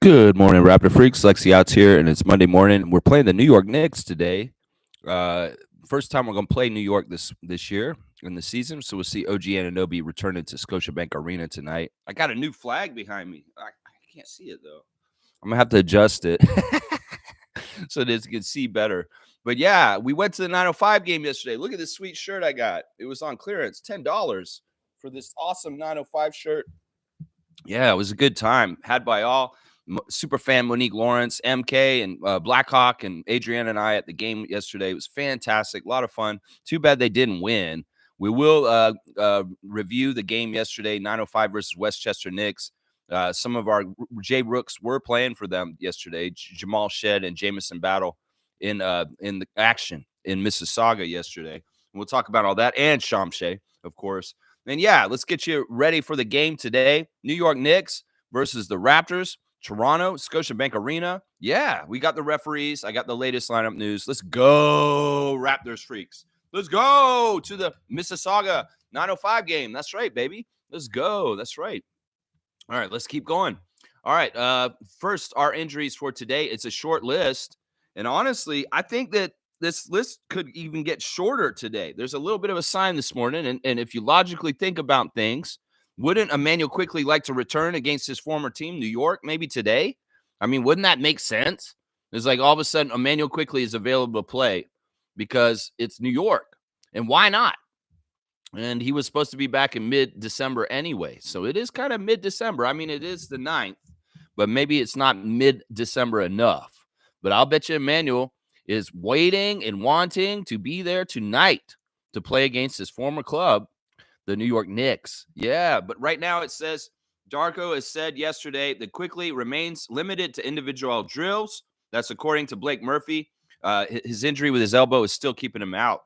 Good morning, Raptor Freaks. Lexi Outs here, and it's Monday morning. We're playing the New York Knicks today. Uh, First time we're going to play New York this year in the season. So we'll see OG Anunoby returning to Scotiabank Arena tonight. I got a new flag behind me. I can't see it, though. I'm going to have to adjust it so that you can see better. But, yeah, we went to the 905 game yesterday. Look at this sweet shirt I got. It was on clearance, $10 for this awesome 905 shirt. Yeah, it was a good time. Had by all. Super fan Monique Lawrence, MK, and Blackhawk, and Adrienne and I at the game yesterday. It was fantastic, a lot of fun. Too bad they didn't win. We will review the game yesterday, 905 versus Westchester Knicks. Some of our J Rooks were playing for them yesterday. Jamal Shed and Jamison Battle in the action in Mississauga yesterday. We'll talk about all that, and Shamshay, of course. And yeah, let's get you ready for the game today. New York Knicks versus the Raptors. Toronto, Scotiabank Arena. Yeah, we got the referees. I got the latest lineup news. Let's go, Raptors freaks. Let's go to the Mississauga 905 game. That's right, baby. Let's go. That's right. All right, let's keep going. All right, first, our injuries for today. It's a short list. And honestly, I think that this list could even get shorter today. There's a little bit of a sign this morning. And if you logically think about things, wouldn't Emmanuel quickly like to return against his former team, New York, maybe today? I mean, wouldn't that make sense? It's like all of a sudden Emmanuel quickly is available to play because it's New York. And why not? And he was supposed to be back in mid-December anyway. So it is kind of mid-December. I mean, it is the 9th, but maybe it's not mid-December enough. But I'll bet you Emmanuel is waiting and wanting to be there tonight to play against his former club, the New York Knicks. Yeah, but right now it says Darko has said yesterday that quickly remains limited to individual drills. That's according to Blake Murphy. His injury with his elbow is still keeping him out.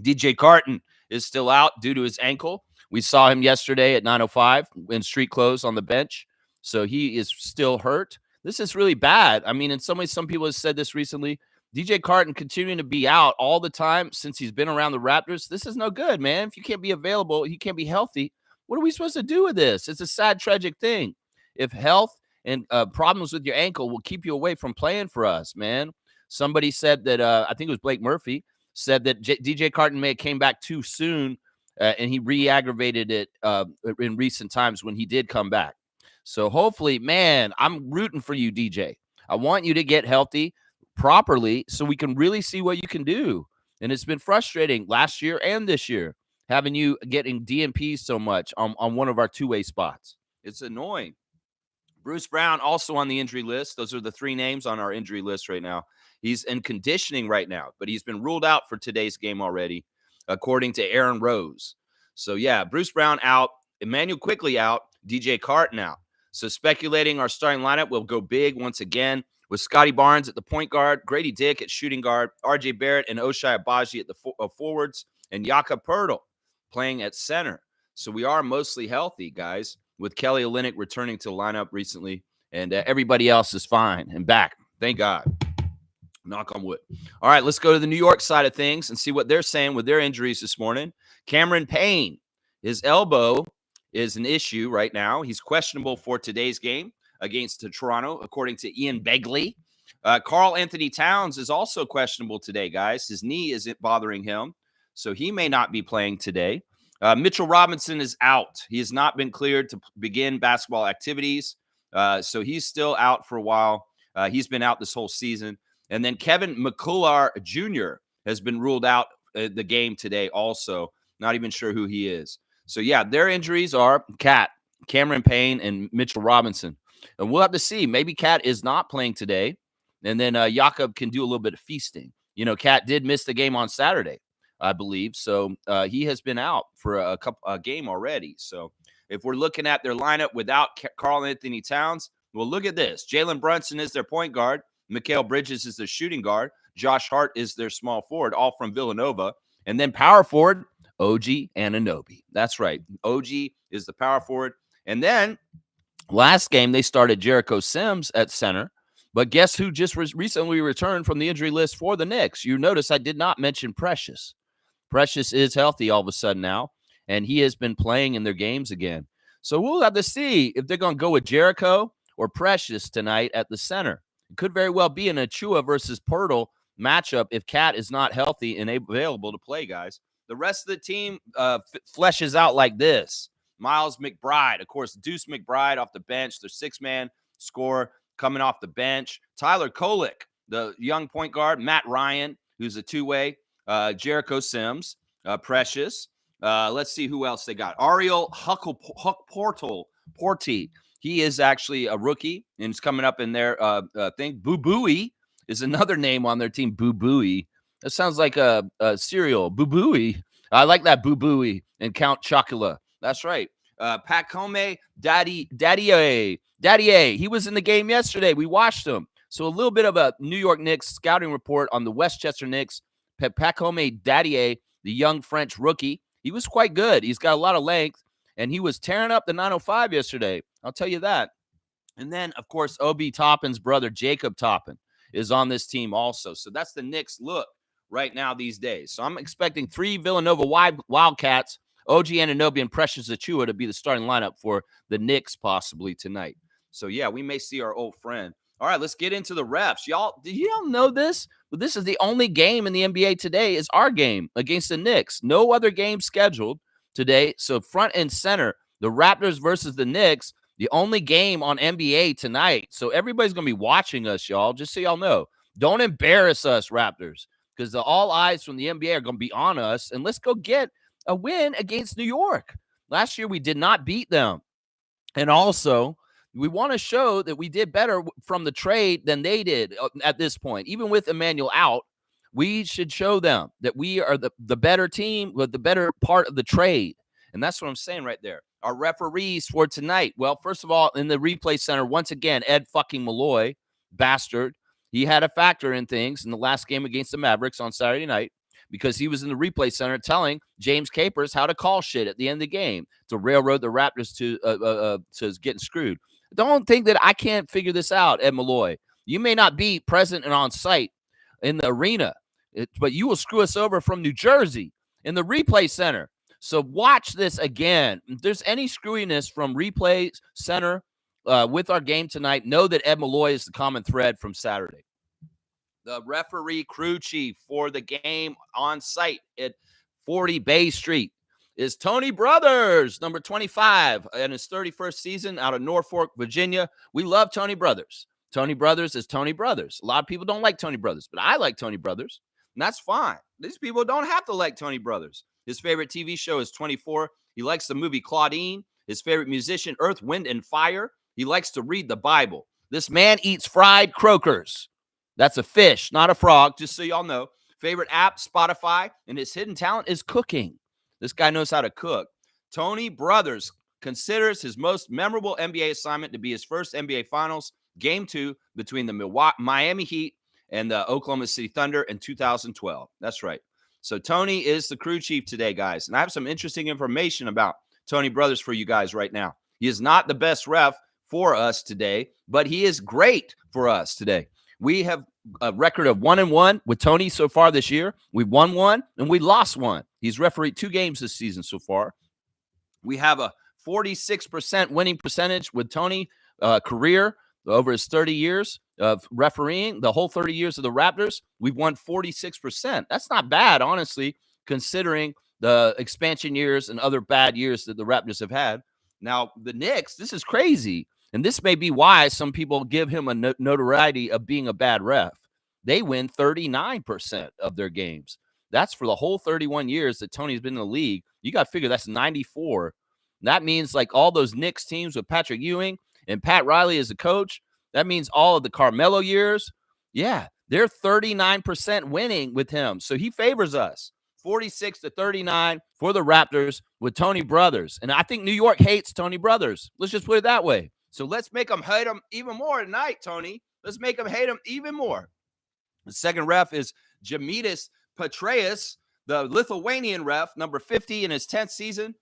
DJ Carton is still out due to his ankle. We saw him yesterday at 905 in street clothes on the bench. So he is still hurt. This is really bad. I mean, in some ways, some people have said this recently. DJ Carton continuing to be out all the time since he's been around the Raptors. This is no good, man. If you can't be available, you can't be healthy. What are we supposed to do with this? It's a sad, tragic thing. If health and problems with your ankle will keep you away from playing for us, man. Somebody said that, I think it was Blake Murphy, said that DJ Carton may have came back too soon, and he re-aggravated it in recent times when he did come back. So hopefully, man, I'm rooting for you, DJ. I want you to get healthy properly so we can really see what you can do. And it's been frustrating last year and this year having you getting DNPs so much on one of our two-way spots. It's annoying. Bruce Brown also on the injury list. Those are the three names on our injury list right now. He's in conditioning right now, but he's been ruled out for today's game already, according to Aaron Rose. So, yeah, Bruce Brown out, Emmanuel quickly out, DJ Carton out. So speculating our starting lineup will go big once again with Scotty Barnes at the point guard, Grady Dick at shooting guard, RJ Barrett and Oshai Abaji at the forwards, and Jakob Poeltl playing at center. So we are mostly healthy, guys, with Kelly Olynyk returning to the lineup recently, and everybody else is fine and back. Thank God. Knock on wood. All right, let's go to the New York side of things and see what they're saying with their injuries this morning. Cameron Payne, his elbow is an issue right now. He's questionable for today's game against Toronto, according to Ian Begley. Karl Anthony Towns is also questionable today, guys. His knee isn't bothering him, so he may not be playing today. Mitchell Robinson is out. He has not been cleared to begin basketball activities, so he's still out for a while. He's been out this whole season. And then Kevin McCullar Jr. has been ruled out the game today also. Not even sure who he is. So, yeah, their injuries are Cameron Payne, and Mitchell Robinson. And we'll have to see. Maybe Cat is not playing today, and then Jakob can do a little bit of feasting. You know, Cat did miss the game on Saturday, I believe. So he has been out for a game already. So if we're looking at their lineup without Karl Anthony Towns, well, look at this. Jalen Brunson is their point guard. Mikal Bridges is their shooting guard. Josh Hart is their small forward, all from Villanova. And then power forward, OG Anunoby. That's right. OG is the power forward. And then last game, they started Jericho Sims at center. But guess who just recently returned from the injury list for the Knicks? You notice I did not mention Precious. Precious is healthy all of a sudden now, and he has been playing in their games again. So we'll have to see if they're going to go with Jericho or Precious tonight at the center. It could very well be an Achua versus Pirtle matchup if Cat is not healthy and available to play, guys. The rest of the team fleshes out like this. Miles McBride, of course, Deuce McBride off the bench, their six-man scorer coming off the bench. Tyler Kolek, the young point guard. Matt Ryan, who's a two-way. Jericho Sims, Precious. Let's see who else they got. Ariel Porty. He is actually a rookie and is coming up in their thing. Boo Booey is another name on their team. Boo Booey. That sounds like a cereal. Boo Booey. I like that Boo Booey and Count Chocula. That's right. Pat Comey, Daddy A. He was in the game yesterday. We watched him. So a little bit of a New York Knicks scouting report on the Westchester Knicks. Pat Comey, Daddy A, the young French rookie. He was quite good. He's got a lot of length, and he was tearing up the 905 yesterday. I'll tell you that. And then, of course, Obi Toppin's brother, Jacob Toppin, is on this team also. So that's the Knicks look right now these days. So I'm expecting 3 Villanova Wildcats, OG Anunoby and Precious Achua to be the starting lineup for the Knicks possibly tonight. So, yeah, we may see our old friend. All right, let's get into the refs. Did y'all know this? But this is the only game in the NBA today is our game against the Knicks. No other game scheduled today. So front and center, the Raptors versus the Knicks, the only game on NBA tonight. So everybody's going to be watching us, y'all, just so y'all know. Don't embarrass us, Raptors, because all eyes from the NBA are going to be on us. And let's go get a win against New York. Last year, we did not beat them. And also, we want to show that we did better from the trade than they did at this point. Even with Emmanuel out, we should show them that we are the better team with the better part of the trade. And that's what I'm saying right there. Our referees for tonight. Well, first of all, in the replay center, once again, Ed fucking Malloy, bastard. He had a factor in things in the last game against the Mavericks on Saturday night because he was in the replay center telling James Capers how to call shit at the end of the game to railroad the Raptors to getting screwed. Don't think that I can't figure this out, Ed Malloy. You may not be present and on site in the arena, but you will screw us over from New Jersey in the replay center. So watch this again. If there's any screwiness from replay center with our game tonight, know that Ed Malloy is the common thread from Saturday. The referee crew chief for the game on site at 40 Bay Street is Tony Brothers, number 25, in his 31st season out of Norfolk, Virginia. We love Tony Brothers. Tony Brothers is Tony Brothers. A lot of people don't like Tony Brothers, but I like Tony Brothers, and that's fine. These people don't have to like Tony Brothers. His favorite TV show is 24. He likes the movie Claudine. His favorite musician, Earth, Wind, and Fire. He likes to read the Bible. This man eats fried croakers. That's a fish, not a frog, just so y'all know. Favorite app, Spotify, and his hidden talent is cooking. This guy knows how to cook. Tony Brothers considers his most memorable NBA assignment to be his first NBA Finals, Game 2 between the Miami Heat and the Oklahoma City Thunder in 2012. That's right. So Tony is the crew chief today, guys. And I have some interesting information about Tony Brothers for you guys right now. He is not the best ref for us today, but he is great for us today. We have a record of 1-1 with Tony so far this year. We've won 1 and we lost 1. He's refereed 2 games this season so far. We have a 46% winning percentage with Tony career over his 30 years of refereeing. The whole 30 years of the Raptors, we've won 46%. That's not bad, honestly, considering the expansion years and other bad years that the Raptors have had. Now, the Knicks, this is crazy. And this may be why some people give him a notoriety of being a bad ref. They win 39% of their games. That's for the whole 31 years that Tony's been in the league. You got to figure that's 94. That means like all those Knicks teams with Patrick Ewing and Pat Riley as a coach. That means all of the Carmelo years. Yeah, they're 39% winning with him. So he favors us. 46-39 for the Raptors with Tony Brothers. And I think New York hates Tony Brothers. Let's just put it that way. So let's make them hate him even more tonight, Tony. Let's make them hate him even more. The second ref is Jamitas Petraeus, the Lithuanian ref, number 50 in his 10th season.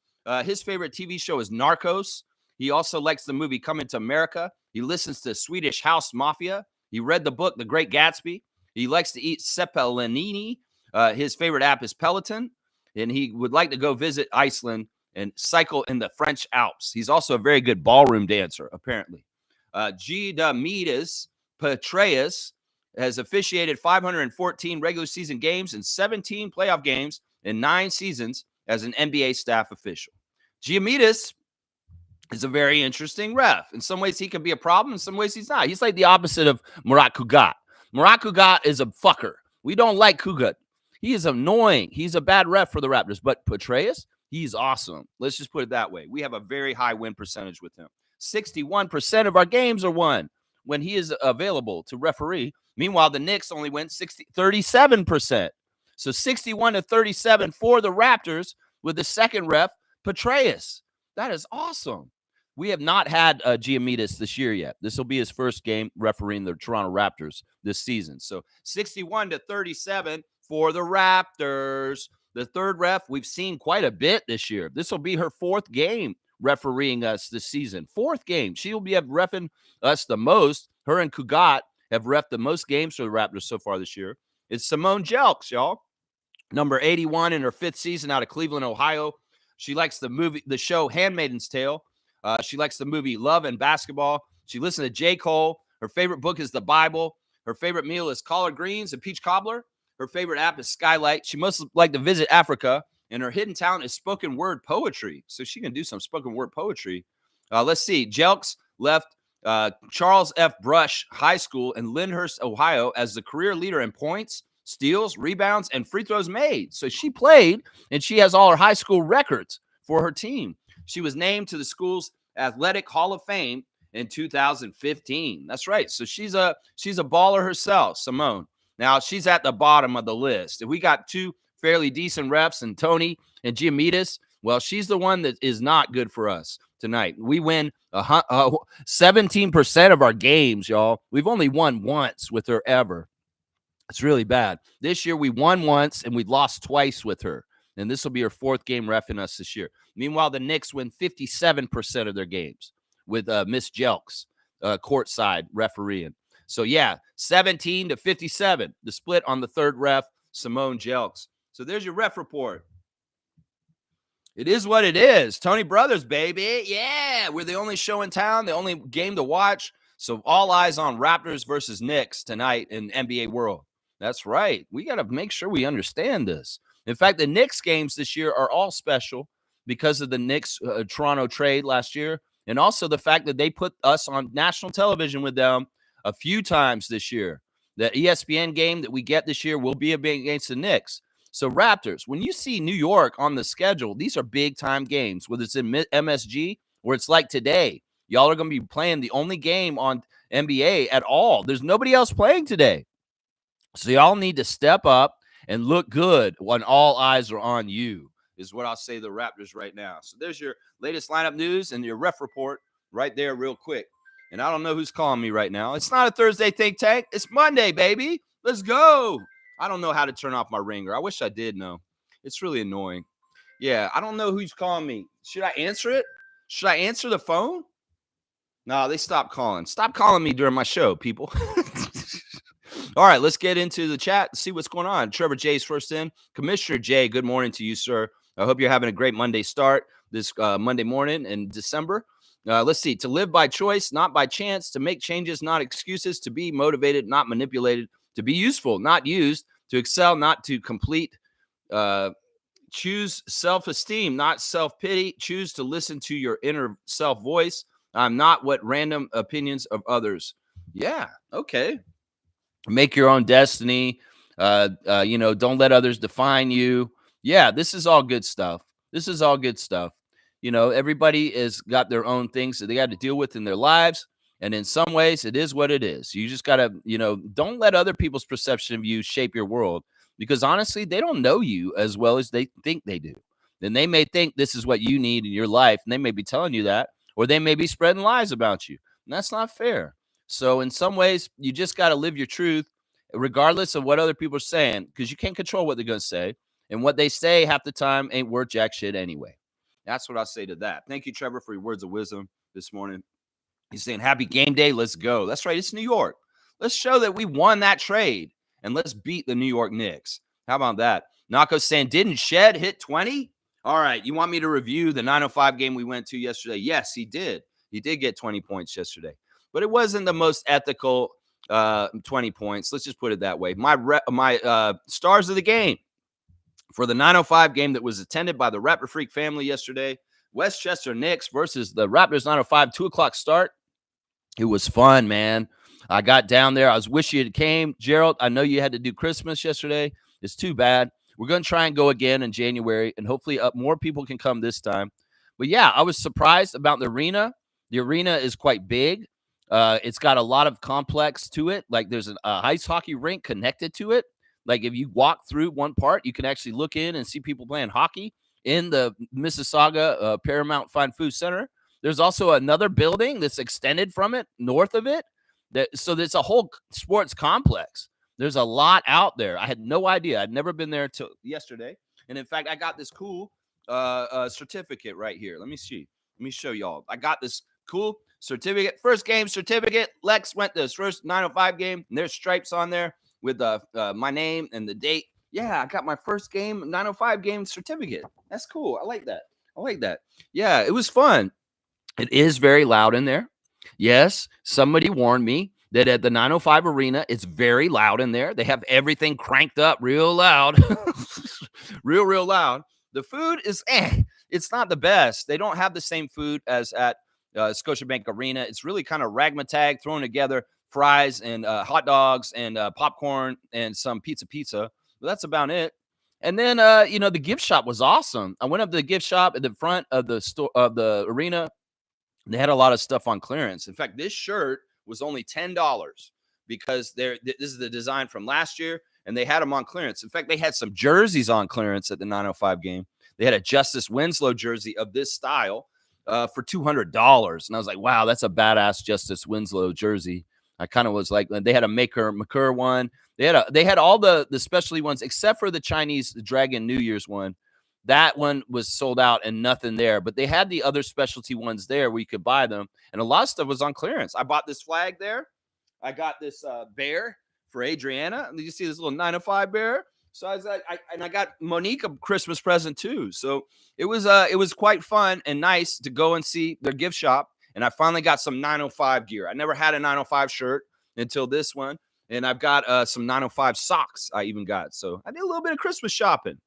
His favorite TV show is Narcos. He also likes the movie Coming to America. He listens to Swedish House Mafia. He read the book The Great Gatsby. He likes to eat ceppalinini. His favorite app is Peloton. And he would like to go visit Iceland and cycle in the French Alps. He's also a very good ballroom dancer, apparently. Giannis Petraeus has officiated 514 regular season games and 17 playoff games in 9 seasons as an NBA staff official. Giannis is a very interesting ref. In some ways, he can be a problem. In some ways, he's not. He's like the opposite of Murat Kugat. Murat Kugat is a fucker. We don't like Kugat. He is annoying. He's a bad ref for the Raptors. But Petraeus, he's awesome. Let's just put it that way. We have a very high win percentage with him. 61% of our games are won when he is available to referee. Meanwhile, the Knicks only win 37%. So 61-37 for the Raptors with the second ref, Petraeus. That is awesome. We have not had Giannis this year yet. This will be his first game refereeing the Toronto Raptors this season. So 61-37 for the Raptors. The third ref, we've seen quite a bit this year. This will be her fourth game refereeing us this season. Fourth game. She will be reffing us the most. Her and Kugat have reffed the most games for the Raptors so far this year. It's Simone Jelks, y'all. Number 81 in her 5th season out of Cleveland, Ohio. She likes the show Handmaid's Tale. She likes the movie Love and Basketball. She listens to J. Cole. Her favorite book is the Bible. Her favorite meal is collard greens and peach cobbler. Her favorite app is Skylight. She must like to visit Africa. And her hidden talent is spoken word poetry. So she can do some spoken word poetry. Let's see. Jelks left Charles F. Brush High School in Lyndhurst, Ohio as the career leader in points, steals, rebounds, and free throws made. So she played, and she has all her high school records for her team. She was named to the school's Athletic Hall of Fame in 2015. That's right. So she's a baller herself, Simone. Now, she's at the bottom of the list. If we got two fairly decent refs and Tony and Giannis, well, she's the one that is not good for us tonight. We win 17% of our games, y'all. We've only won once with her ever. It's really bad. This year, we won once, and we lost twice with her. And this will be her 4th game reffing us this year. Meanwhile, the Knicks win 57% of their games with Miss Jelks courtside refereeing. So, yeah, 17-57, the split on the third ref, Simone Jelks. So there's your ref report. It is what it is. Tony Brothers, baby. Yeah, we're the only show in town, the only game to watch. So all eyes on Raptors versus Knicks tonight in NBA world. That's right. We got to make sure we understand this. In fact, the Knicks games this year are all special because of the Knicks Toronto trade last year, and also the fact that they put us on national television with them a few times this year. The ESPN game that we get this year will be against the Knicks. So Raptors, when you see New York on the schedule, these are big-time games, whether it's in MSG or it's like today. Y'all are going to be playing the only game on NBA at all. There's nobody else playing today. So y'all need to step up and look good when all eyes are on you, is what I'll say to the Raptors right now. So there's your latest lineup news and your ref report right there real quick. And I don't know who's calling me right now. It's not a Thursday think tank. It's Monday, baby. Let's go. I don't know how to turn off my ringer. I wish I did know. It's really annoying. Yeah, I don't know who's calling me. Should I answer it? Should I answer the phone? No, they stopped calling. Stop calling me during my show, people. All right, let's get into the chat and see what's going on. Trevor J's first in. Commissioner J, good morning to you, sir. I hope you're having a great Monday start this Monday morning in December. Let's see. To live by choice, not by chance. To make changes, not excuses. To be motivated, not manipulated. To be useful, not used. To excel, not to complete. Choose self-esteem, not self-pity. Choose to listen to your inner self voice. Not what random opinions of others. Yeah, okay. Make your own destiny. Don't let others define you. Yeah, this is all good stuff. This is all good stuff. Everybody has got their own things that they got to deal with in their lives. And in some ways, it is what it is. You just got to, don't let other people's perception of you shape your world, because honestly, they don't know you as well as they think they do. Then they may think this is what you need in your life, and they may be telling you that, or they may be spreading lies about you. And that's not fair. So in some ways, you just got to live your truth, regardless of what other people are saying, because you can't control what they're going to say. And what they say half the time ain't worth jack shit anyway. That's what I say to that. Thank you, Trevor, for your words of wisdom this morning. He's saying, happy game day. Let's go. That's right. It's New York. Let's show that we won that trade, and let's beat the New York Knicks. How about that? Nako saying, didn't Shed hit 20? All right. You want me to review the 905 game we went to yesterday? Yes, he did. He did get 20 points yesterday. but it wasn't the most ethical 20 points. Let's just put it that way. My stars of the game for the 905 game that was attended by the Raptor Freak family yesterday, Westchester Knicks versus the Raptors 905, 2:00 start. It was fun, man. I got down there. I was wishing it came. Gerald, I know you had to do Christmas yesterday. It's too bad. We're going to try and go again in January, and hopefully more people can come this time. But yeah, I was surprised about the arena. The arena is quite big. It's got a lot of complex to it. Like there's an ice hockey rink connected to it. Like if you walk through one part, you can actually look in and see people playing hockey in the Mississauga Paramount Fine Food Center. There's also another building that's extended from it, north of it. So there's a whole sports complex. There's a lot out there. I had no idea. I'd never been there till yesterday. And in fact, I got this cool certificate right here. Let me see. Let me show y'all. I got this cool certificate. First game certificate. Lex went to his first 905 game. And there's stripes on there with my name and the date. Yeah, I got my first game 905 game certificate. That's cool. I like that. I like that. Yeah, it was fun. It is very loud in there. Yes, somebody warned me that at the 905 arena, it's very loud in there. They have everything cranked up real loud, real loud. The food is, it's not the best. They don't have the same food as at Scotiabank Arena. It's really kind of ragtag thrown together, fries and hot dogs and popcorn and some pizza. But that's about it. And then, the gift shop was awesome. I went up to the gift shop at the front of the store of the arena. They had a lot of stuff on clearance. In fact, this shirt was only $10 because this is the design from last year, and they had them on clearance. In fact, they had some jerseys on clearance at the 905 game. They had a Justice Winslow jersey of this style for $200, and I was like, wow, that's a badass Justice Winslow jersey. I kind of was like, they had a McCurr one. They had all the specialty ones except for the Chinese Dragon New Year's one. That one was sold out and nothing there, but they had the other specialty ones there where you could buy them, and a lot of stuff was on clearance. I bought this flag there. I got this bear for Adriana. Did you see this little 905 bear? So I was like, I got Monique a Christmas present too. So it was quite fun and nice to go and see their gift shop. And I finally got some 905 gear. I never had a 905 shirt until this one, and I've got some 905 socks. I even got. So I did a little bit of Christmas shopping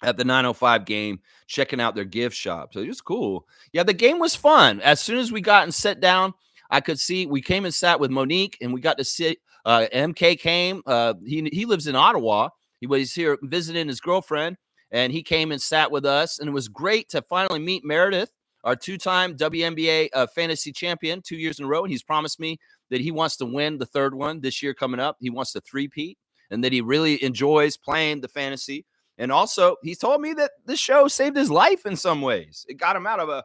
at the 905 game, checking out their gift shop. So it was cool. Yeah, the game was fun. As soon as we got and sat down, I could see we came and sat with Monique, and we got to sit. MK came. He lives in Ottawa. He was here visiting his girlfriend, and he came and sat with us. And it was great to finally meet Meredith, our two-time WNBA fantasy champion 2 years in a row. And he's promised me that he wants to win the third one this year coming up. He wants to three-peat, and that he really enjoys playing the fantasy. And also, he told me that this show saved his life in some ways. It got him out of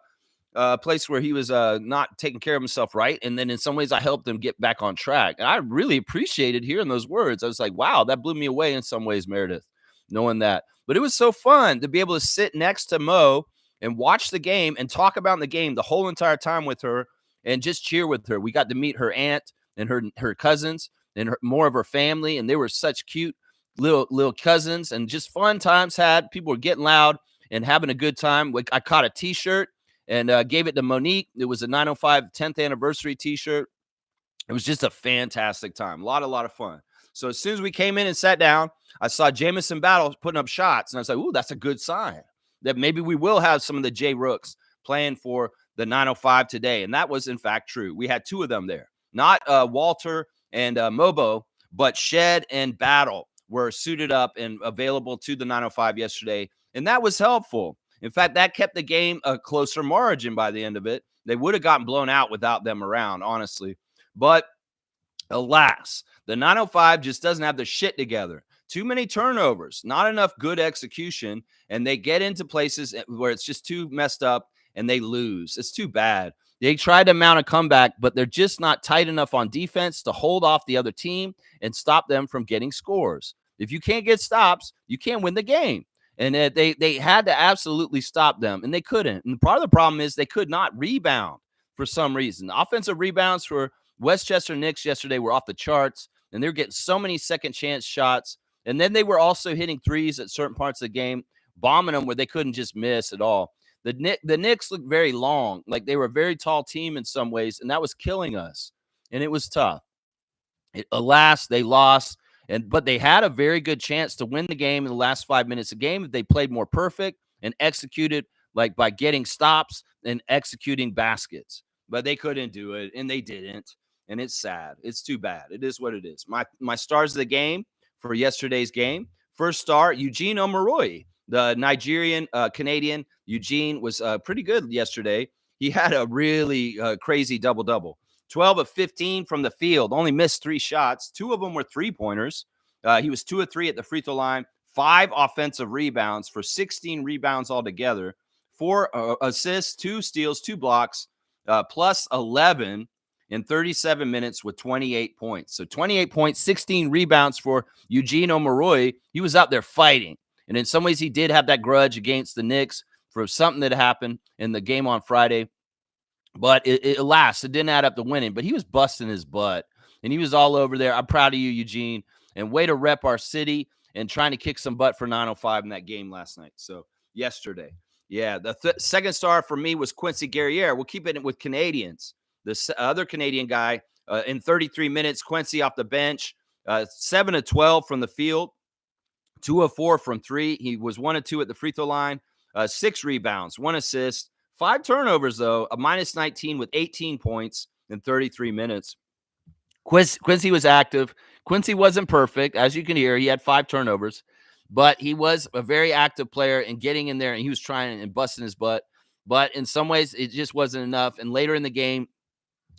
a place where he was not taking care of himself right. And then in some ways, I helped him get back on track. And I really appreciated hearing those words. I was like, wow, that blew me away in some ways, Meredith, knowing that. But it was so fun to be able to sit next to Mo and watch the game and talk about the game the whole entire time with her and just cheer with her. We got to meet her aunt and her cousins and more of her family. And they were such cute little cousins, and just fun times had. People were getting loud and having a good time. I caught a t-shirt and gave it to Monique. It was a 905 10th anniversary t-shirt. It was just a fantastic time. A lot of fun. So as soon as we came in and sat down, I saw Jamison Battle putting up shots, and I was like, ooh, that's a good sign that maybe we will have some of the J Rooks playing for the 905 today. And that was in fact true. We had two of them there, not Walter and Mobo, but Shed and Battle were suited up and available to the 905 yesterday, and that was helpful. In fact, that kept the game a closer margin by the end of it. They would have gotten blown out without them around, honestly. But alas, the 905 just doesn't have their shit together. Too many turnovers, not enough good execution, and they get into places where it's just too messed up, and they lose. It's too bad. They tried to mount a comeback, but they're just not tight enough on defense to hold off the other team and stop them from getting scores. If you can't get stops, you can't win the game. And they had to absolutely stop them, and they couldn't. And part of the problem is they could not rebound for some reason. Offensive rebounds for Westchester Knicks yesterday were off the charts, and they were getting so many second chance shots. And then they were also hitting threes at certain parts of the game, bombing them where they couldn't just miss at all. The Knicks looked very long, like they were a very tall team in some ways, and that was killing us. And it was tough. Alas, they lost, but they had a very good chance to win the game in the last 5 minutes of the game if they played more perfect and executed like by getting stops and executing baskets. But they couldn't do it, and they didn't. And it's sad. It's too bad. It is what it is. My stars of the game for yesterday's game. First star, Eugene Omoruyi, the Nigerian Canadian. Eugene was pretty good yesterday. He had a really crazy double-double. 12 of 15 from the field, only missed 3 shots. 2 of them were three-pointers. He was 2 of 3 at the free throw line, 5 offensive rebounds for 16 rebounds altogether, 4 assists, 2 steals, 2 blocks, plus 11 in 37 minutes with 28 points. So 28 points, 16 rebounds for Eugene Omoruyi. He was out there fighting. And in some ways, he did have that grudge against the Knicks for something that happened in the game on Friday. But alas, it didn't add up to winning. But he was busting his butt, and he was all over there. I'm proud of you, Eugene, and way to rep our city and trying to kick some butt for 905 in that game last night. So yesterday, yeah, the second star for me was Quincy Guerriere. We'll keep it with Canadians. The other Canadian guy in 33 minutes, Quincy off the bench, 7 of 12 from the field, 2 of 4 from 3. He was 1 of 2 at the free throw line, 6 rebounds, 1 assist. 5 turnovers, though, a minus 19 with 18 points in 33 minutes. Quincy was active. Quincy wasn't perfect. As you can hear, he had 5 turnovers, but he was a very active player and getting in there, and he was trying and busting his butt. But in some ways, it just wasn't enough. And later in the game,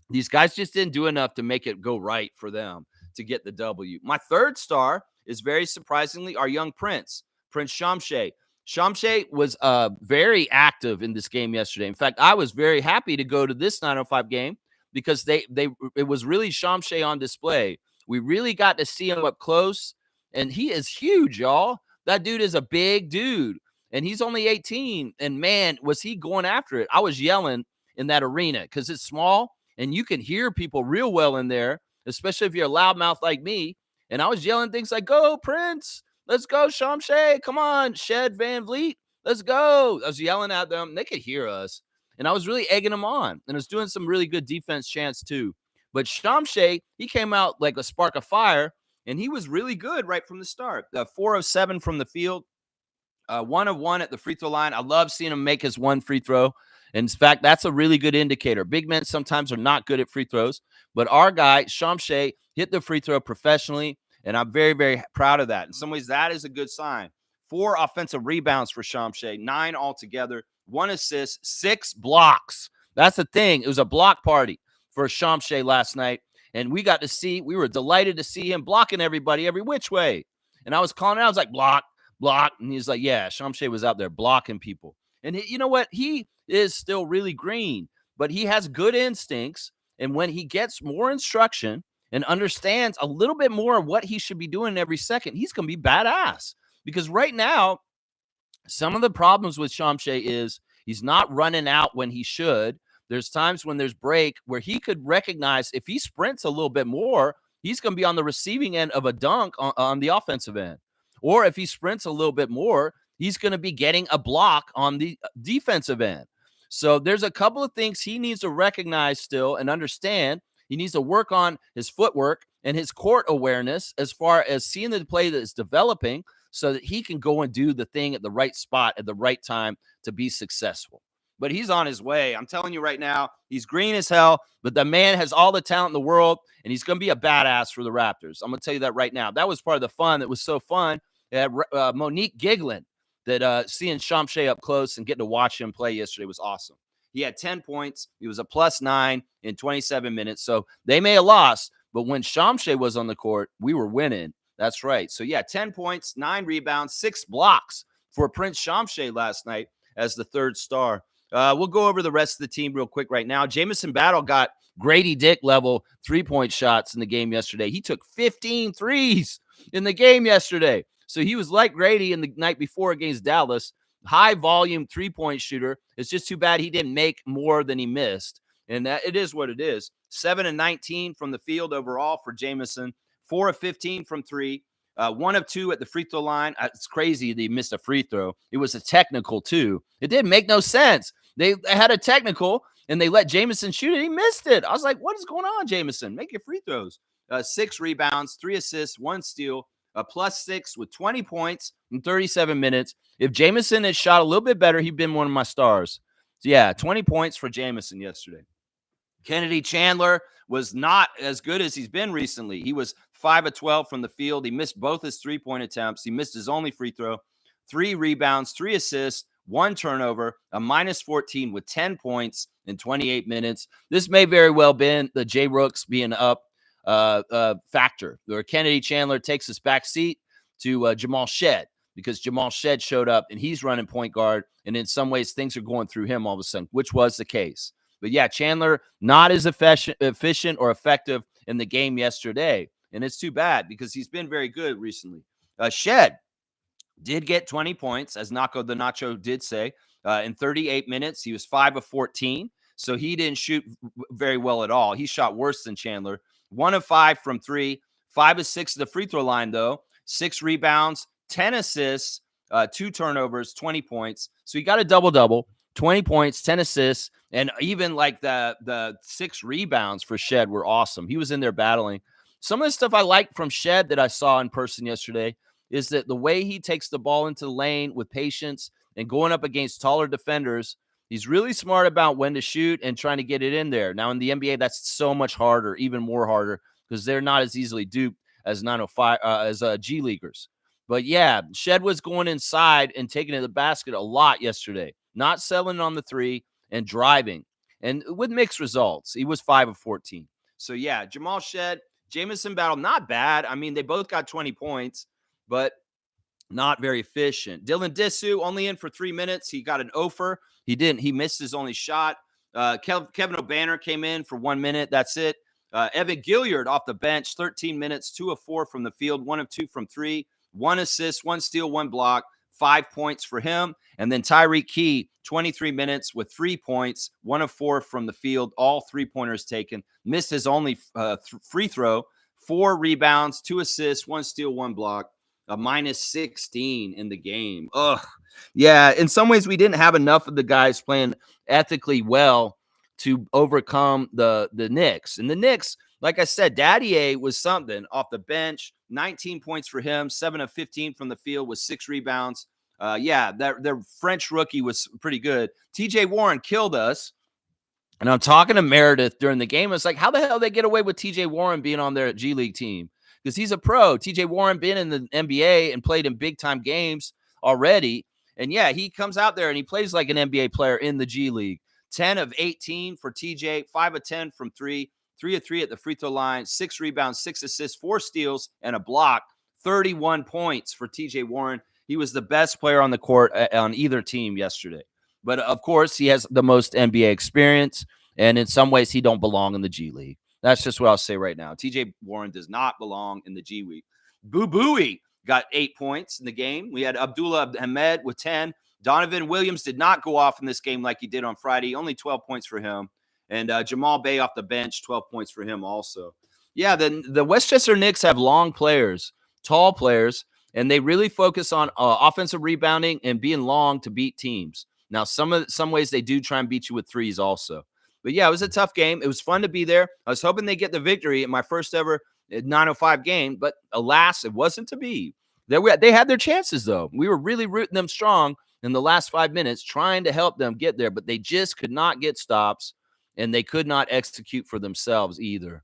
these guys just didn't do enough to make it go right for them to get the W. My third star is very surprisingly our young Prince Shamshe. Shamshe was very active in this game yesterday. In fact, I was very happy to go to this 905 game because it was really Shamshe on display. We really got to see him up close, and he is huge, y'all. That dude is a big dude, and he's only 18, and man, was he going after it. I was yelling in that arena because it's small, and you can hear people real well in there, especially if you're a loudmouth like me, and I was yelling things like, "Go, Prince! Let's go, Shamshe. Come on, Shed Van Vliet. Let's go." I was yelling at them. They could hear us. And I was really egging them on. And I was doing some really good defense chants too. But Shamshe, he came out like a spark of fire. And he was really good right from the start. 4 of 7 from the field. 1 of 1 at the free throw line. I love seeing him make his one free throw. In fact, that's a really good indicator. Big men sometimes are not good at free throws. But our guy, Shamshe, hit the free throw professionally. And I'm very, very proud of that. In some ways, that is a good sign. 4 offensive rebounds for Shamshe, 9 altogether, 1 assist, 6 blocks. That's the thing. It was a block party for Shamshe last night. And we were delighted to see him blocking everybody every which way. And I was calling out, I was like, block, block. And he's like, yeah, Shamshe was out there blocking people. And you know what? He is still really green, but he has good instincts. And when he gets more instruction and understands a little bit more of what he should be doing every second, he's going to be badass. Because right now, some of the problems with Shamshe is he's not running out when he should. There's times when there's break where he could recognize if he sprints a little bit more, he's going to be on the receiving end of a dunk on the offensive end. Or if he sprints a little bit more, he's going to be getting a block on the defensive end. So there's a couple of things he needs to recognize still and understand. He needs to work on his footwork and his court awareness as far as seeing the play that is developing so that he can go and do the thing at the right spot at the right time to be successful. But he's on his way. I'm telling you right now, he's green as hell, but the man has all the talent in the world, and he's going to be a badass for the Raptors. I'm going to tell you that right now. That was part of the fun that was so fun. Monique giggling that seeing Shamshe up close and getting to watch him play yesterday was awesome. He had 10 points. He was a +9 in 27 minutes. So they may have lost, but when Shamshe was on the court, we were winning. That's right. So, yeah, 10 points, 9 rebounds, 6 blocks for Prince Shamshe last night as the third star. We'll go over the rest of the team real quick right now. Jamison Battle got Grady Dick level 3-point shots in the game yesterday. He took 15 threes in the game yesterday. So he was like Grady in the night before against Dallas. High volume 3-point shooter. It's just too bad he didn't make more than he missed. And it is what it is. 7 of 19 from the field overall for Jamison. 4 of 15 from 3. 1 of 2 at the free throw line. It's crazy that he missed a free throw. It was a technical, too. It didn't make no sense. They had a technical, and they let Jamison shoot it. He missed it. I was like, what is going on, Jamison? Make your free throws. 6 rebounds, 3 assists, 1 steal, a +6 with 20 points in 37 minutes. If Jamison had shot a little bit better, he'd been one of my stars. So, yeah, 20 points for Jamison yesterday. Kennedy Chandler was not as good as he's been recently. He was 5 of 12 from the field. He missed both his three-point attempts. He missed his only free throw. 3 rebounds, 3 assists, 1 turnover, a -14 with 10 points in 28 minutes. This may very well been the J. Rooks being up factor, where Kennedy Chandler takes his back seat to Jamal Shed, because Jamal Shed showed up and he's running point guard. And in some ways, things are going through him all of a sudden, which was the case. But yeah, Chandler not as efficient or effective in the game yesterday. And it's too bad because he's been very good recently. Shed did get 20 points, as Nacho the Nacho did say. In 38 minutes, he was 5 of 14. So he didn't shoot very well at all. He shot worse than Chandler. 1 of 5 from 3. 5 of 6 at the free throw line, though. 6 rebounds, 10 assists, 2 turnovers, 20 points. So he got a double-double. 20 points, 10 assists, and even like the 6 rebounds for Shed were awesome. He was in there battling. Some of the stuff I like from Shed that I saw in person yesterday is that the way he takes the ball into the lane with patience and going up against taller defenders, he's really smart about when to shoot and trying to get it in there. Now in the NBA, that's so much harder, even more harder, because they're not as easily duped as 905 as G Leaguers. But yeah, Shed was going inside and taking to the basket a lot yesterday. Not selling on the 3 and driving, and with mixed results. He was 5 of 14. So yeah, Jamal Shed, Jamison battle, not bad. I mean, they both got 20 points, but not very efficient. Dylan Disu only in for 3 minutes. He got an offer. He missed his only shot. Kevin O'Banner came in for 1 minute. That's it. Evan Gilliard off the bench, 13 minutes, 2 of 4 from the field, 1 of 2 from 3, 1 assist, 1 steal, 1 block. 5 points for him. And then Tyreek Key, 23 minutes with 3 points, 1 of 4 from the field, all 3-pointers taken. Missed his only free throw, 4 rebounds, 2 assists, 1 steal, 1 block, a -16 in the game. Ugh. Yeah, in some ways we didn't have enough of the guys playing ethically well to overcome the Knicks. And the Knicks, like I said, Daddy A was something off the bench. 19 points for him, 7 of 15 from the field with 6 rebounds. Their French rookie was pretty good. TJ Warren killed us. And I'm talking to Meredith during the game. It's like, how the hell they get away with TJ Warren being on their G League team? Because he's a pro. TJ Warren been in the NBA and played in big-time games already. And yeah, he comes out there and he plays like an NBA player in the G League. 10 of 18 for TJ, 5 of 10 from 3. 3 of 3 at the free throw line, 6 rebounds, 6 assists, 4 steals, and a block. 31 points for TJ Warren. He was the best player on the court on either team yesterday. But of course, he has the most NBA experience, and in some ways, he don't belong in the G League. That's just what I'll say right now. TJ Warren does not belong in the G League. Boo Booey got 8 points in the game. We had Abdullah Ahmed with 10. Donovan Williams did not go off in this game like he did on Friday. Only 12 points for him. And Jamal Bay off the bench, 12 points for him also. Yeah, the Westchester Knicks have long players, tall players, and they really focus on offensive rebounding and being long to beat teams. Now, some ways they do try and beat you with threes also. But yeah, it was a tough game. It was fun to be there. I was hoping they get the victory in my first ever 905 game, but alas, it wasn't to be. They had their chances, though. We were really rooting them strong in the last 5 minutes, trying to help them get there, but they just could not get stops. And they could not execute for themselves either.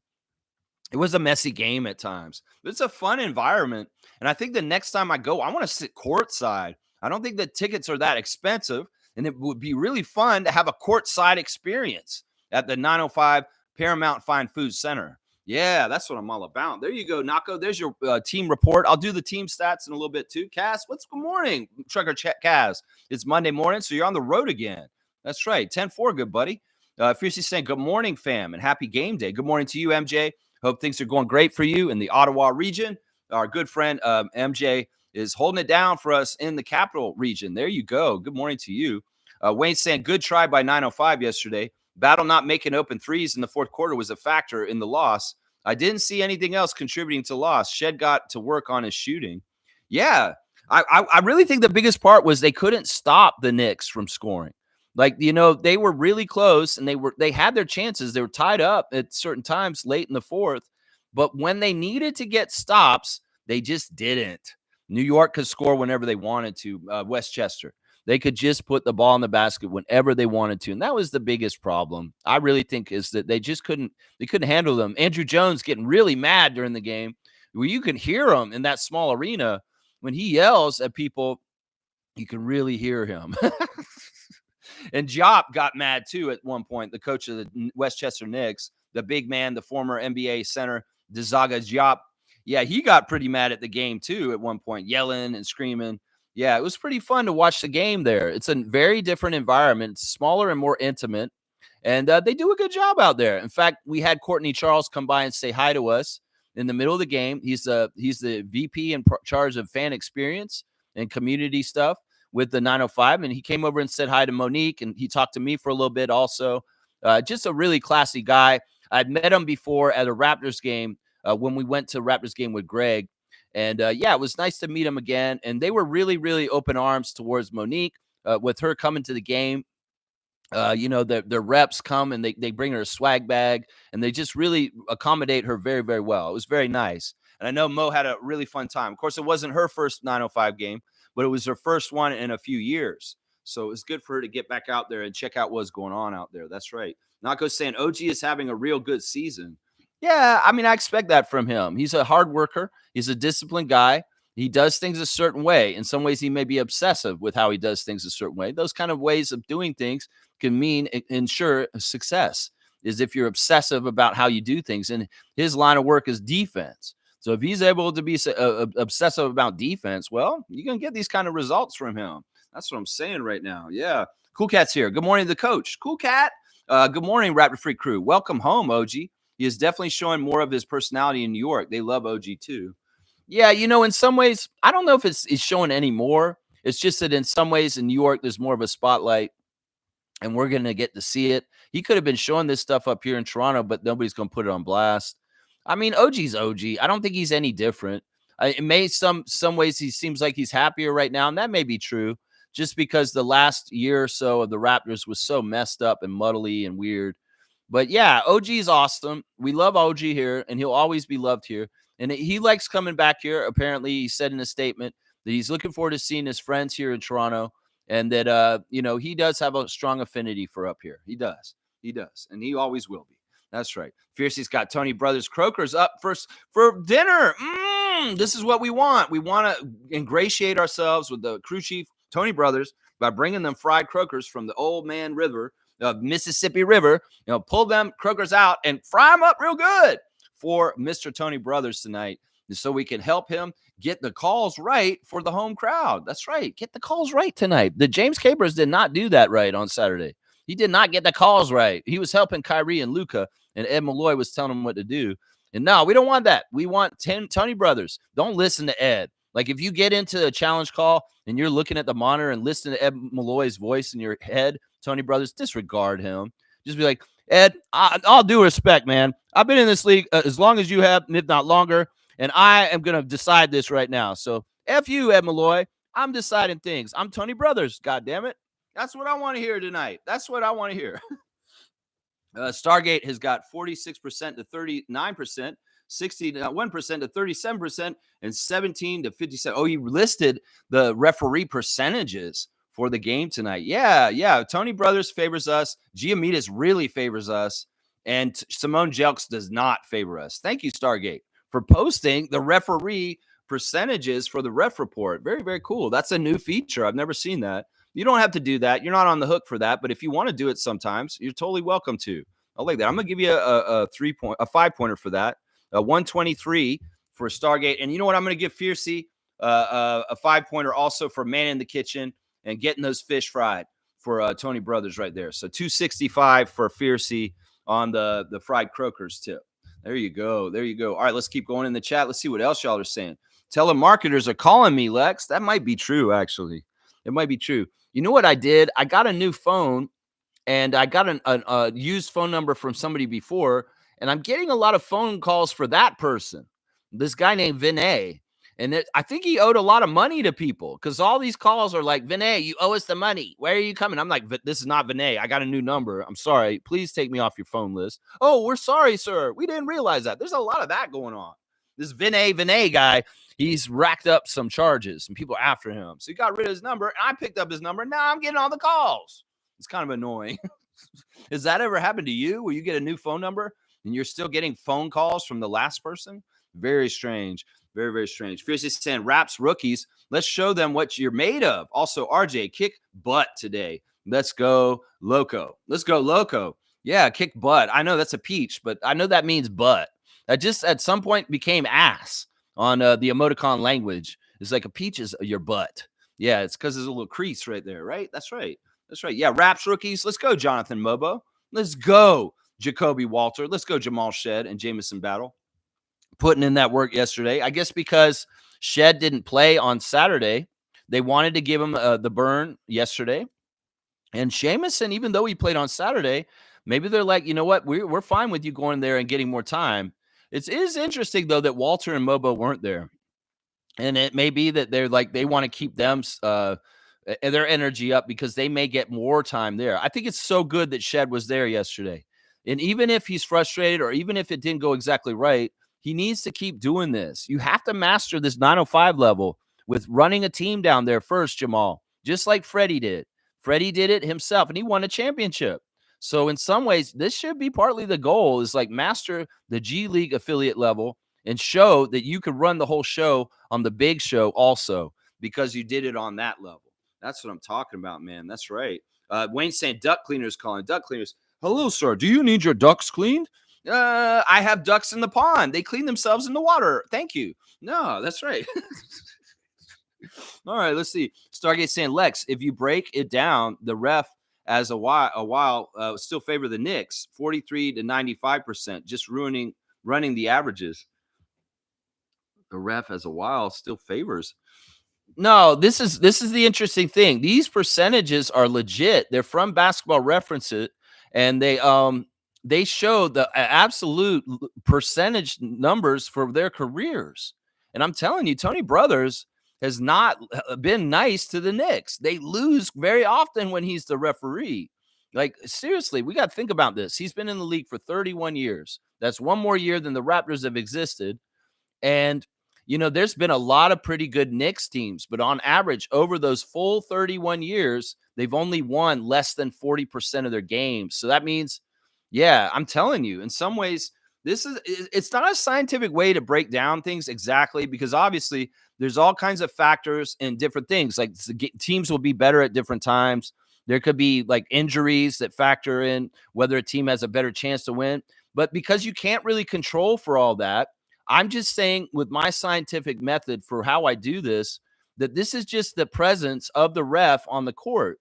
It was a messy game at times. But it's a fun environment. And I think the next time I go, I want to sit courtside. I don't think the tickets are that expensive. And it would be really fun to have a courtside experience at the 905 Paramount Fine Foods Center. Yeah, that's what I'm all about. There you go, Naco. There's your team report. I'll do the team stats in a little bit too. Cass, good morning? Trucker Kaz. It's Monday morning, so you're on the road again. That's right. 10-4, good buddy. Fiercely saying, good morning, fam, and happy game day. Good morning to you, MJ. Hope things are going great for you in the Ottawa region. Our good friend MJ is holding it down for us in the capital region. There you go. Good morning to you. Wayne saying, good try by 905 yesterday. Battle not making open threes in the fourth quarter was a factor in the loss. I didn't see anything else contributing to loss. Shed got to work on his shooting. Yeah, I really think the biggest part was they couldn't stop the Knicks from scoring. Like, they were really close and they had their chances. They were tied up at certain times late in the fourth, but when they needed to get stops, they just didn't. New York could score whenever they wanted to. Westchester, they could just put the ball in the basket whenever they wanted to, and that was the biggest problem. I really think is that they just couldn't handle them. Andrew Jones getting really mad during the game, where you can hear him in that small arena when he yells at people. You can really hear him. And Jop got mad too at one point, the coach of the Westchester Knicks, the big man, the former NBA center, Dezaga Diop. Yeah, he got pretty mad at the game too at one point, yelling and screaming. Yeah, it was pretty fun to watch the game there. It's a very different environment. It's smaller and more intimate, and they do a good job out there. In fact, we had Courtney Charles come by and say hi to us in the middle of the game. He's the VP in charge of fan experience and community stuff with the 905, and he came over and said hi to Monique, and he talked to me for a little bit also. Just a really classy guy. I'd met him before at a Raptors game when we went to Raptors game with Greg, and yeah, it was nice to meet him again, and they were really, really open arms towards Monique with her coming to the game. Their reps come and they bring her a swag bag, and they just really accommodate her very, very well. It was very nice. And I know Mo had a really fun time. Of course, it wasn't her first 905 game, but it was her first one in a few years. So it was good for her to get back out there and check out what's going on out there. That's right. Nako saying OG is having a real good season. Yeah, I mean, I expect that from him. He's a hard worker. He's a disciplined guy. He does things a certain way. In some ways, he may be obsessive with how he does things a certain way. Those kind of ways of doing things can ensure success, is if you're obsessive about how you do things. And his line of work is defense. So if he's able to be obsessive about defense, well, you're going to get these kind of results from him. That's what I'm saying right now. Yeah. Cool Cat's here. Good morning to the coach. Cool Cat. Good morning, Raptor Freak crew. Welcome home, OG. He is definitely showing more of his personality in New York. They love OG too. Yeah, in some ways, I don't know if it's showing any more. It's just that in some ways in New York, there's more of a spotlight, and we're going to get to see it. He could have been showing this stuff up here in Toronto, but nobody's going to put it on blast. I mean, OG's OG. I don't think he's any different. It may some ways he seems like he's happier right now, and that may be true, just because the last year or so of the Raptors was so messed up and muddly and weird. But yeah, OG is awesome. We love OG here, and he'll always be loved here. And he likes coming back here. Apparently, he said in a statement that he's looking forward to seeing his friends here in Toronto, and that he does have a strong affinity for up here. He does, and he always will be. That's right. Fiercey's got Tony Brothers Croakers up first for dinner. This is what we want. We want to ingratiate ourselves with the crew chief, Tony Brothers, by bringing them fried croakers from the Old Man River, Mississippi River. Pull them croakers out and fry them up real good for Mr. Tony Brothers tonight, so we can help him get the calls right for the home crowd. That's right. Get the calls right tonight. The James Capers did not do that right on Saturday. He did not get the calls right. He was helping Kyrie and Luka, and Ed Malloy was telling him what to do. And no, we don't want that. We want Tony Brothers. Don't listen to Ed. Like, if you get into a challenge call and you're looking at the monitor and listening to Ed Malloy's voice in your head, Tony Brothers, disregard him. Just be like, Ed, I'll do respect, man. I've been in this league as long as you have, if not longer, and I am going to decide this right now. So F you, Ed Malloy. I'm deciding things. I'm Tony Brothers, God damn it. That's what I want to hear tonight. That's what I want to hear. Stargate has got 46% to 39%, 61% to 37%, and 17 to 57. Oh, he listed the referee percentages for the game tonight. Yeah. Tony Brothers favors us. Giamidis really favors us. And Simone Jelks does not favor us. Thank you, Stargate, for posting the referee percentages for the ref report. Very, very cool. That's a new feature. I've never seen that. You don't have to do that. You're not on the hook for that. But if you want to do it sometimes, you're totally welcome to. I like that. I'm going to give you a 5-pointer for that. 123 for Stargate. And you know what? I'm going to give Fiercey a 5-pointer also for Man in the Kitchen and getting those fish fried for Tony Brothers right there. So 265 for Fiercey on the fried croakers tip. There you go. All right, let's keep going in the chat. Let's see what else y'all are saying. Telemarketers are calling me, Lex. That might be true, actually. It might be true. You know what I did? I got a new phone, and I got a used phone number from somebody before, And I'm getting a lot of phone calls for that person, this guy named Vinay. And I think he owed a lot of money to people because all these calls are like, Vinay, you owe us the money. Where are you coming? I'm like, this is not Vinay. I got a new number. I'm sorry. Please take me off your phone list. Oh, we're sorry, sir. We didn't realize that. There's a lot of that going on. This Vinay guy, he's racked up some charges and people are after him. So he got rid of his number. And I picked up his number. Now I'm getting all the calls. It's kind of annoying. Has that ever happened to you where you get a new phone number and you're still getting phone calls from the last person? Very strange. Very, very strange. Fiercely saying, Raps rookies, let's show them what you're made of. Also, RJ, kick butt today. Let's go loco. Let's go loco. Yeah, kick butt. I know that's a peach, but I know that means butt. That just at some point became ass on the emoticon language. It's like a peach is your butt. Yeah, it's because there's a little crease right there, right? That's right. That's right. Yeah, Raps rookies. Let's go, Jonathan Mobo. Let's go, Jacoby Walter. Let's go, Jamal Shed and Jamison Battle. Putting in that work yesterday. I guess because Shed didn't play on Saturday, they wanted to give him the burn yesterday. And Jamison, even though he played on Saturday, maybe they're like, you know what, we're fine with you going there and getting more time. It is interesting, though, that Walter and Mobo weren't there. And it may be that they're like, they want to keep them their energy up because they may get more time there. I think it's so good that Shed was there yesterday. And even if he's frustrated or even if it didn't go exactly right, he needs to keep doing this. You have to master this 905 level with running a team down there first, Jamal, just like Freddie did. Freddie did it himself, and he won a championship. So in some ways, this should be partly the goal is like master the G League affiliate level and show that you could run the whole show on the big show also because you did it on that level. That's what I'm talking about, man. That's right. Wayne's saying duck cleaners calling. Duck cleaners. Hello, sir. Do you need your ducks cleaned? I have ducks in the pond. They clean themselves in the water. Thank you. No, that's right. All right, let's see. Stargate saying, Lex, if you break it down, the ref as a while still favor the Knicks, 43 to 95%, just running the averages. The ref as a while still favors. No, this is the interesting thing. These percentages are legit. They're from Basketball References, and they show the absolute percentage numbers for their careers. And I'm telling you, Tony Brothers has not been nice to the Knicks. They lose very often when he's the referee. Like, seriously, we got to think about this. He's been in the league for 31 years. That's one more year than the Raptors have existed. And, you know, there's been a lot of pretty good Knicks teams, but on average, over those full 31 years, they've only won less than 40% of their games. So that means, yeah, I'm telling you, in some ways, it's not a scientific way to break down things exactly, because obviously there's all kinds of factors and different things. Like teams will be better at different times. There could be like injuries that factor in whether a team has a better chance to win. But because you can't really control for all that, I'm just saying with my scientific method for how I do this, that this is just the presence of the ref on the court.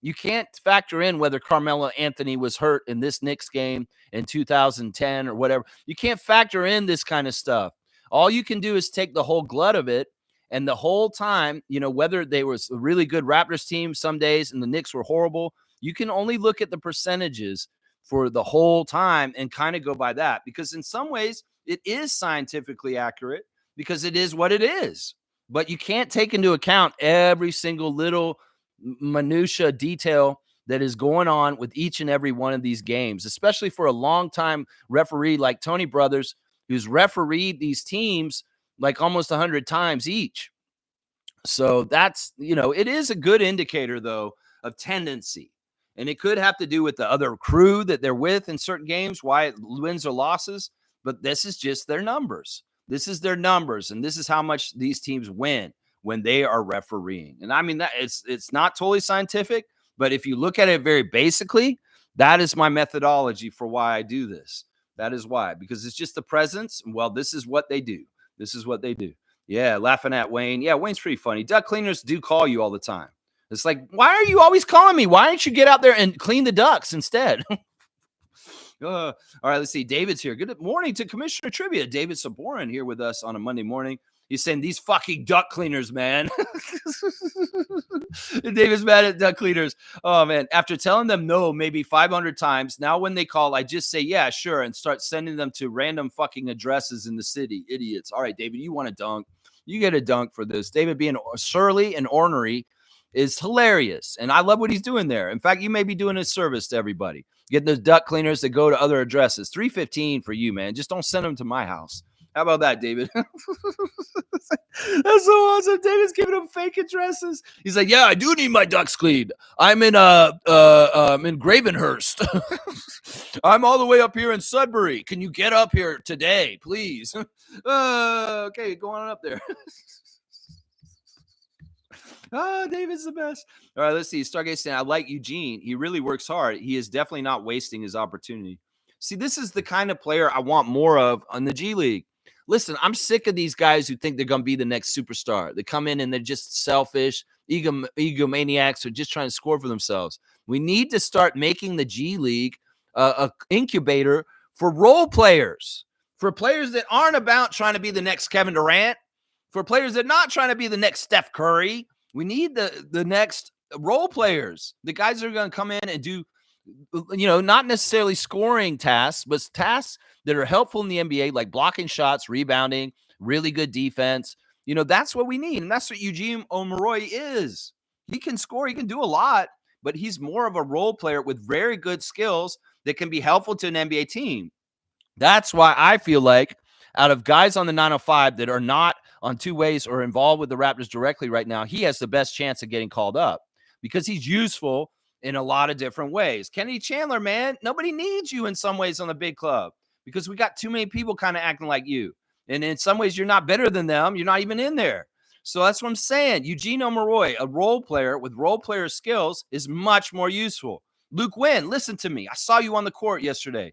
You can't factor in whether Carmelo Anthony was hurt in this Knicks game in 2010 or whatever. You can't factor in this kind of stuff. All you can do is take the whole glut of it. And the whole time, you know, whether they was a really good Raptors team some days and the Knicks were horrible, you can only look at the percentages for the whole time and kind of go by that. Because in some ways, it is scientifically accurate because it is what it is. But you can't take into account every single little minutia detail that is going on with each and every one of these games, especially for a long-time referee like Tony Brothers, who's refereed these teams like almost 100 times each. So that's, you know, it is a good indicator, though, of tendency. And it could have to do with the other crew that they're with in certain games, why it wins or losses. But this is just their numbers. This is their numbers, and this is how much these teams win when they are refereeing. And I mean, that it's not totally scientific, but if you look at it very basically, that is my methodology for why I do this. That is why, because it's just the presence. Well, this is what they do. This is what they do. Yeah, laughing at Wayne. Yeah, Wayne's pretty funny. Duck cleaners do call you all the time. It's like, why are you always calling me? Why don't you get out there and clean the ducks instead? All right, let's see. David's here. Good morning to Commissioner Trivia. David Saborin here with us on a Monday morning. He's saying these fucking duck cleaners, man. David's mad at duck cleaners. Oh, man. After telling them no maybe 500 times, now when they call, I just say, yeah, sure, and start sending them to random fucking addresses in the city. Idiots. All right, David, you want a dunk. You get a dunk for this. David being surly and ornery is hilarious, and I love what he's doing there. In fact, you may be doing a service to everybody. Getting those duck cleaners that go to other addresses. $3.15 for you, man. Just don't send them to my house. How about that, David? That's so awesome. David's giving him fake addresses. He's like, yeah, I do need my ducks cleaned. I'm in Gravenhurst. I'm all the way up here in Sudbury. Can you get up here today, please? Okay, go on up there. David's the best. All right, let's see. Stargate saying, I like Eugene. He really works hard. He is definitely not wasting his opportunity. See, this is the kind of player I want more of on the G League. Listen, I'm sick of these guys who think they're going to be the next superstar. They come in and they're just selfish, egomaniacs, or just trying to score for themselves. We need to start making the G League an incubator for role players, for players that aren't about trying to be the next Kevin Durant, for players that are not trying to be the next Steph Curry. We need the next role players, the guys that are going to come in and do, not necessarily scoring tasks, but tasks that are helpful in the NBA, like blocking shots, rebounding, really good defense. That's what we need. And that's what Eugene Omoruyi is. He can score. He can do a lot, but he's more of a role player with very good skills that can be helpful to an NBA team. That's why I feel like out of guys on the 905 that are not on two ways or involved with the Raptors directly right now, he has the best chance of getting called up because he's useful in a lot of different ways. Kennedy Chandler, man, nobody needs you in some ways on the big club because we got too many people kind of acting like you. And in some ways, you're not better than them. You're not even in there. So that's what I'm saying. Eugene Omoruyi, a role player with role player skills, is much more useful. Luke Wynn, listen to me. I saw you on the court yesterday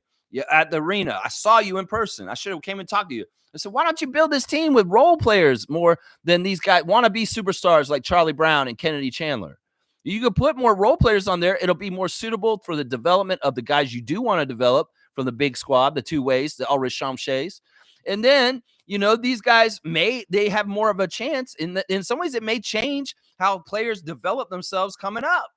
at the arena. I saw you in person. I should have came and talked to you. I said, why don't you build this team with role players more than these guys wannabe superstars like Charlie Brown and Kennedy Chandler? You could put more role players on there. It'll be more suitable for the development of the guys you do want to develop from the big squad, the two ways, the Ulrich Shamshays. And then, these guys they have more of a chance. In some ways, it may change how players develop themselves coming up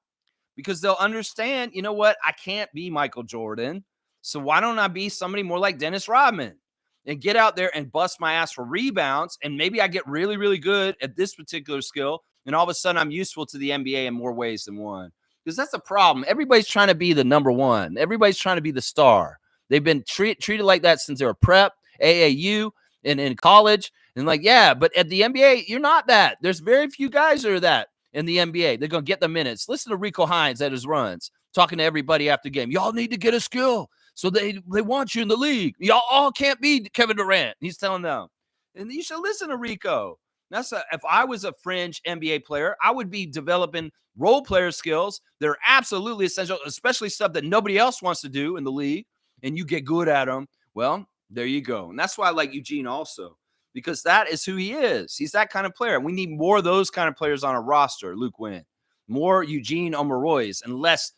because they'll understand, I can't be Michael Jordan. So why don't I be somebody more like Dennis Rodman and get out there and bust my ass for rebounds? And maybe I get really, really good at this particular skill. And all of a sudden, I'm useful to the NBA in more ways than one. Because that's the problem. Everybody's trying to be the number one. Everybody's trying to be the star. They've been treated like that since they were prep, AAU, and in college. And but at the NBA, you're not that. There's very few guys that are that in the NBA. They're going to get the minutes. Listen to Rico Hines at his runs, talking to everybody after the game. Y'all need to get a skill. So they want you in the league. Y'all all can't be Kevin Durant. He's telling them. And you should listen to Rico. If I was a fringe NBA player, I would be developing role player skills that are absolutely essential, especially stuff that nobody else wants to do in the league, and you get good at them. Well, there you go. And that's why I like Eugene also, because that is who he is. He's that kind of player. We need more of those kind of players on our roster, Luke Wynn. More Eugene Omoruyi's and less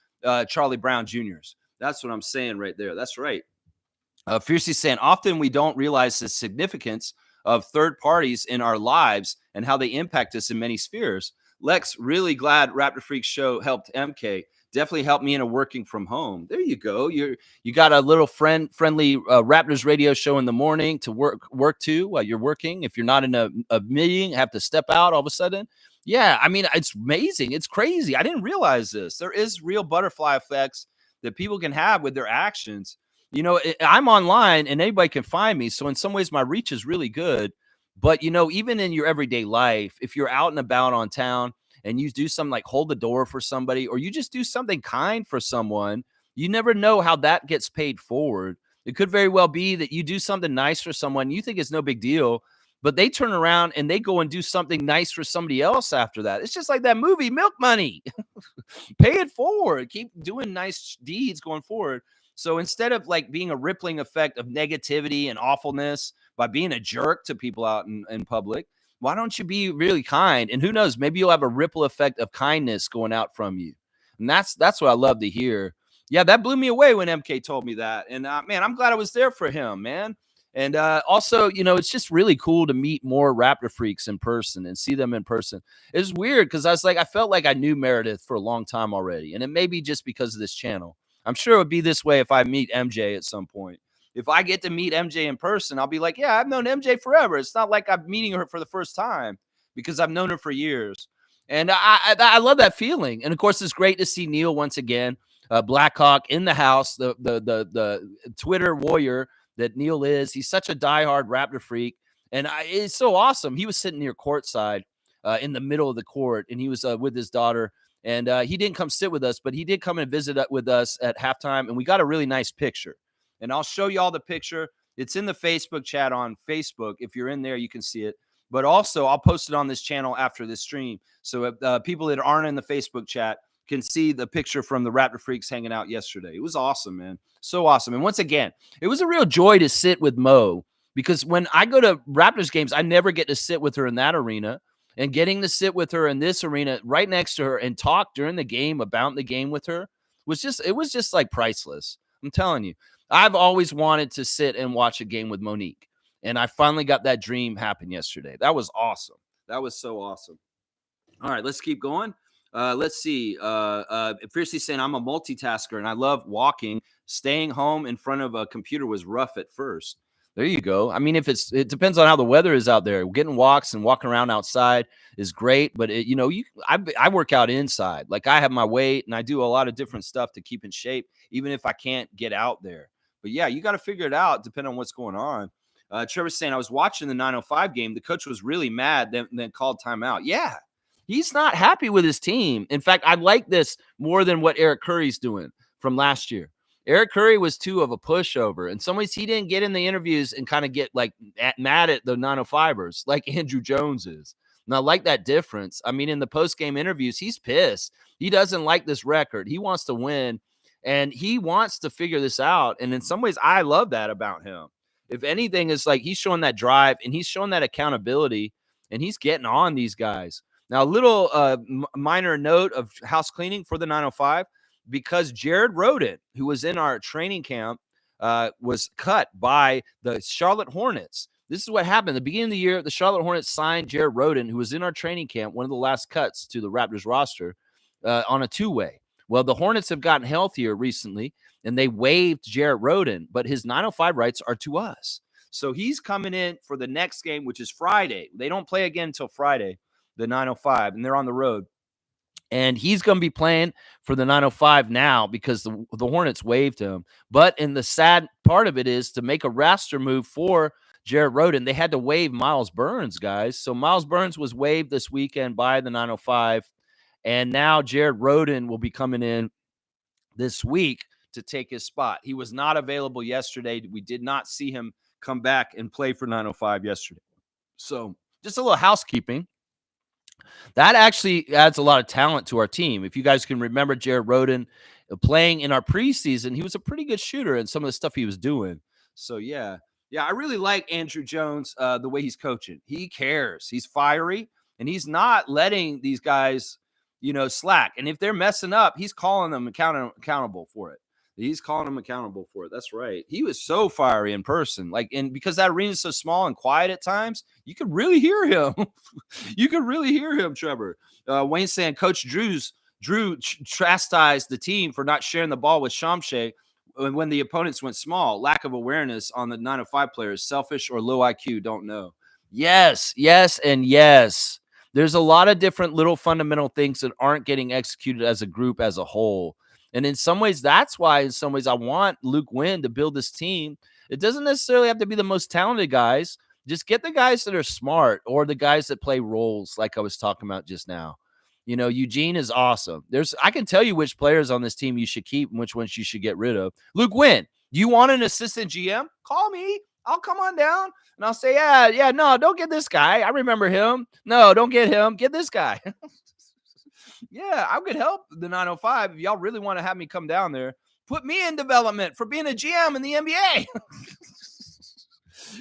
Charlie Brown Jr.'s. That's what I'm saying right there. That's right. Fiercely saying, often we don't realize the significance of third parties in our lives and how they impact us in many spheres. Lex, really glad Raptor Freak Show helped MK. Definitely helped me in a working from home. There you go. You got a little friendly Raptors radio show in the morning to work to while you're working. If you're not in a meeting, have to step out all of a sudden. Yeah, I mean, it's amazing. It's crazy. I didn't realize this. There is real butterfly effects that people can have with their actions. I'm online and anybody can find me. So in some ways, my reach is really good. But, even in your everyday life, if you're out and about on town and you do something like hold the door for somebody, or you just do something kind for someone, you never know how that gets paid forward. It could very well be that you do something nice for someone. You think it's no big deal, but they turn around and they go and do something nice for somebody else after that. It's just like that movie, Milk Money. Pay it forward. Keep doing nice deeds going forward. So instead of being a rippling effect of negativity and awfulness by being a jerk to people out in public, why don't you be really kind? And who knows, maybe you'll have a ripple effect of kindness going out from you. And that's what I love to hear. Yeah, that blew me away when MK told me that. And man, I'm glad I was there for him, man. And also, it's just really cool to meet more Raptor freaks in person and see them in person. It's weird because I felt like I knew Meredith for a long time already. And it may be just because of this channel. I'm sure it would be this way if I meet MJ at some point. If I get to meet MJ in person, I'll be like, yeah, I've known MJ forever. It's not like I'm meeting her for the first time because I've known her for years. And I love that feeling. And of course, it's great to see Neil once again. Blackhawk in the house, the Twitter warrior that Neil is. He's such a diehard Raptor freak. And it's so awesome. He was sitting near courtside in the middle of the court, and he was with his daughter. And he didn't come sit with us, but he did come and visit with us at halftime, and we got a really nice picture. And I'll show you all the picture. It's in the Facebook chat on Facebook. If you're in there, you can see it. But also, I'll post it on this channel after this stream. So people that aren't in the Facebook chat can see the picture from the Raptor Freaks hanging out yesterday. It was awesome, man. So awesome. And once again, it was a real joy to sit with Mo, because when I go to Raptors games, I never get to sit with her in that arena. And getting to sit with her in this arena right next to her and talk during the game about the game with her was just like priceless. I'm telling you, I've always wanted to sit and watch a game with Monique. And I finally got that dream happen yesterday. That was awesome. That was so awesome. All right, let's keep going. Let's see. Fiercely saying I'm a multitasker and I love walking. Staying home in front of a computer was rough at first. There you go. I mean, it depends on how the weather is out there. Getting walks and walking around outside is great, but I work out inside. Like I have my weight and I do a lot of different stuff to keep in shape, even if I can't get out there. But yeah, you got to figure it out depending on what's going on. Trevor's saying I was watching the 905 game. The coach was really mad, then called timeout. Yeah, he's not happy with his team. In fact, I like this more than what Eric Curry's doing from last year. Eric Curry was too of a pushover. In some ways, he didn't get in the interviews and kind of get like mad at the 905ers like Andrew Jones is. And I like that difference. I mean, in the post-game interviews, he's pissed. He doesn't like this record. He wants to win, and he wants to figure this out. And in some ways, I love that about him. If anything, it's like he's showing that drive and he's showing that accountability, and he's getting on these guys. Now, a little minor note of house cleaning for the 905. Because Jared Roden, who was in our training camp, was cut by the Charlotte Hornets. This is what happened. At the beginning of the year, the Charlotte Hornets signed Jared Roden, who was in our training camp, one of the last cuts to the Raptors roster, on a two-way. Well, the Hornets have gotten healthier recently, and they waived Jared Roden, but his 905 rights are to us. So he's coming in for the next game, which is Friday. They don't play again until Friday, the 905, and they're on the road. And he's going to be playing for the 905 now because the Hornets waived him. But in the sad part of it is to make a roster move for Jared Roden, they had to waive Miles Burns, guys. So Miles Burns was waived this weekend by the 905. And now Jared Roden will be coming in this week to take his spot. He was not available yesterday. We did not see him come back and play for 905 yesterday. So just a little housekeeping. That actually adds a lot of talent to our team. If you guys can remember Jared Roden playing in our preseason, he was a pretty good shooter in some of the stuff he was doing. So, yeah, I really like Andrew Jones, the way he's coaching. He cares. He's fiery, and he's not letting these guys, slack. And if they're messing up, he's calling them accountable for it. He's calling them accountable for it. That's right. He was so fiery in person. And because that arena is so small and quiet at times, you could really hear him. You could really hear him, Trevor. Wayne saying Coach Drew chastised the team for not sharing the ball with Shamshay when the opponents went small. Lack of awareness on the 905 players. Selfish or low IQ, don't know. Yes, and yes. There's a lot of different little fundamental things that aren't getting executed as a group as a whole. And in some ways, that's why in some ways I want Luke Wynn to build this team. It doesn't necessarily have to be the most talented guys. Just get the guys that are smart or the guys that play roles like I was talking about just now. Eugene is awesome. I can tell you which players on this team you should keep and which ones you should get rid of. Luke Wynn, do you want an assistant GM? Call me. I'll come on down and I'll say, yeah, no, don't get this guy. I remember him. No, don't get him. Get this guy. Yeah, I could help the 905 if y'all really want to have me come down there. Put me in development for being a GM in the NBA.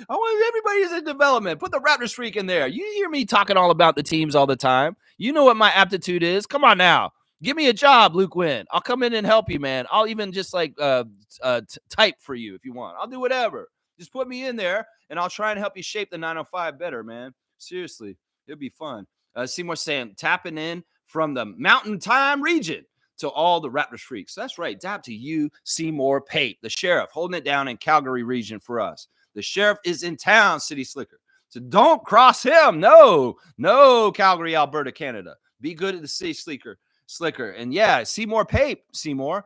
I want everybody's in development. Put the Raptors freak in there. You hear me talking all about the teams all the time. You know what my aptitude is. Come on now. Give me a job, Luke Wynn. I'll come in and help you, man. I'll even just type for you if you want. I'll do whatever. Just put me in there, and I'll try and help you shape the 905 better, man. Seriously, it'll be fun. Seymour saying, tapping in from the Mountain Time region to all the Raptors freaks. That's right. Tap to you, Seymour Pape, the sheriff, holding it down in Calgary region for us. The sheriff is in town, City Slicker. So don't cross him. No, Calgary, Alberta, Canada. Be good at the City Slicker. And yeah, Seymour Pape, Seymour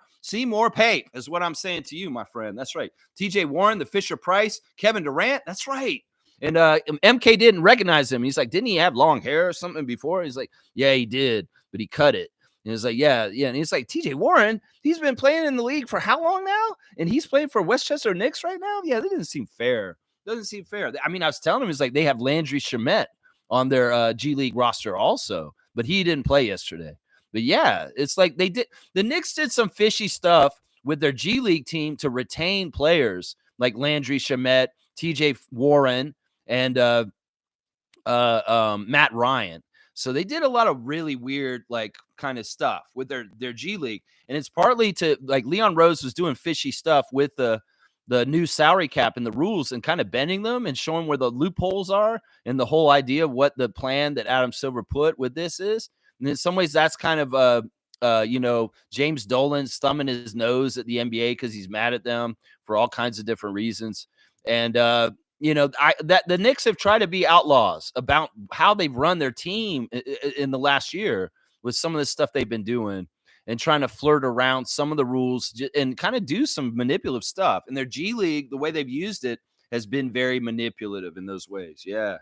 Pape is what I'm saying to you, my friend. That's right. TJ Warren, the Fisher Price, Kevin Durant. That's right. And MK didn't recognize him. He's like, didn't he have long hair or something before? He's like, yeah, he did, but he cut it. And he's like, yeah. And he's like, TJ Warren, he's been playing in the league for how long now? And he's playing for Westchester Knicks right now? Yeah, that doesn't seem fair. Doesn't seem fair. I mean, I was telling him, it's like they have Landry Shamet on their G League roster also, but he didn't play yesterday. But yeah, it's like the Knicks did some fishy stuff with their G League team to retain players like Landry Shamet, TJ Warren, and Matt Ryan. So they did a lot of really weird, like, kind of stuff with their G League. And it's partly to, like, Leon Rose was doing fishy stuff with the new salary cap and the rules and kind of bending them and showing where the loopholes are and the whole idea of what the plan that Adam Silver put with this is. And in some ways, that's kind of, James Dolan's thumbing his nose at the NBA because he's mad at them for all kinds of different reasons. And, the Knicks have tried to be outlaws about how they've run their team in the last year with some of the stuff they've been doing and trying to flirt around some of the rules and kind of do some manipulative stuff. And their G League, the way they've used it, has been very manipulative in those ways. Yeah.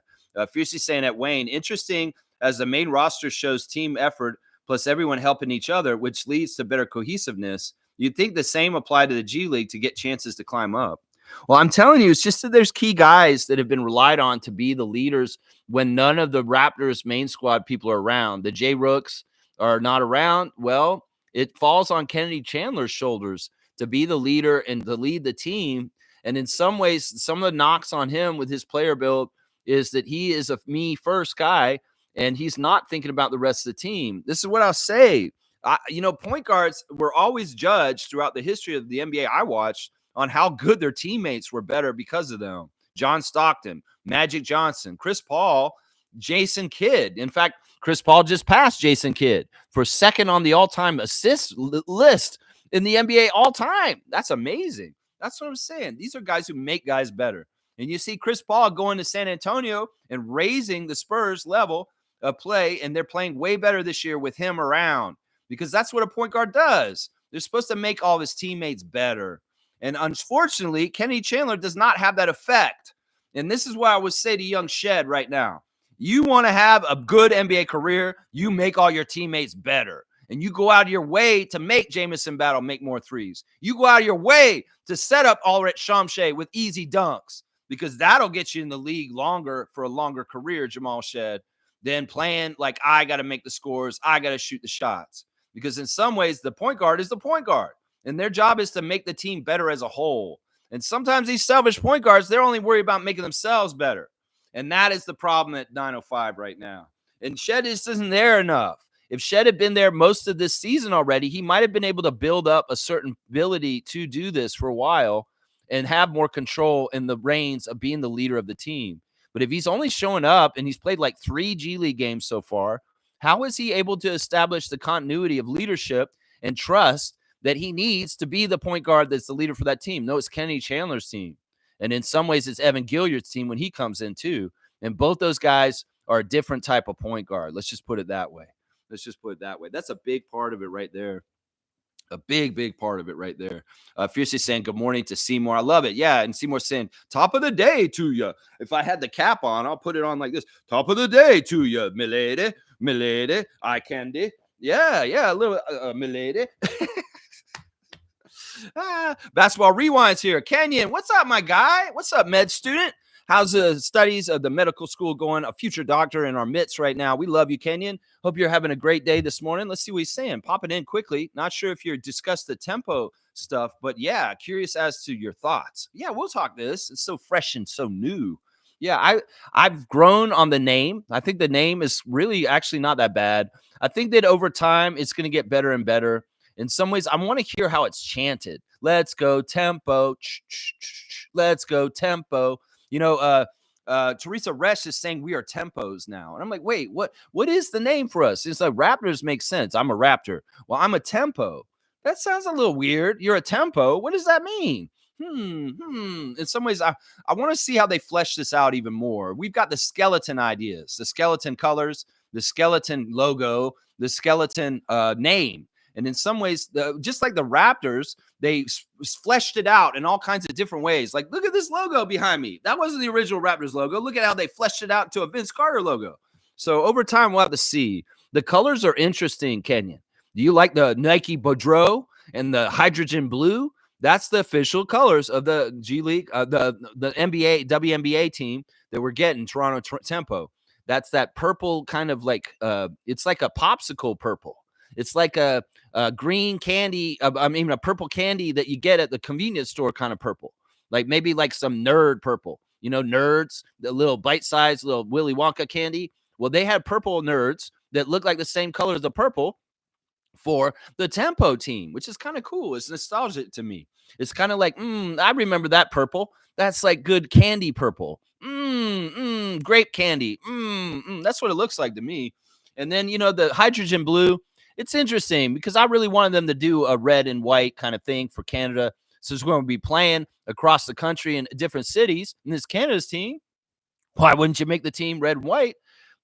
Fiercely saying at Wayne, interesting as the main roster shows team effort plus everyone helping each other, which leads to better cohesiveness. You'd think the same apply to the G League to get chances to climb up. Well, I'm telling you, it's just that there's key guys that have been relied on to be the leaders when none of the Raptors main squad people are around. The J-Rooks are not around. Well, it falls on Kennedy Chandler's shoulders to be the leader and to lead the team. And in some ways, some of the knocks on him with his player build is that he is a me first guy, and he's not thinking about the rest of the team. This is what I'll say. Point guards were always judged throughout the history of the NBA I watched on how good their teammates were better because of them. John Stockton, Magic Johnson, Chris Paul, Jason Kidd. In fact, Chris Paul just passed Jason Kidd for second on the all-time assist list in the NBA all-time. That's amazing. That's what I'm saying. These are guys who make guys better. And you see Chris Paul going to San Antonio and raising the Spurs level of play, and they're playing way better this year with him around because that's what a point guard does. They're supposed to make all of his teammates better. And unfortunately, Kenny Chandler does not have that effect. And this is what I would say to young Shed right now. You want to have a good NBA career, you make all your teammates better. And you go out of your way to make Jamison Battle make more threes. You go out of your way to set up Ulrich Shamshay with easy dunks because that'll get you in the league longer for a longer career, Jamal Shed, than playing like I got to make the scores, I got to shoot the shots. Because in some ways, the point guard is the point guard. And their job is to make the team better as a whole. And sometimes these selfish point guards, they're only worried about making themselves better. And that is the problem at 905 right now. And Shed just isn't there enough. If Shed had been there most of this season already, he might have been able to build up a certain ability to do this for a while and have more control in the reins of being the leader of the team. But if he's only showing up and he's played like 3 G League games so far, how is he able to establish the continuity of leadership and trust that he needs to be the point guard that's the leader for that team? No, it's Kenny Chandler's team. And in some ways, it's Evan Gilliard's team when he comes in too. And both those guys are a different type of point guard. Let's just put it that way. That's a big part of it right there. A big part of it right there. Fiercely saying good morning to Seymour. I love it. Yeah. And Seymour saying top of the day to you. If I had the cap on, I'll put it on like this. Top of the day to you, milady, eye candy. Yeah. A little milady. Basketball Rewinds here. Kenyon, what's up, my guy? What's up, med student? How's the studies of the medical school going? A future doctor in our midst right now. We love you, Kenyon. Hope you're having a great day this morning. Let's see what he's saying. Pop it in quickly. Not sure if you discussed the tempo stuff, but yeah, curious as to your thoughts. Yeah, we'll talk this. It's so fresh and so new. Yeah, I've grown on the name. I think the name is really actually not that bad. I think that over time, it's going to get better and better. In some ways, I want to hear how it's chanted. Let's go tempo. Let's go tempo. Teresa Resch is saying we are tempos now. And I'm like, wait, what is the name for us? It's like Raptors make sense. I'm a Raptor. Well, I'm a tempo. That sounds a little weird. You're a tempo. What does that mean? In some ways, I want to see how they flesh this out even more. We've got the skeleton ideas, the skeleton colors, the skeleton logo, the skeleton name. And in some ways, just like the Raptors, they fleshed it out in all kinds of different ways. Like, look at this logo behind me. That wasn't the original Raptors logo. Look at how they fleshed it out to a Vince Carter logo. So over time, we'll have to see. The colors are interesting, Kenyon. Do you like the Nike Bordeaux and the hydrogen blue? That's the official colors of the G League, the NBA, WNBA team that we're getting, Toronto Tempo. That's that purple kind of like, it's like a popsicle purple. It's like a green candy, a purple candy that you get at the convenience store kind of purple. Like maybe like some nerd purple. You know, nerds, the little bite-sized little Willy Wonka candy. Well, they had purple nerds that look like the same color as the purple for the Tempo team, which is kind of cool. It's nostalgic to me. It's kind of like, I remember that purple. That's like good candy purple. Grape candy. That's what it looks like to me. And then, the hydrogen blue, it's interesting because I really wanted them to do a red and white kind of thing for Canada. So it's going to be playing across the country in different cities. And this Canada's team, why wouldn't you make the team red and white?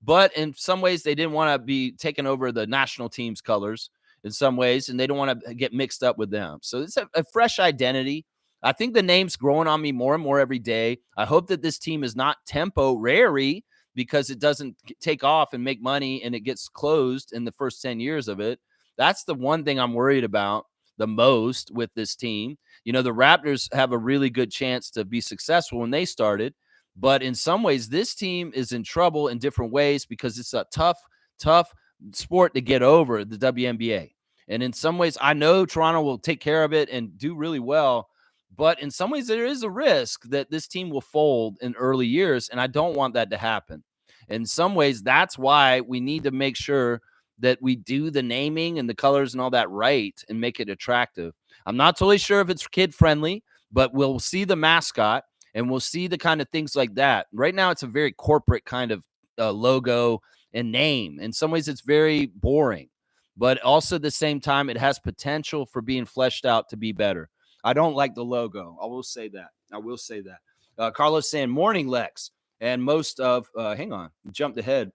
But in some ways, they didn't want to be taking over the national team's colors in some ways, and they don't want to get mixed up with them. So it's a fresh identity. I think the name's growing on me more and more every day. I hope that this team is not temporary because it doesn't take off and make money and it gets closed in the first 10 years of it. That's the one thing I'm worried about the most with this team. The Raptors have a really good chance to be successful when they started. But in some ways, this team is in trouble in different ways because it's a tough sport to get over, the WNBA. And in some ways, I know Toronto will take care of it and do really well. But in some ways, there is a risk that this team will fold in early years. And I don't want that to happen. In some ways, that's why we need to make sure that we do the naming and the colors and all that right and make it attractive. I'm not totally sure if it's kid friendly, but we'll see the mascot. And we'll see the kind of things like that. Right now, it's a very corporate kind of logo and name. In some ways, it's very boring. But also at the same time, it has potential for being fleshed out to be better. I don't like the logo. I will say that. Carlos saying, morning, Lex. And most of, hang on, jumped ahead.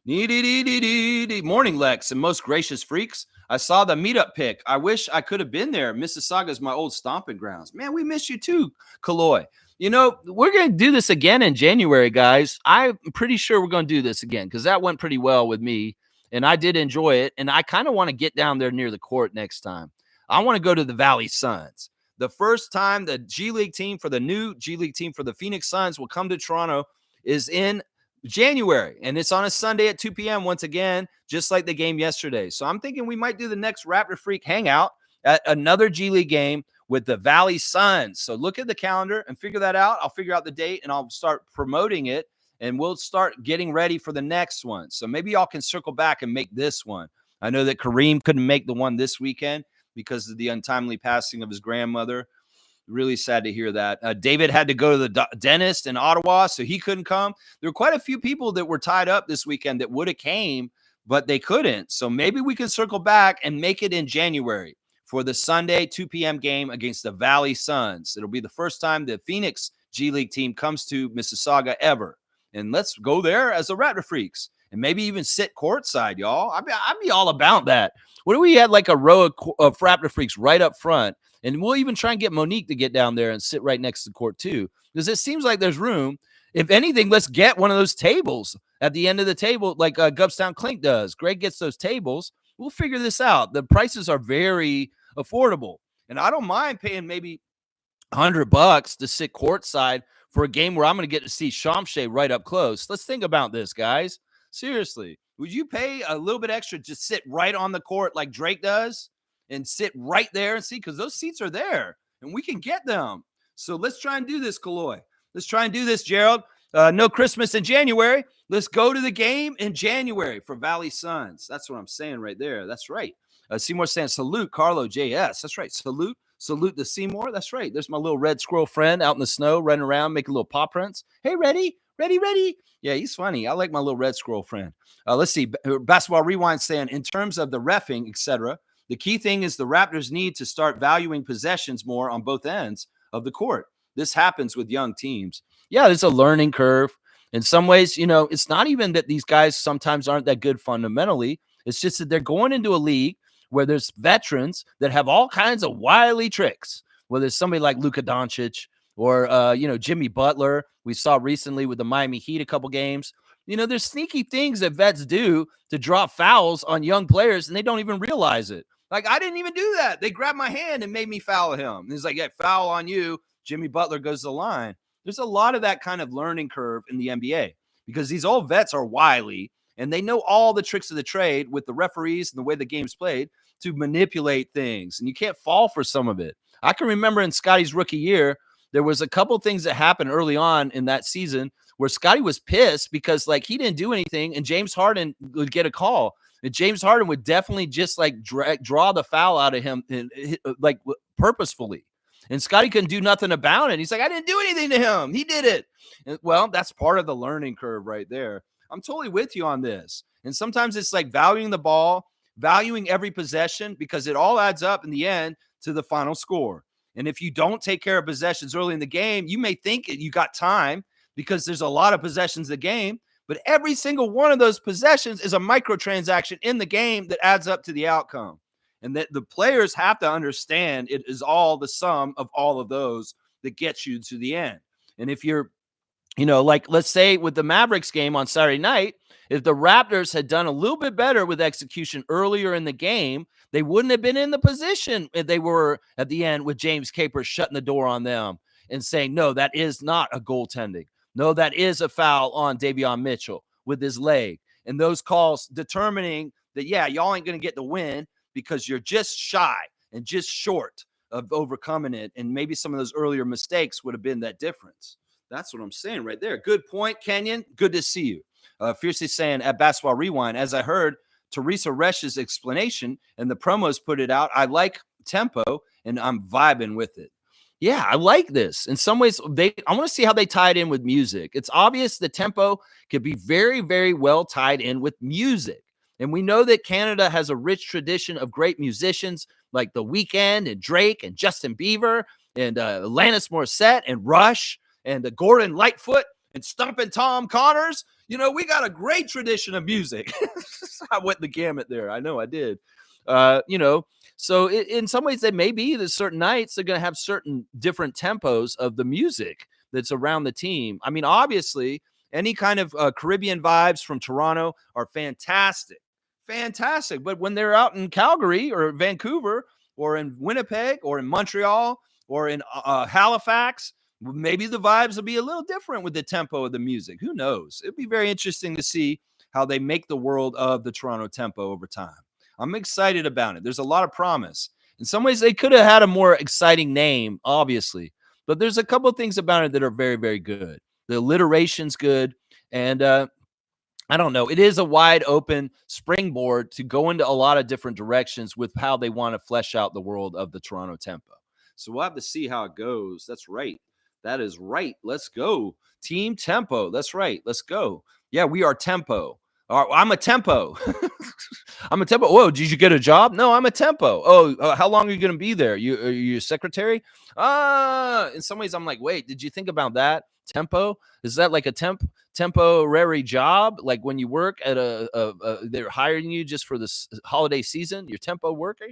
Morning, Lex, and most gracious freaks. I saw the meetup pic. I wish I could have been there. Mississauga is my old stomping grounds. Man, we miss you too, Kaloy. We're going to do this again in January, guys. I'm pretty sure we're going to do this again because that went pretty well with me, and I did enjoy it. And I kind of want to get down there near the court next time. I want to go to the Valley Suns. The first time the G League team for the new G League team for the Phoenix Suns will come to Toronto is in January, and it's on a Sunday at 2 p.m. once again, just like the game yesterday. So I'm thinking we might do the next Raptor Freak hangout at another G League game with the Valley Suns. So look at the calendar and figure that out. I'll figure out the date and I'll start promoting it, and we'll start getting ready for the next one. So maybe y'all can circle back and make this one. I know that Kareem couldn't make the one this weekend because of the untimely passing of his grandmother. Really sad to hear that. David had to go to the dentist in Ottawa, so he couldn't come. There were quite a few people that were tied up this weekend that would have came, but they couldn't. So maybe we can circle back and make it in January for the Sunday 2 p.m. game against the Valley Suns. It'll be the first time the Phoenix G League team comes to Mississauga ever. And let's go there as the Raptor Freaks and maybe even sit courtside, y'all. I'd be all about that. What if we had like a row of Raptor Freaks right up front? And we'll even try and get Monique to get down there and sit right next to the court too, because it seems like there's room. If anything, let's get one of those tables at the end of the table like Gubstown Clink does. Greg gets those tables. We'll figure this out. The prices are very affordable, and I don't mind paying maybe $100 to sit courtside for a game where I'm going to get to see Shamshay right up close. Let's think about this, guys. Seriously, would you pay a little bit extra to sit right on the court like Drake does? And sit right there and see, because those seats are there and we can get them. So let's try and do this, Kaloy. Let's try and do this, Gerald. No Christmas in January. Let's go to the game in January for Valley Suns. That's what I'm saying right there. That's right. Seymour saying, salute Carlo JS. That's right. Salute to Seymour. That's right. There's my little red squirrel friend out in the snow running around, making little paw prints. Hey, ready? Yeah, he's funny. I like my little red squirrel friend. Let's see. Basketball Rewind saying, in terms of the reffing, etc., the key thing is the Raptors need to start valuing possessions more on both ends of the court. This happens with young teams. Yeah, there's a learning curve. In some ways, it's not even that these guys sometimes aren't that good fundamentally. It's just that they're going into a league where there's veterans that have all kinds of wily tricks, whether it's somebody like Luka Doncic or, Jimmy Butler. We saw recently with the Miami Heat a couple games. There's sneaky things that vets do to draw fouls on young players, and they don't even realize it. Like, I didn't even do that. They grabbed my hand and made me foul him. And he's like, yeah, foul on you. Jimmy Butler goes to the line. There's a lot of that kind of learning curve in the NBA because these old vets are wily and they know all the tricks of the trade with the referees and the way the game's played to manipulate things. And you can't fall for some of it. I can remember in Scotty's rookie year, there was a couple things that happened early on in that season where Scotty was pissed because he didn't do anything and James Harden would get a call. And James Harden would definitely just draw the foul out of him and purposefully. And Scotty couldn't do nothing about it. He's like, I didn't do anything to him. He did it. And, well, that's part of the learning curve right there. I'm totally with you on this. And sometimes it's like valuing the ball, valuing every possession, because it all adds up in the end to the final score. And if you don't take care of possessions early in the game, you may think you got time because there's a lot of possessions in the game, but every single one of those possessions is a microtransaction in the game that adds up to the outcome. And that the players have to understand it is all the sum of all of those that gets you to the end. And if you're, let's say with the Mavericks game on Saturday night, if the Raptors had done a little bit better with execution earlier in the game, they wouldn't have been in the position if they were at the end with James Capers shutting the door on them and saying, no, that is not a goaltending. No, that is a foul on Davion Mitchell with his leg. And those calls determining that, yeah, y'all ain't going to get the win because you're just shy and just short of overcoming it. And maybe some of those earlier mistakes would have been that difference. That's what I'm saying right there. Good point, Kenyon. Good to see you. Fiercely saying at Basketball Rewind, as I heard Teresa Resch's explanation and the promos put it out, I like tempo and I'm vibing with it. Yeah, I like this. In some ways, I want to see how they tie it in with music. It's obvious the tempo could be very, very well tied in with music. And we know that Canada has a rich tradition of great musicians like The Weeknd and Drake and Justin Bieber and Alanis Morissette and Rush and Gordon Lightfoot and Stompin' Tom Connors. We got a great tradition of music. I went the gamut there. I know I did. So in some ways, they may be there's certain nights they're going to have certain different tempos of the music that's around the team. I mean, obviously, any kind of Caribbean vibes from Toronto are fantastic. But when they're out in Calgary or Vancouver or in Winnipeg or in Montreal or in Halifax, maybe the vibes will be a little different with the tempo of the music. Who knows? It'd be very interesting to see how they make the world of the Toronto tempo over time. I'm excited about it. There's a lot of promise. In some ways, they could have had a more exciting name, obviously, but there's a couple of things about it that are very, very good. The alliteration's good, and I don't know. It is a wide open springboard to go into a lot of different directions with how they want to flesh out the world of the Toronto tempo. So we'll have to see how it goes. That's right. That is right. Let's go. Team tempo. That's right. Let's go. Yeah, we are tempo. I'm a tempo. I'm a tempo. Whoa, did you get a job? No, I'm a tempo. Oh, how long are you going to be there? Are you a secretary? In some ways, I'm like, wait, did you think about that? Tempo? Is that like a temporary job? Like when you work at they're hiring you just for this holiday season, your tempo worker?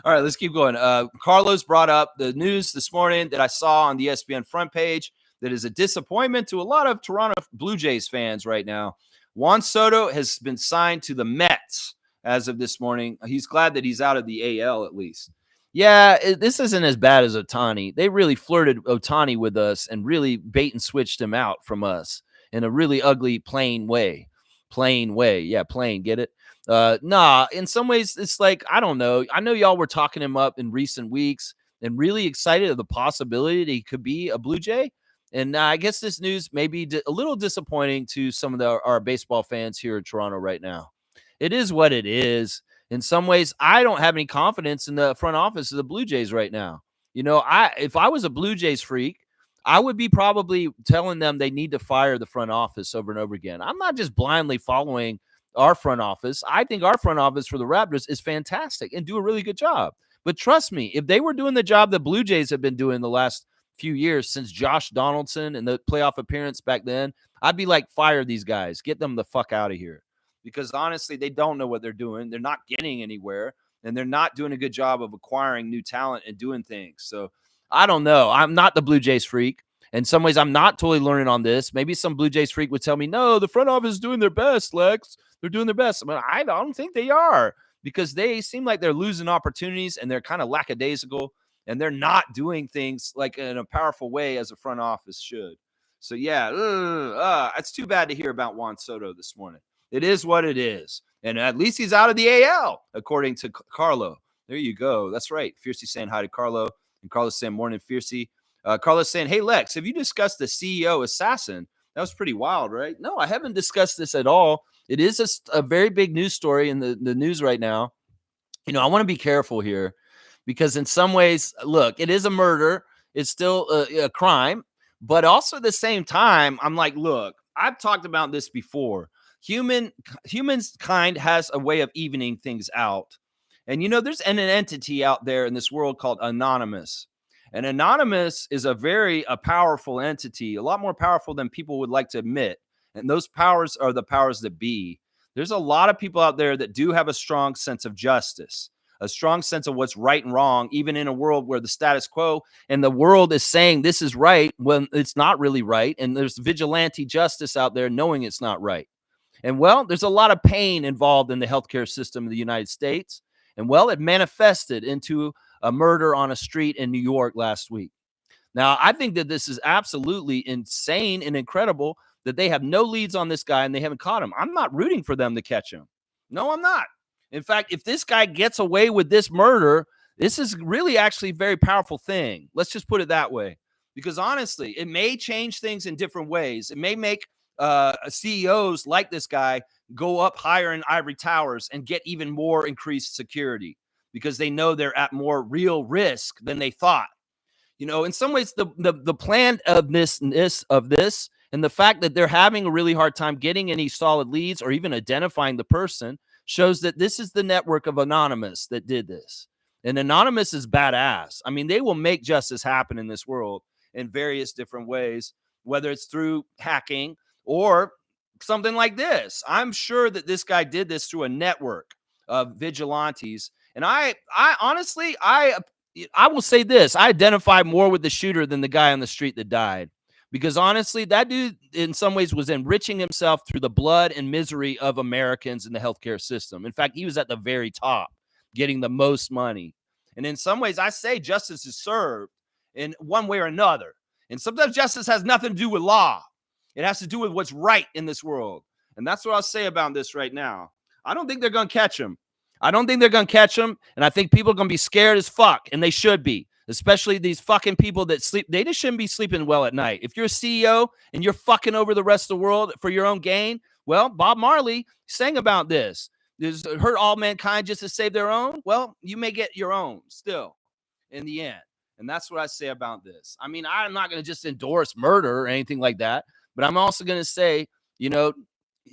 All right, let's keep going. Carlos brought up the news this morning that I saw on the ESPN front page that is a disappointment to a lot of Toronto Blue Jays fans right now. Juan Soto has been signed to the Mets as of this morning. He's glad that he's out of the AL at least. Yeah, this isn't as bad as Ohtani. They really flirted Ohtani with us and really bait and switched him out from us in a really ugly, plain way. Plain way. Yeah, plain. Get it? Nah, in some ways, it's like, I don't know. I know y'all were talking him up in recent weeks and really excited of the possibility that he could be a Blue Jay. And I guess this news may be a little disappointing to some of our baseball fans here in Toronto right now. It is what it is. In some ways, I don't have any confidence in the front office of the Blue Jays right now. If I was a Blue Jays freak, I would be probably telling them they need to fire the front office over and over again. I'm not just blindly following our front office. I think our front office for the Raptors is fantastic and do a really good job. But trust me, if they were doing the job the Blue Jays have been doing the last few years since Josh Donaldson and the playoff appearance back then, I'd be like, fire these guys, get them the fuck out of here. Because honestly, they don't know what they're doing. They're not getting anywhere, and they're not doing a good job of acquiring new talent and doing things. So I don't know. I'm not the Blue Jays freak. In some ways, I'm not totally learning on this. Maybe some Blue Jays freak would tell me, no, the front office is doing their best, Lex. They're doing their best. But I don't think they are, because they seem like they're losing opportunities and they're kind of lackadaisical, and they're not doing things like in a powerful way as a front office should. So, yeah, it's too bad to hear about Juan Soto this morning. It is what it is. And at least he's out of the AL, according to Carlo. There you go. That's right. Fiercey saying hi to Carlo. And Carlos saying, morning, Fiercey. Carlos saying, hey, Lex, have you discussed the CEO assassin? That was pretty wild, right? No, I haven't discussed this at all. It is a very big news story in the news right now. I want to be careful here because in some ways, look, it is a murder. It's still a crime. But also at the same time, I'm like, look, I've talked about this before. Humankind has a way of evening things out. And, there's an entity out there in this world called Anonymous. And Anonymous is a very powerful entity, a lot more powerful than people would like to admit. And those powers are the powers that be. There's a lot of people out there that do have a strong sense of justice, a strong sense of what's right and wrong, even in a world where the status quo and the world is saying this is right when it's not really right. And there's vigilante justice out there knowing it's not right. And, well, there's a lot of pain involved in the healthcare system of the United States. And, well, it manifested into a murder on a street in New York last week. Now, I think that this is absolutely insane and incredible that they have no leads on this guy and they haven't caught him. I'm not rooting for them to catch him. No, I'm not. In fact, if this guy gets away with this murder, this is really actually a very powerful thing. Let's just put it that way. Because honestly, it may change things in different ways. It may make CEOs like this guy go up higher in ivory towers and get even more increased security because they know they're at more real risk than they thought. In some ways, the plan of this and the fact that they're having a really hard time getting any solid leads or even identifying the person shows that this is the network of Anonymous that did this. And Anonymous is badass. I mean, they will make justice happen in this world in various different ways, whether it's through hacking or something like this. I'm sure that this guy did this through a network of vigilantes. And I honestly, I will say this. I identify more with the shooter than the guy on the street that died. Because honestly, that dude in some ways was enriching himself through the blood and misery of Americans in the healthcare system. In fact, he was at the very top, getting the most money. And in some ways, I say justice is served in one way or another. And sometimes justice has nothing to do with law. It has to do with what's right in this world. And that's what I'll say about this right now. I don't think they're going to catch him. And I think people are going to be scared as fuck. And they should be. Especially these fucking people that sleep. They just shouldn't be sleeping well at night. If you're a CEO and you're fucking over the rest of the world for your own gain, well, Bob Marley sang about this. There's hurt all mankind just to save their own. Well, you may get your own still in the end. And that's what I say about this. I mean, I'm not going to just endorse murder or anything like that. But I'm also going to say,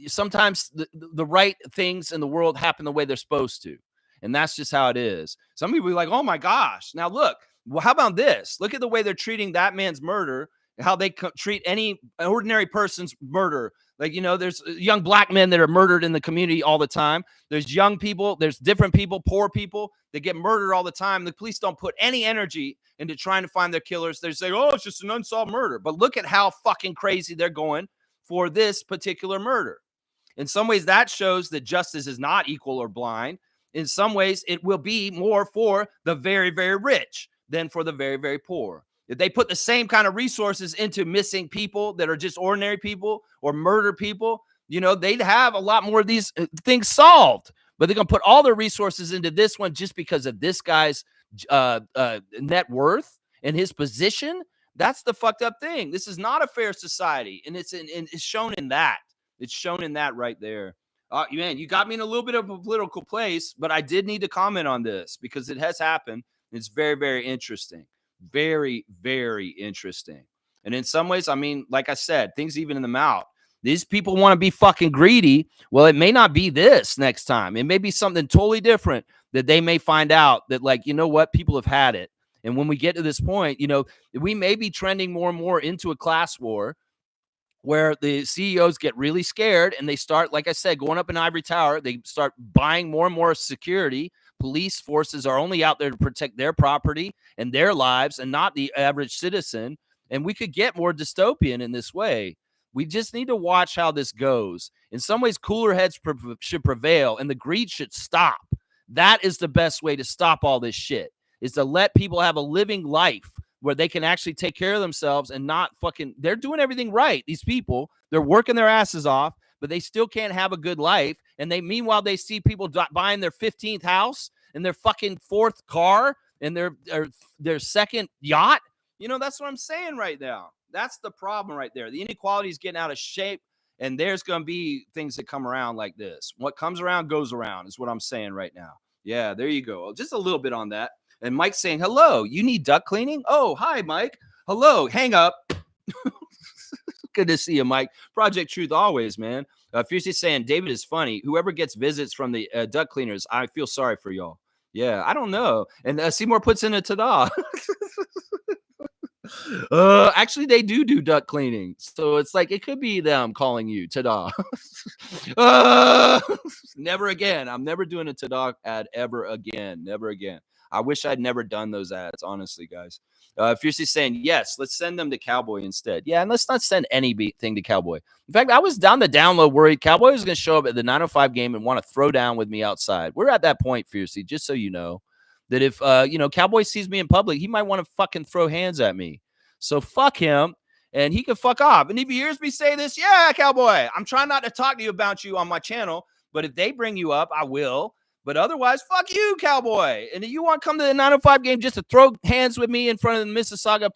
sometimes the right things in the world happen the way they're supposed to. And that's just how it is. Some people are like, oh, my gosh. Now, look. Well, how about this? Look at the way they're treating that man's murder, how they treat any ordinary person's murder. Like, there's young black men that are murdered in the community all the time. There's young people, there's different people, poor people that get murdered all the time. The police don't put any energy into trying to find their killers. They say, oh, it's just an unsolved murder. But look at how fucking crazy they're going for this particular murder. In some ways, that shows that justice is not equal or blind. In some ways, it will be more for the very, very rich than for the very, very poor. If they put the same kind of resources into missing people that are just ordinary people or murder people, they'd have a lot more of these things solved. But they're going to put all their resources into this one just because of this guy's net worth and his position. That's the fucked up thing. This is not a fair society, and it's shown in that. It's shown in that right there. Man, you got me in a little bit of a political place, but I did need to comment on this because it has happened. It's very, very interesting. Very, very interesting. And in some ways, I mean, like I said, things even in the mouth. These people want to be fucking greedy. Well, it may not be this next time. It may be something totally different that they may find out that, like, you know what, people have had it. And when we get to this point, we may be trending more and more into a class war where the CEOs get really scared and they start, like I said, going up in ivory tower. They start buying more and more security. Police forces are only out there to protect their property and their lives and not the average citizen. And we could get more dystopian in this way. We just need to watch how this goes. In some ways, cooler heads should prevail and the greed should stop. That is the best way to stop all this shit, is to let people have a living life where they can actually take care of themselves and not fucking, they're doing everything right. These people, they're working their asses off, but they still can't have a good life. And meanwhile, they see people buying their 15th house and their fucking 4th car and their second yacht. That's what I'm saying right now. That's the problem right there. The inequality is getting out of shape, and there's going to be things that come around like this. What comes around goes around is what I'm saying right now. Yeah, there you go. Just a little bit on that. And Mike's saying, hello, you need duct cleaning? Oh, hi, Mike. Hello, hang up. Good to see you, Mike. Project Truth always, man. Fiercely saying, David is funny. Whoever gets visits from the duct cleaners, I feel sorry for y'all. Yeah, I don't know. And Seymour puts in a ta-da. Actually, they do duct cleaning. So it's like, it could be them calling you ta-da. Never again. I'm never doing a ta-da ad ever again. Never again. I wish I'd never done those ads, honestly, guys. Fiercely saying, yes, let's send them to Cowboy instead. Yeah, and let's not send anything to Cowboy. In fact, I was down the download worried Cowboy was going to show up at the 905 game and want to throw down with me outside. We're at that point, Fiercely, just so you know, that if, Cowboy sees me in public, he might want to fucking throw hands at me. So fuck him, and he can fuck off. And if he hears me say this, yeah, Cowboy, I'm trying not to talk to you about you on my channel, but if they bring you up, I will. But otherwise, fuck you, Cowboy. And if you want to come to the 905 game just to throw hands with me in front of the Mississauga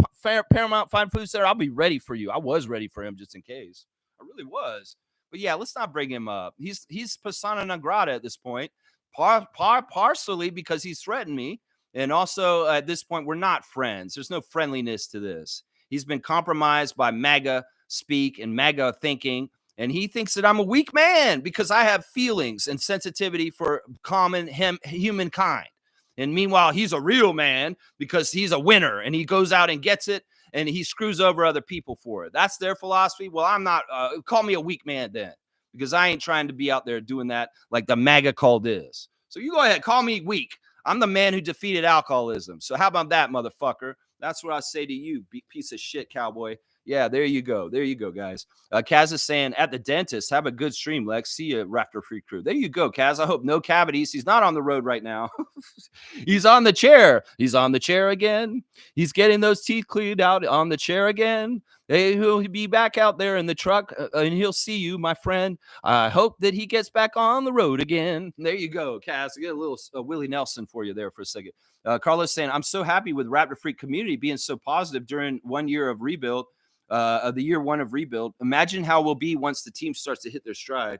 Paramount Fine Food Center, I'll be ready for you. I was ready for him just in case. I really was. But yeah, let's not bring him up. He's persona non grata at this point, partially because he's threatened me. And also at this point, we're not friends. There's no friendliness to this. He's been compromised by MAGA speak and MAGA thinking. And he thinks that I'm a weak man because I have feelings and sensitivity for common humankind. And meanwhile, he's a real man because he's a winner and he goes out and gets it and he screws over other people for it. That's their philosophy. Well, I'm not. Call me a weak man then, because I ain't trying to be out there doing that like the MAGA cult is. So you go ahead, call me weak. I'm the man who defeated alcoholism. So how about that, motherfucker? That's what I say to you, piece of shit, Cowboy. Yeah, there you go. There you go, guys. Kaz is saying, at the dentist, have a good stream, Lex. See you, Raptor Free Crew. There you go, Kaz. I hope no cavities. He's not on the road right now. He's on the chair. He's on the chair again. He's getting those teeth cleaned out on the chair again. He'll be back out there in the truck, and he'll see you, my friend. I hope that he gets back on the road again. There you go, Kaz. I get a little Willie Nelson for you there for a second. Carlos saying, I'm so happy with Raptor Freak community being so positive during 1 year of rebuild. Of the year 1 of rebuild. Imagine how we'll be once the team starts to hit their stride.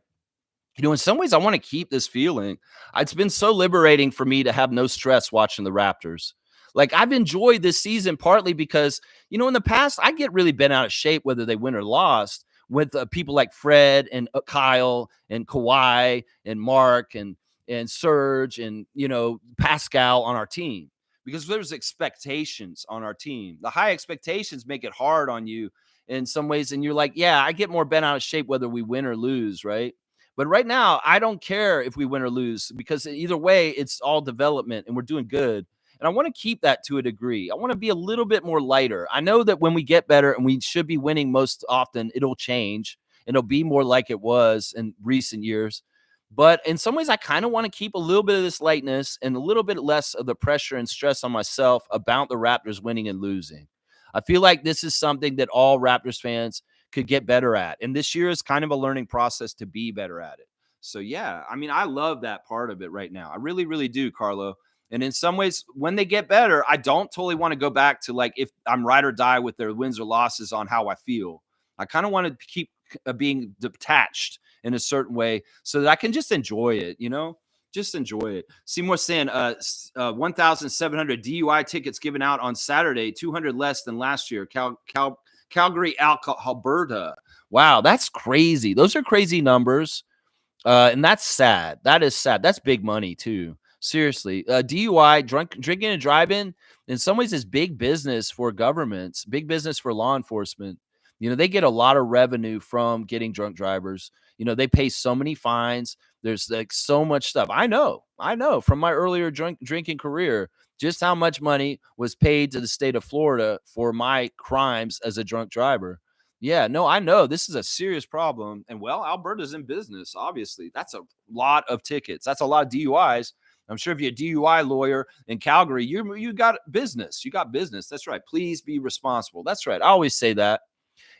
In some ways, I want to keep this feeling. It's been so liberating for me to have no stress watching the Raptors. Like, I've enjoyed this season partly because, in the past, I get really bent out of shape whether they win or lost with people like Fred and Kyle and Kawhi and Mark and Serge and, Pascal on our team. Because there's expectations on our team. The high expectations make it hard on you in some ways. And you're like, yeah, I get more bent out of shape whether we win or lose, right? But right now, I don't care if we win or lose because either way, it's all development and we're doing good. And I want to keep that to a degree. I want to be a little bit more lighter. I know that when we get better and we should be winning most often, it'll change. And it'll be more like it was in recent years. But in some ways, I kind of want to keep a little bit of this lightness and a little bit less of the pressure and stress on myself about the Raptors winning and losing. I feel like this is something that all Raptors fans could get better at. And this year is kind of a learning process to be better at it. So, yeah, I mean, I love that part of it right now. I really, really do, Carlo. And in some ways, when they get better, I don't totally want to go back to like if I'm ride or die with their wins or losses on how I feel. I kind of want to keep being detached in a certain way so that I can just enjoy it, just enjoy it. Seymour saying 1,700 DUI tickets given out on Saturday, 200 less than last year. Calgary, Alberta. Wow, that's crazy. Those are crazy numbers. And that's sad. That is sad. That's big money too. Seriously. DUI, drinking and driving, in some ways is big business for governments, big business for law enforcement. They get a lot of revenue from getting drunk drivers. They pay so many fines. There's like so much stuff. I know from my earlier drinking career, just how much money was paid to the state of Florida for my crimes as a drunk driver. Yeah, no, I know this is a serious problem. And well, Alberta's in business, obviously. That's a lot of tickets. That's a lot of DUIs. I'm sure if you're a DUI lawyer in Calgary, you got business. You got business. That's right. Please be responsible. That's right. I always say that.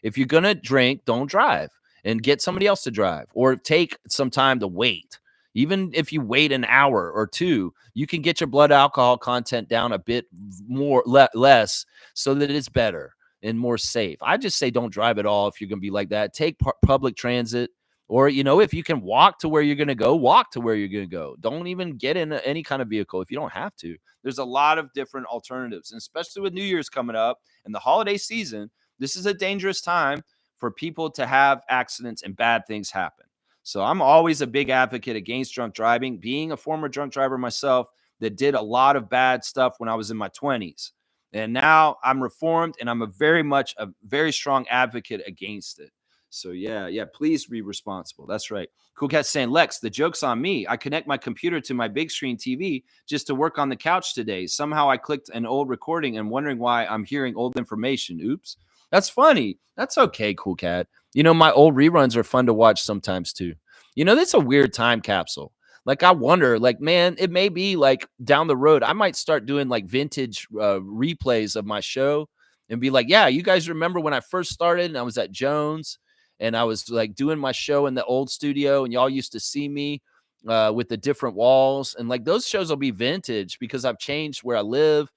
If you're going to drink, don't drive and get somebody else to drive or take some time to wait. Even if you wait an hour or two, you can get your blood alcohol content down a bit less so that it's better and more safe. I just say don't drive at all if you're going to be like that. Take public transit or, if you can walk to where you're going to go, walk to where you're going to go. Don't even get in any kind of vehicle if you don't have to. There's a lot of different alternatives, and especially with New Year's coming up and the holiday season. This is a dangerous time for people to have accidents and bad things happen. So I'm always a big advocate against drunk driving, being a former drunk driver myself that did a lot of bad stuff when I was in my 20s. And now I'm reformed and I'm a very strong advocate against it. So yeah, please be responsible. That's right. Cool Cat saying, Lex, the joke's on me. I connect my computer to my big screen TV just to work on the couch today. Somehow I clicked an old recording and wondering why I'm hearing old information. Oops. That's funny. That's okay, Cool Cat. My old reruns are fun to watch sometimes too. That's a weird time capsule. Like, I wonder, like, man, it may be like down the road, I might start doing like vintage replays of my show and be like, yeah, you guys remember when I first started and I was at Jones and I was like doing my show in the old studio and y'all used to see me with the different walls. And like those shows will be vintage because I've changed where I live.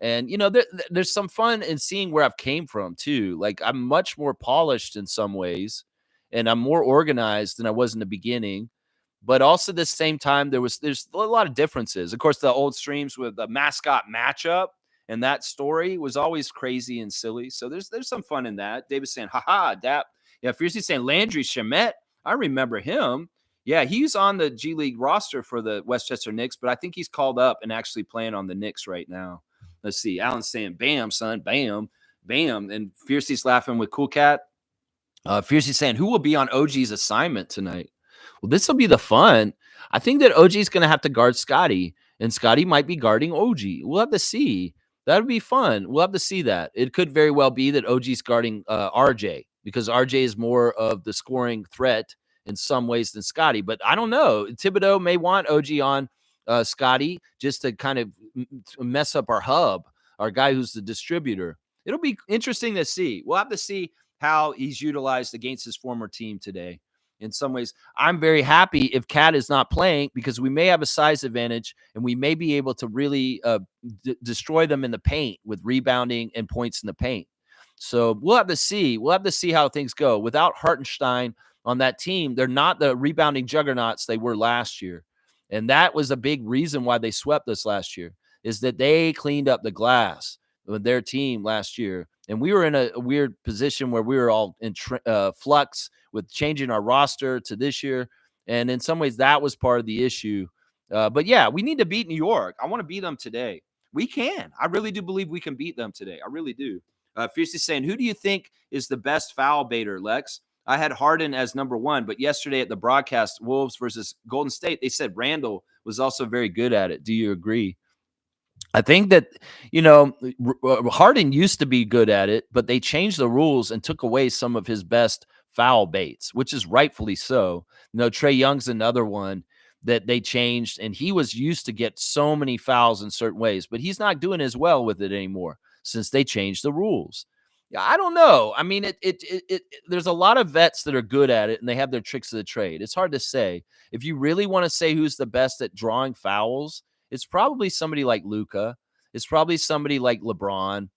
And, there's some fun in seeing where I've came from too. Like I'm much more polished in some ways and I'm more organized than I was in the beginning. But also at the same time, there's a lot of differences. Of course, the old streams with the mascot matchup and that story was always crazy and silly. So there's some fun in that. David's saying, haha, Dap. Yeah, Fiercely saying Landry Shamet. I remember him. Yeah, he's on the G League roster for the Westchester Knicks, but I think he's called up and actually playing on the Knicks right now. Let's see. Alan's saying, bam, son, bam, bam. And Fiercely's laughing with Cool Cat. Fiercely saying, who will be on OG's assignment tonight? Well, this will be the fun. I think that OG is going to have to guard Scotty, and Scotty might be guarding OG. We'll have to see. That would be fun. We'll have to see that. It could very well be that OG's guarding RJ because RJ is more of the scoring threat in some ways than Scotty. But I don't know. Thibodeau may want OG on Scotty just to kind of mess up our hub, our guy who's the distributor. It'll be interesting to see. We'll have to see how he's utilized against his former team today. In some ways, I'm very happy if Cat is not playing because we may have a size advantage and we may be able to really destroy them in the paint with rebounding and points in the paint. So we'll have to see. We'll have to see how things go. Without Hartenstein on that team, they're not the rebounding juggernauts they were last year. And that was a big reason why they swept us last year, is that they cleaned up the glass with their team last year. And we were in a weird position where we were all in flux with changing our roster to this year. And in some ways, that was part of the issue. But yeah, we need to beat New York. I want to beat them today. We can. I really do believe we can beat them today. I really do. Fiercely saying, who do you think is the best foul baiter, Lex? I had Harden as number one, but yesterday at the broadcast, Wolves versus Golden State, they said Randall was also very good at it. Do you agree? I think that, Harden used to be good at it, but they changed the rules and took away some of his best foul baits, which is rightfully so. Trae Young's another one that they changed, and he was used to get so many fouls in certain ways, but he's not doing as well with it anymore since they changed the rules. I don't know. I mean, there's a lot of vets that are good at it, and they have their tricks of the trade. It's hard to say. If you really want to say who's the best at drawing fouls, it's probably somebody like Luca. It's probably somebody like LeBron,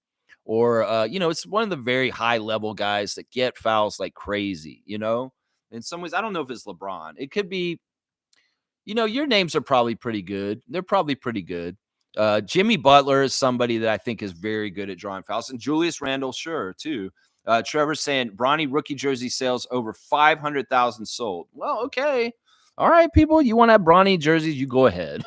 or it's one of the very high level guys that get fouls like crazy. In some ways, I don't know if it's LeBron. It could be. Your names are probably pretty good. They're probably pretty good. Jimmy Butler is somebody that I think is very good at drawing fouls, and Julius Randle, sure, too. Trevor's saying Bronny rookie jersey sales over 500,000 sold. Well, okay. All right, people, you want to have Bronny jerseys, you go ahead.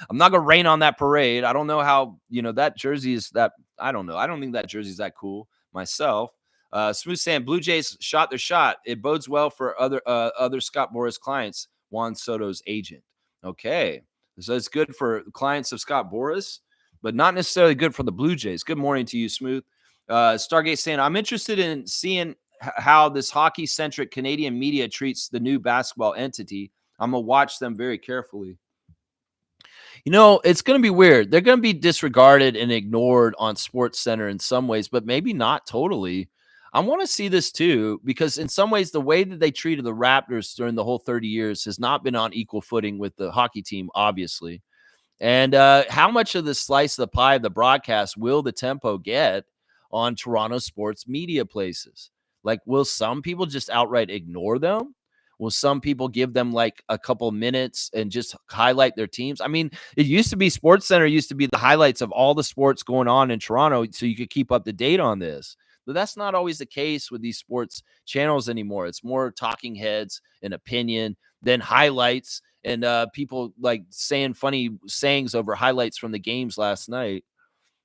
I'm not going to rain on that parade. I don't know how, that jersey is that. I don't know. I don't think that jersey is that cool myself. Smooth saying Blue Jays shot their shot. It bodes well for other Scott Boras clients. Juan Soto's agent. Okay. So it's good for clients of Scott Boras, but not necessarily good for the Blue Jays. Good morning to you, Smooth. Stargate saying, I'm interested in seeing how this hockey-centric Canadian media treats the new basketball entity. I'm going to watch them very carefully. It's going to be weird. They're going to be disregarded and ignored on Sports Center in some ways, but maybe not totally. I want to see this too, because in some ways, the way that they treated the Raptors during the whole 30 years has not been on equal footing with the hockey team, obviously. And how much of the slice of the pie of the broadcast will the Tempo get on Toronto sports media places? Like, will some people just outright ignore them? Will some people give them like a couple minutes and just highlight their teams? I mean, it used to be Sports Center used to be the highlights of all the sports going on in Toronto so you could keep up to date on this. But that's not always the case with these sports channels anymore. It's more talking heads and opinion than highlights and people like saying funny sayings over highlights from the games last night.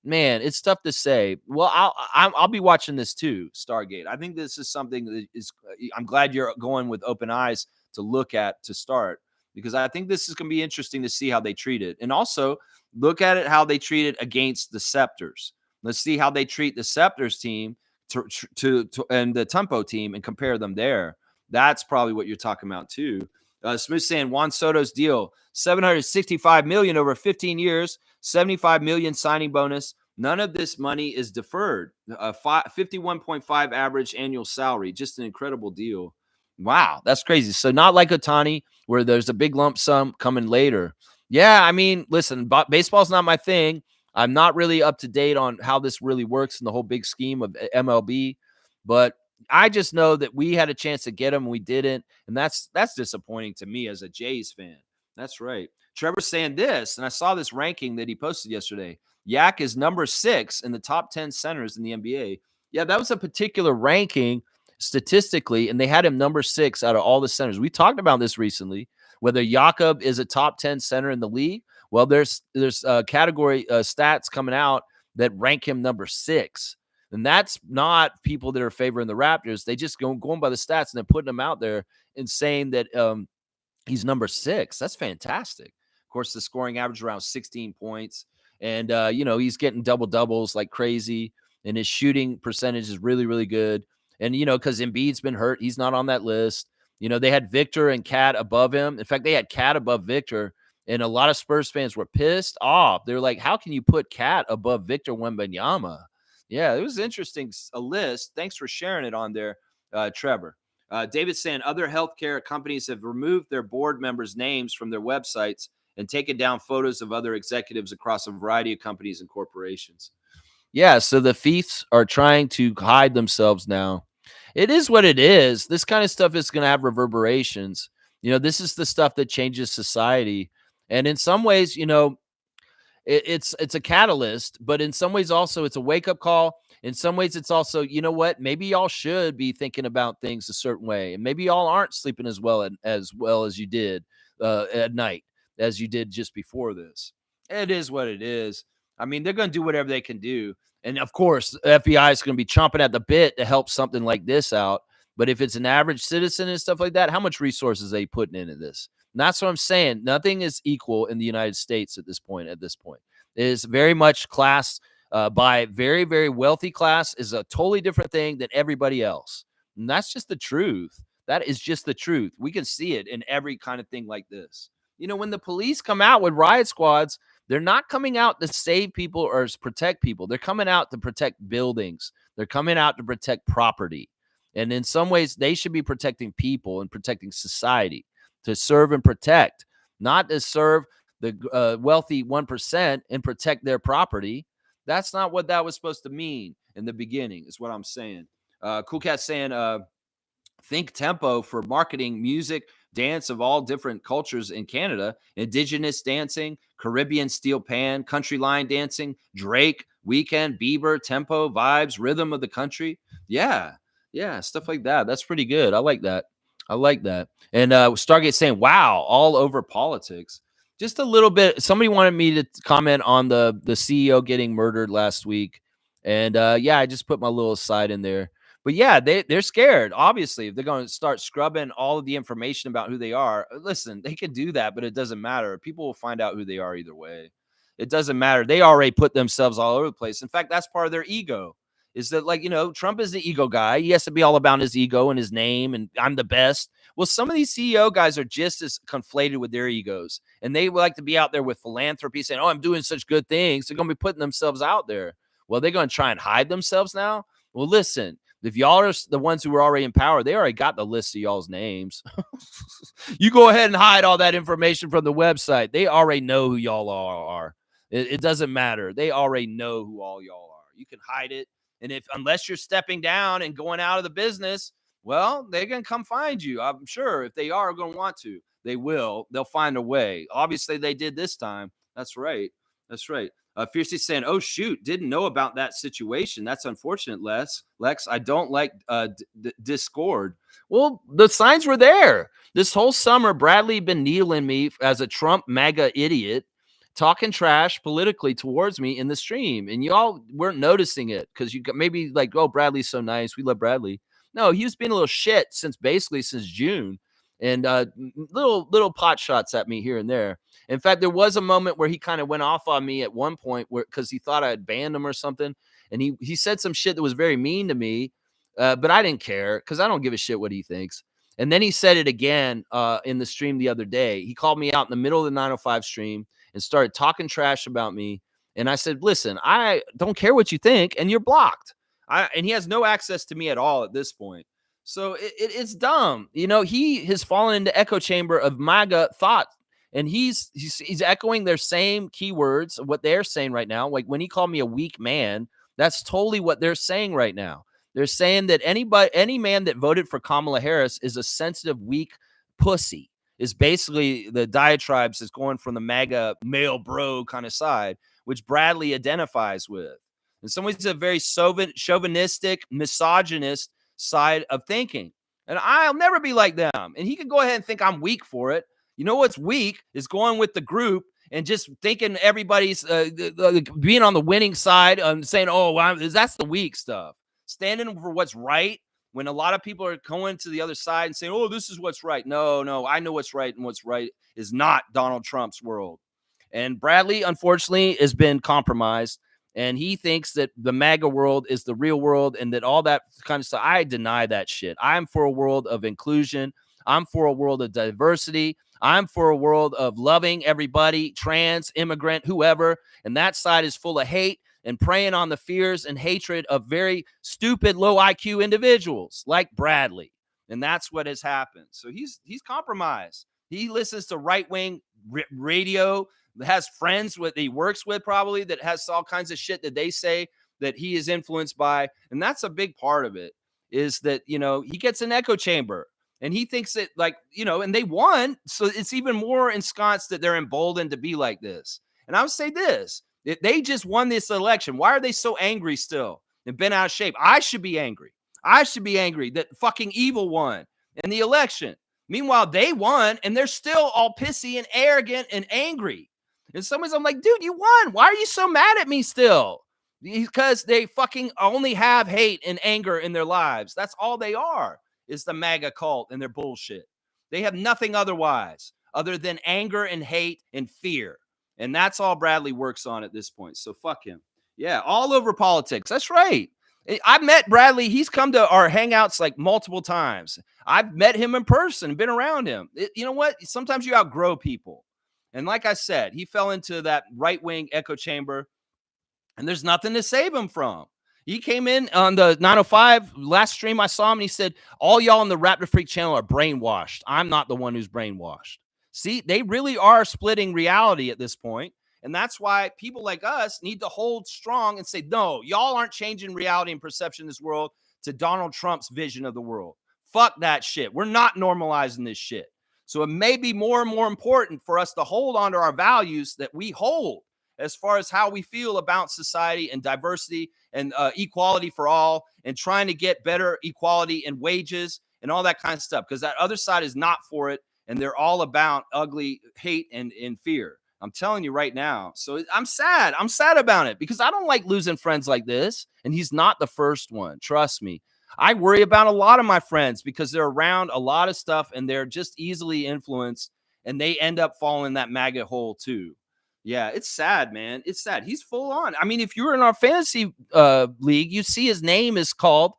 Man, it's tough to say. Well, I'll be watching this too, Stargate. I think this is something that is. I'm glad you're going with open eyes to look at to start, because I think this is going to be interesting to see how they treat it, and also look at it how they treat it against the Scepters. Let's see how they treat the Scepters team to and the Tempo team and compare them there. That's probably what you're talking about too. Smith saying Juan Soto's deal, $765 million over 15 years, $75 million signing bonus. None of this money is deferred. 51.5 average annual salary. Just an incredible deal. Wow, that's crazy. So not like Ohtani, where there's a big lump sum coming later. Yeah, I mean, listen, baseball's not my thing. I'm not really up to date on how this really works in the whole big scheme of MLB, but I just know that we had a chance to get him, we didn't, and that's disappointing to me as a Jays fan. That's right. Trevor's saying this, and I saw this ranking that he posted yesterday. Yak is number 6 in the top 10 centers in the NBA. Yeah, that was a particular ranking statistically, and they had him number 6 out of all the centers. We talked about this recently, whether Jakob is a top 10 center in the league. Well, there's category stats coming out that rank him number 6. And that's not people that are favoring the Raptors. They just going by the stats and then putting them out there and saying that he's number 6. That's fantastic. Of course, the scoring average around 16 points. And, he's getting double-doubles like crazy. And his shooting percentage is really, really good. And, because Embiid's been hurt, he's not on that list. They had Victor and Cat above him. In fact, they had Cat above Victor. And a lot of Spurs fans were pissed off. They're like, how can you put Cat above Victor Wembanyama? Yeah, it was interesting, a list. Thanks for sharing it on there, Trevor. David saying other healthcare companies have removed their board members' names from their websites and taken down photos of other executives across a variety of companies and corporations. Yeah, so the thieves are trying to hide themselves now. It is what it is. This kind of stuff is going to have reverberations. This is the stuff that changes society. And in some ways, it's a catalyst, but in some ways also it's a wake-up call. In some ways it's also, maybe y'all should be thinking about things a certain way, and maybe y'all aren't sleeping as well as you did at night as you did just before this. It is what it is. I mean, they're going to do whatever they can do, and of course the FBI is going to be chomping at the bit to help something like this out. But if it's an average citizen and stuff like that, how much resources are they putting into this? And that's what I'm saying. Nothing is equal in the United States at this point. It is very much class by very, very wealthy class is a totally different thing than everybody else. And that's just the truth. That is just the truth. We can see it in every kind of thing like this. When the police come out with riot squads, they're not coming out to save people or protect people. They're coming out to protect buildings. They're coming out to protect property. And in some ways, they should be protecting people and protecting society, to serve and protect, not to serve the wealthy 1% and protect their property. That's not what that was supposed to mean in the beginning, is what I'm saying. Cool Cat saying, think tempo for marketing music, dance of all different cultures in Canada, indigenous dancing, Caribbean steel pan, country line dancing, Drake, Weekend, Bieber, tempo, vibes, rhythm of the country. Yeah, stuff like that. That's pretty good. I like that. And Stargate saying, wow, all over politics. Just a little bit. Somebody wanted me to comment on the CEO getting murdered last week. And yeah, I just put my little aside in there. But yeah, they're scared. Obviously, if they're going to start scrubbing all of the information about who they are, listen, they can do that, but it doesn't matter. People will find out who they are either way. It doesn't matter. They already put themselves all over the place. In fact, that's part of their ego. Is that, like, Trump is the ego guy. He has to be all about his ego and his name, and I'm the best. Well, some of these CEO guys are just as conflated with their egos, and they like to be out there with philanthropy, saying, "Oh, I'm doing such good things." They're going to be putting themselves out there. Well, they're going to try and hide themselves now. Well, listen. If y'all are the ones who were already in power, they already got the list of y'all's names. You go ahead and hide all that information from the website. They already know who y'all are. It doesn't matter. They already know who all y'all are. You can hide it. And unless you're stepping down and going out of the business, well, they're going to come find you. I'm sure if they are going to want to, they will. They'll find a way. Obviously, they did this time. That's right. Fiercely saying, "Oh shoot, didn't know about that situation. That's unfortunate, Lex. I don't like discord." Well, the signs were there this whole summer. Bradley been needling me as a Trump MAGA idiot, talking trash politically towards me in the stream, and y'all weren't noticing it because you maybe like, "Oh, Bradley's so nice. We love Bradley." No, he was being a little shit since June, and little pot shots at me here and there. In fact, there was a moment where he kind of went off on me at one point because he thought I had banned him or something. And he said some shit that was very mean to me, but I didn't care because I don't give a shit what he thinks. And then he said it again in the stream the other day. He called me out in the middle of the 905 stream and started talking trash about me. And I said, listen, I don't care what you think, and you're blocked. And he has no access to me at all at this point. So it's dumb. He has fallen into echo chamber of MAGA thought. And he's echoing their same keywords, what they're saying right now. Like when he called me a weak man, that's totally what they're saying right now. They're saying that any man that voted for Kamala Harris is a sensitive, weak pussy. Is basically the diatribes is going from the MAGA male bro kind of side, which Bradley identifies with. In some ways, it's a very chauvinistic, misogynist side of thinking. And I'll never be like them. And he can go ahead and think I'm weak for it. You know what's weak is going with the group and just thinking everybody's being on the winning side and saying, "Oh, that's the weak stuff." Standing for what's right when a lot of people are going to the other side and saying, "Oh, this is what's right." No, I know what's right, and what's right is not Donald Trump's world. And Bradley, unfortunately, has been compromised. And he thinks that the MAGA world is the real world and that all that kind of stuff. I deny that shit. I'm for a world of inclusion. I'm for a world of diversity. I'm for a world of loving everybody, trans, immigrant, whoever. And that side is full of hate and preying on the fears and hatred of very stupid, low IQ individuals like Bradley. And that's what has happened. So he's compromised. He listens to right-wing radio, has friends that he works with probably that has all kinds of shit that they say that he is influenced by. And that's a big part of it, is that, he gets an echo chamber. And he thinks that, and they won. So it's even more ensconced that they're emboldened to be like this. And I would say this, they just won this election. Why are they so angry still and been out of shape? I should be angry. That fucking evil won in the election. Meanwhile, they won and they're still all pissy and arrogant and angry. In some ways, I'm like, dude, you won. Why are you so mad at me still? Because they fucking only have hate and anger in their lives. That's all they are. Is the MAGA cult and their bullshit. They have nothing otherwise other than anger and hate and fear. And that's all Bradley works on at this point. So fuck him. Yeah, all over politics. That's right. I've met Bradley. He's come to our hangouts like multiple times. I've met him in person, been around him. You know what? Sometimes you outgrow people. And like I said, he fell into that right-wing echo chamber, and there's nothing to save him from. He came in on the 905 last stream. I saw him and he said, all y'all on the Raptor Freak channel are brainwashed. I'm not the one who's brainwashed. See, they really are splitting reality at this point. And that's why people like us need to hold strong and say, no, y'all aren't changing reality and perception in this world to Donald Trump's vision of the world. Fuck that shit. We're not normalizing this shit. So it may be more and more important for us to hold on to our values that we hold as far as how we feel about society and diversity and equality for all, and trying to get better equality in wages and all that kind of stuff, because that other side is not for it, and they're all about ugly hate and fear. I'm telling you right now. So I'm sad. I'm sad about it because I don't like losing friends like this, and he's not the first one. Trust me. I worry about a lot of my friends because they're around a lot of stuff and they're just easily influenced, and they end up falling in that maggot hole too. Yeah, it's sad, man. It's sad. He's full on. I mean, if you're in our fantasy league, you see his name is called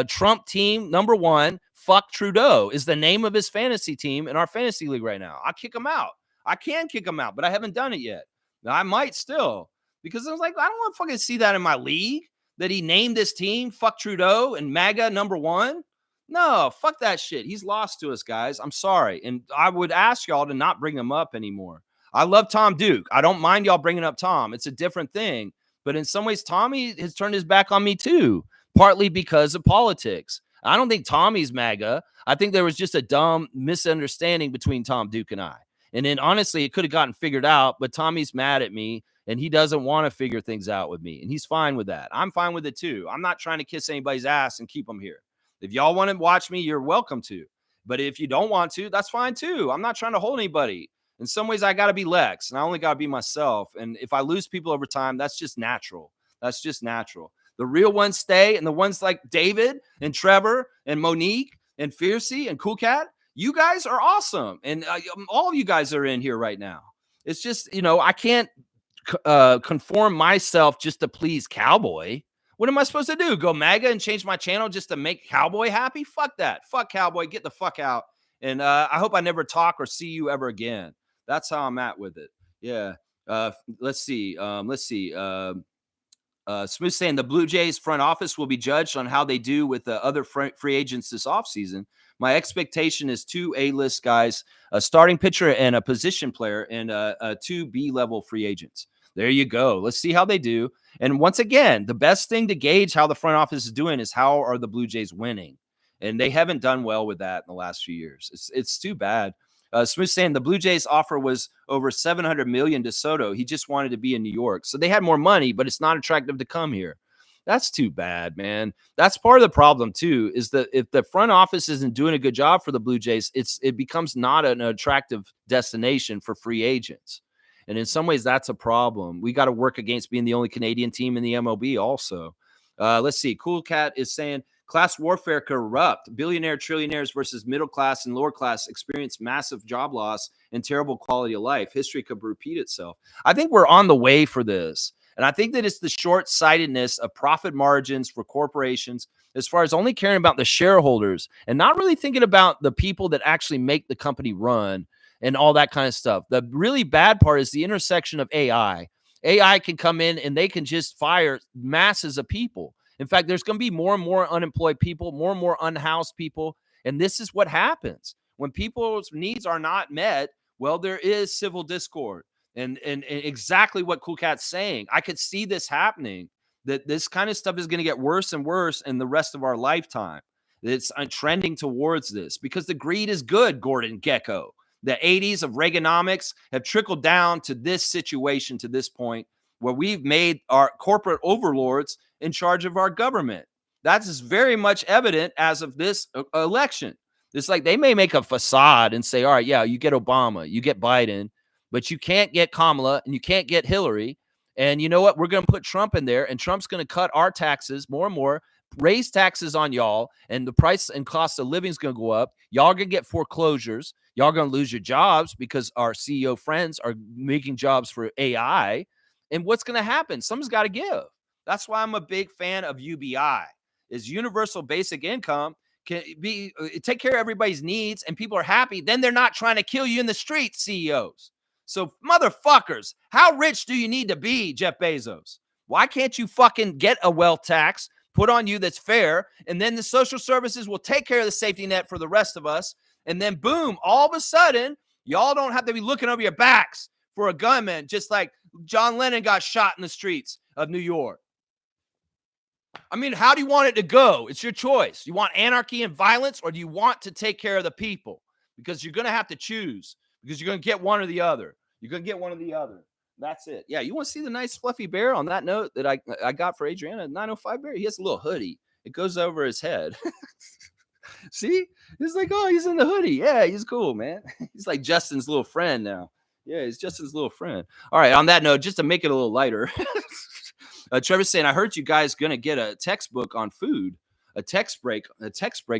Trump Team Number 1. Fuck Trudeau is the name of his fantasy team in our fantasy league right now. I'll kick him out. I can kick him out, but I haven't done it yet. Now, I might still, because I was like, I don't want to fucking see that in my league, that he named this team Fuck Trudeau and MAGA number 1. No, fuck that shit. He's lost to us, guys. I'm sorry. And I would ask y'all to not bring him up anymore. I love Tom Duke. I don't mind y'all bringing up Tom. It's a different thing. But in some ways, Tommy has turned his back on me too, partly because of politics. I don't think Tommy's MAGA. I think there was just a dumb misunderstanding between Tom Duke and I. And then honestly, it could have gotten figured out, but Tommy's mad at me and he doesn't want to figure things out with me. And he's fine with that. I'm fine with it too. I'm not trying to kiss anybody's ass and keep them here. If y'all want to watch me, you're welcome to. But if you don't want to, that's fine too. I'm not trying to hold anybody. In some ways, I got to be Lex, and I only got to be myself. And if I lose people over time, that's just natural. That's just natural. The real ones stay, and the ones like David and Trevor and Monique and Fiercey and Cool Cat, you guys are awesome. And all of you guys are in here right now. It's just, I can't conform myself just to please Cowboy. What am I supposed to do? Go MAGA and change my channel just to make Cowboy happy? Fuck that. Fuck Cowboy. Get the fuck out. And I hope I never talk or see you ever again. That's how I'm at with it. Yeah. Let's see. Smooth saying the Blue Jays front office will be judged on how they do with the other free agents this offseason. My expectation is 2 A-list guys, a starting pitcher and a position player, and 2 B-level free agents. There you go. Let's see how they do. And once again, the best thing to gauge how the front office is doing is how are the Blue Jays winning? And they haven't done well with that in the last few years. It's too bad. Smooth saying the Blue Jays offer was over $700 million to Soto. He just wanted to be in New York. So they had more money, but it's not attractive to come here. That's too bad, man. That's part of the problem too, is that if the front office isn't doing a good job for the Blue Jays, it becomes not an attractive destination for free agents. And in some ways, that's a problem. We got to work against being the only Canadian team in the MLB also. Let's see. Cool Cat is saying, class warfare corrupt. Billionaire trillionaires versus middle class and lower class experience massive job loss and terrible quality of life. History could repeat itself. I think we're on the way for this. And I think that it's the short-sightedness of profit margins for corporations as far as only caring about the shareholders and not really thinking about the people that actually make the company run and all that kind of stuff. The really bad part is the intersection of AI. AI can come in and they can just fire masses of people. In fact, there's going to be more and more unemployed people, more and more unhoused people. And this is what happens. When people's needs are not met, well, there is civil discord. And exactly what Cool Cat's saying. I could see this happening, that this kind of stuff is going to get worse and worse in the rest of our lifetime. It's trending towards this because the greed is good, Gordon Gekko. The 80s of Reaganomics have trickled down to this situation, to this point, where we've made our corporate overlords in charge of our government. That is very much evident as of this election. It's like they may make a facade and say, all right, yeah, you get Obama, you get Biden, but you can't get Kamala and you can't get Hillary. And you know what? We're going to put Trump in there, and Trump's going to cut our taxes more and more, raise taxes on y'all, and the price and cost of living is going to go up. Y'all are going to get foreclosures. Y'all are going to lose your jobs because our CEO friends are making jobs for AI. And what's going to happen? Something's got to give. That's why I'm a big fan of UBI, is universal basic income can be take care of everybody's needs and people are happy. Then they're not trying to kill you in the street, CEOs. So motherfuckers, how rich do you need to be, Jeff Bezos? Why can't you fucking get a wealth tax put on you that's fair? And then the social services will take care of the safety net for the rest of us. And then boom, all of a sudden, Y'all don't have to be looking over your backs for a gunman, just like John Lennon got shot in the streets of New York. I mean, how do you want it to go? It's your choice. You want anarchy and violence, or do you want to take care of the people? Because you're going to have to choose, because you're going to get one or the other. You're going to get one or the other. That's it. Yeah, you want to see the nice fluffy bear on that note that I got for Adriana, 905 Bear? He has a little hoodie. It goes over his head. See? He's like, oh, he's in the hoodie. Yeah, he's cool, man. He's like Justin's little friend now. Yeah, he's Justin's little friend. All right, on that note, just to make it a little lighter, Trevor's saying, I heard you guys going to get a textbook on food, a text break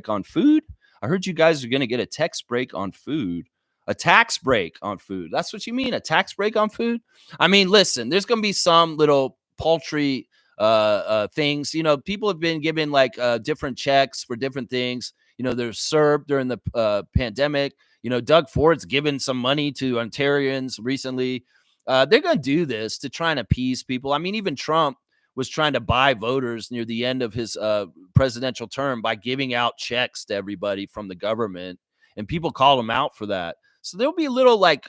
on food. I heard you guys are going to get a text break on food, a tax break on food. That's what you mean, a tax break on food? I mean, listen, there's going to be some little paltry things. You know, people have been given like different checks for different things. You know, there's CERB during the pandemic. You know, Doug Ford's given some money to Ontarians recently. They're going to do this to try and appease people. I mean, even Trump was trying to buy voters near the end of his presidential term by giving out checks to everybody from the government, and people called him out for that. So there'll be a little like,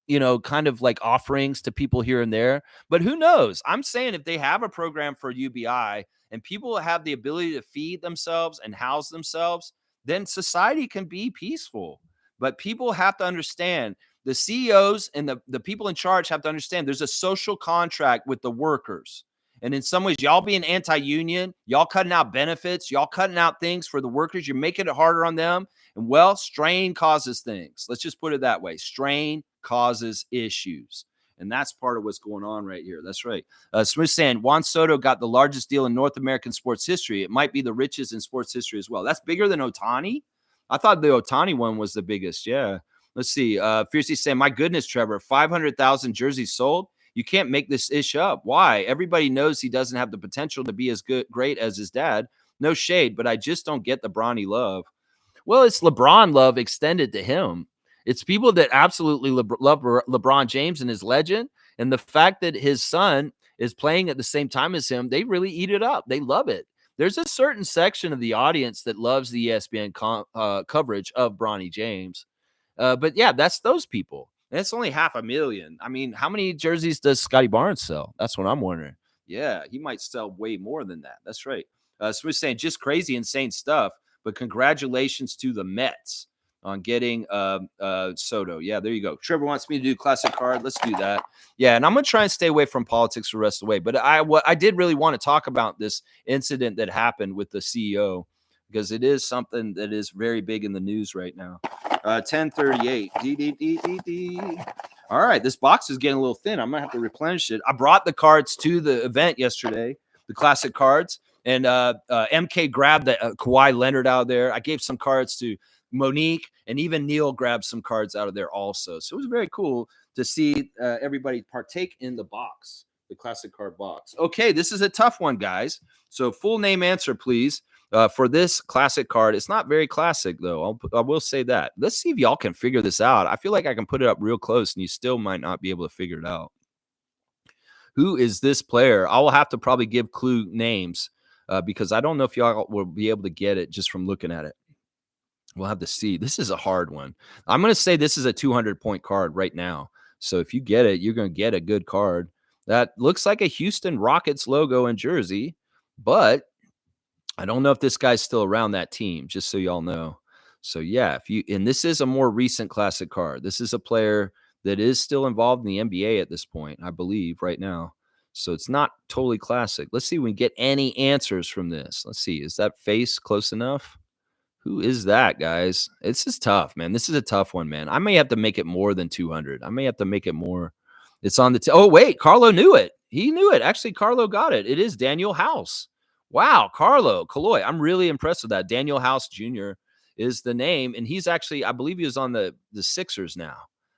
you know, kind of like offerings to people here and there. But who knows? I'm saying if they have a program for UBI and people have the ability to feed themselves and house themselves, then society can be peaceful. But people have to understand, the CEOs and the people in charge have to understand there's a social contract with the workers. And in some ways, y'all being anti-union, y'all cutting out benefits, y'all cutting out things for the workers, you're making it harder on them. And well, strain causes things. Let's just put it that way. Strain causes issues. And that's part of what's going on right here. That's right. Smith saying Juan Soto got the largest deal in North American sports history. It might be the richest in sports history as well. That's bigger than Ohtani. I thought the Ohtani one was the biggest. Yeah. Let's see. Fiercely saying, my goodness, Trevor, 500,000 jerseys sold. You can't make this ish up. Why? Everybody knows he doesn't have the potential to be as great as his dad. No shade, but I just don't get the Bronny love. Well, it's LeBron love extended to him. It's people that absolutely love LeBron James and his legend. And the fact that his son is playing at the same time as him, they really eat it up. They love it. There's a certain section of the audience that loves the ESPN coverage of Bronny James. But yeah, that's those people. And it's only 500,000. I mean, how many jerseys does Scotty Barnes sell? That's what I'm wondering. Yeah, he might sell way more than that. That's right. So we're saying just crazy, insane stuff. But congratulations to the Mets on getting Soto. Yeah, there you go. Trevor wants me to do classic card. Let's do that. Yeah, and I'm going to try and stay away from politics the rest of the way. But I did really want to talk about this incident that happened with the CEO, because it is something that is very big in the news right now. 1038. All right, this box is getting a little thin. I'm going to have to replenish it. I brought the cards to the event yesterday, the classic cards, and MK grabbed the Kawhi Leonard out of there. I gave some cards to Monique, and even Neil grabbed some cards out of there also. So it was very cool to see everybody partake in the box, the classic card box. Okay, this is a tough one, guys. So full name answer, please. For this classic card. It's not very classic, though. I will say that. Let's see if y'all can figure this out. I feel like I can put it up real close, and you still might not be able to figure it out. Who is this player? I will have to probably give clue names because I don't know if y'all will be able to get it just from looking at it. We'll have to see. This is a hard one. I'm going to say this is a 200-point card right now. So if you get it, you're going to get a good card. That looks like a Houston Rockets logo and jersey, but I don't know if this guy's still around that team, just so y'all know. So yeah, and this is a more recent classic card. This is a player that is still involved in the NBA at this point, I believe, right now. So it's not totally classic. Let's see if we can get any answers from this. Let's see. Is that face close enough? Who is that, guys? This is tough, man. This is a tough one, man. I may have to make it more than 200. I may have to make it more. It's on the oh, wait. Carlo knew it. He knew it. Actually, Carlo got it. It is Daniel House. Wow, Carlo Kaloy. I'm really impressed with that. Daniel House Jr. is the name, and he's actually, I believe he was on the Sixers now.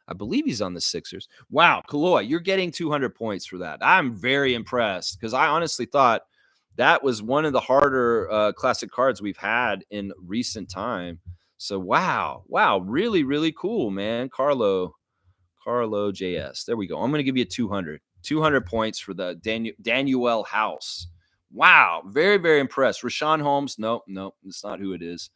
I believe he's on the Sixers. Wow, Kaloy, you're getting 200 points for that. I'm very impressed because I honestly thought that was one of the harder classic cards we've had in recent time. So, wow, really, really cool, man. Carlo JS. There we go. I'm going to give you 200 points for the Daniel House. Wow, very, very impressed. Rashawn Holmes, nope, that's not who it is.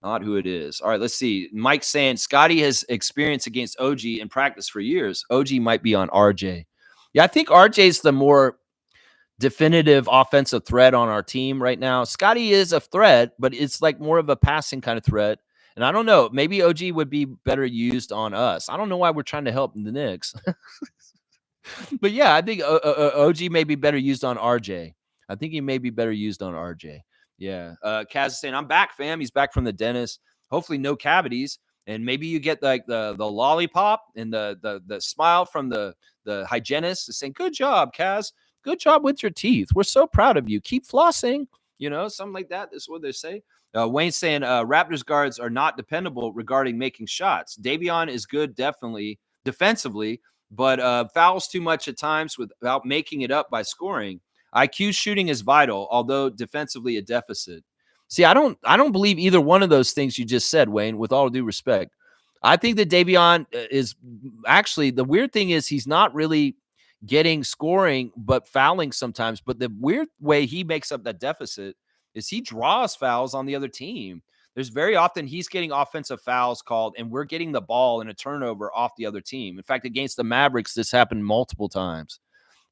Not who it is. All right, let's see. Mike saying Scotty has experience against OG in practice for years. OG might be on RJ. Yeah, I think RJ's the more definitive offensive threat on our team right now. Scotty is a threat, but it's like more of a passing kind of threat. And I don't know, maybe OG would be better used on us. I don't know why we're trying to help the Knicks. But yeah, I think OG may be better used on RJ. I think he may be better used on RJ. Yeah. Kaz is saying, I'm back, fam. He's back from the dentist. Hopefully no cavities. And maybe you get like the lollipop and the smile from the hygienist saying, good job, Kaz. Good job with your teeth. We're so proud of you. Keep flossing. You know, something like that. This is what they say. Wayne's saying Raptors guards are not dependable regarding making shots. Davion is good, definitely defensively, but fouls too much at times without making it up by scoring. IQ shooting is vital, although defensively a deficit. See, I don't believe either one of those things you just said, Wayne, with all due respect. I think that Davion is actually, the weird thing is he's not really getting scoring, but fouling sometimes. But the weird way he makes up that deficit is he draws fouls on the other team. There's very often he's getting offensive fouls called, and we're getting the ball in a turnover off the other team. In fact, against the Mavericks, this happened multiple times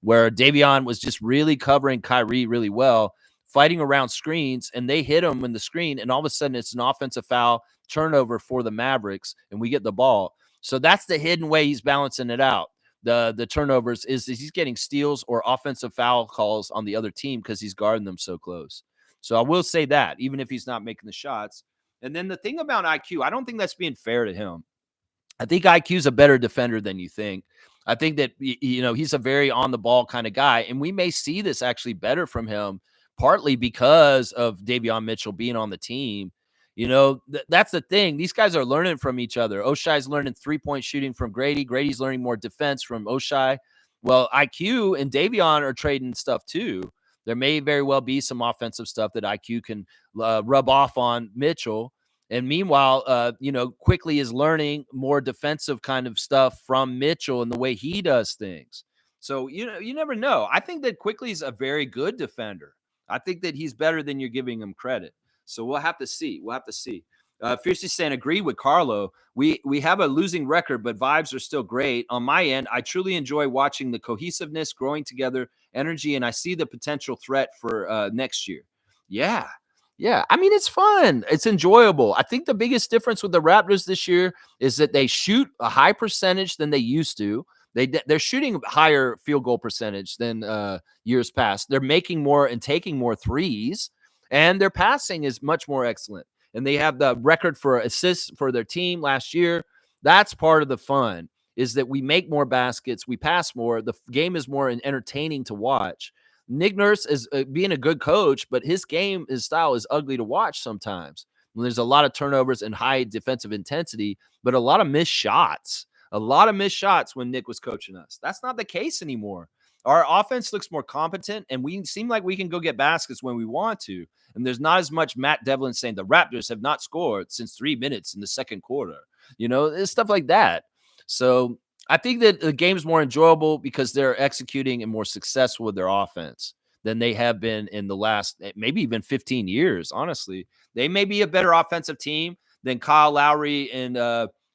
where Davion was just really covering Kyrie really well, fighting around screens, and they hit him in the screen, and all of a sudden it's an offensive foul turnover for the Mavericks, and we get the ball. So that's the hidden way he's balancing it out. The turnovers is he's getting steals or offensive foul calls on the other team because he's guarding them so close. So I will say that, even if he's not making the shots. And then the thing about IQ, I don't think that's being fair to him. I think IQ's a better defender than you think. I think that, you know, he's a very on the ball kind of guy, and we may see this actually better from him, partly because of Davion Mitchell being on the team. You know, that's the thing. These guys are learning from each other. Oshai's learning 3-point shooting from Grady. Grady's learning more defense from Oshai. Well, IQ and Davion are trading stuff too. There may very well be some offensive stuff that IQ can rub off on Mitchell. And meanwhile, you know, Quickly is learning more defensive kind of stuff from Mitchell and the way he does things. So, you know, you never know. I think that Quickly's a very good defender. I think that he's better than you're giving him credit. So we'll have to see. We'll have to see. Fiercely saying, agree with Carlo. We have a losing record, but vibes are still great. On my end, I truly enjoy watching the cohesiveness, growing together, energy, and I see the potential threat for next year. Yeah. Yeah, I mean, it's fun. It's enjoyable. I think the biggest difference with the Raptors this year is that they shoot a high percentage than they used to. They're shooting higher field goal percentage than years past. They're making more and taking more threes, and their passing is much more excellent. And they have the record for assists for their team last year. That's part of the fun, is that we make more baskets, we pass more. The game is more entertaining to watch. Nick Nurse is being a good coach, but his style is ugly to watch sometimes. There's a lot of turnovers and high defensive intensity, but a lot of missed shots. A lot of missed shots when Nick was coaching us. That's not the case anymore. Our offense looks more competent, and we seem like we can go get baskets when we want to. And there's not as much Matt Devlin saying the Raptors have not scored since 3 minutes in the second quarter. You know, it's stuff like that. So I think that the game's more enjoyable because they're executing and more successful with their offense than they have been in the last maybe even 15 years, honestly. They may be a better offensive team than Kyle Lowry and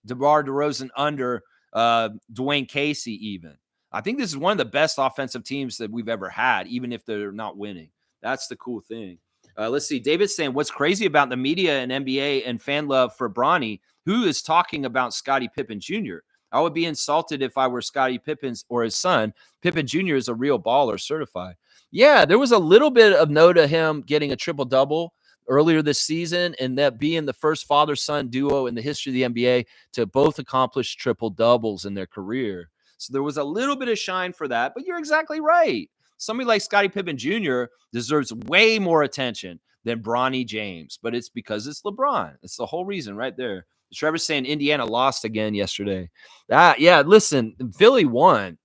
DeMar DeRozan under Dwayne Casey even. I think this is one of the best offensive teams that we've ever had, even if they're not winning. That's the cool thing. Let's see. David's saying, what's crazy about the media and NBA and fan love for Bronny, who is talking about Scottie Pippen Jr.? I would be insulted if I were Scottie Pippen's or his son. Pippen Jr. is a real baller, certified. Yeah, there was a little bit of note of him getting a triple-double earlier this season, and that being the first father-son duo in the history of the NBA to both accomplish triple-doubles in their career. So there was a little bit of shine for that, but you're exactly right. Somebody like Scottie Pippen Jr. deserves way more attention than Bronny James, but it's because it's LeBron. It's the whole reason right there. Trevor's saying Indiana lost again yesterday. Yeah, listen, Philly won.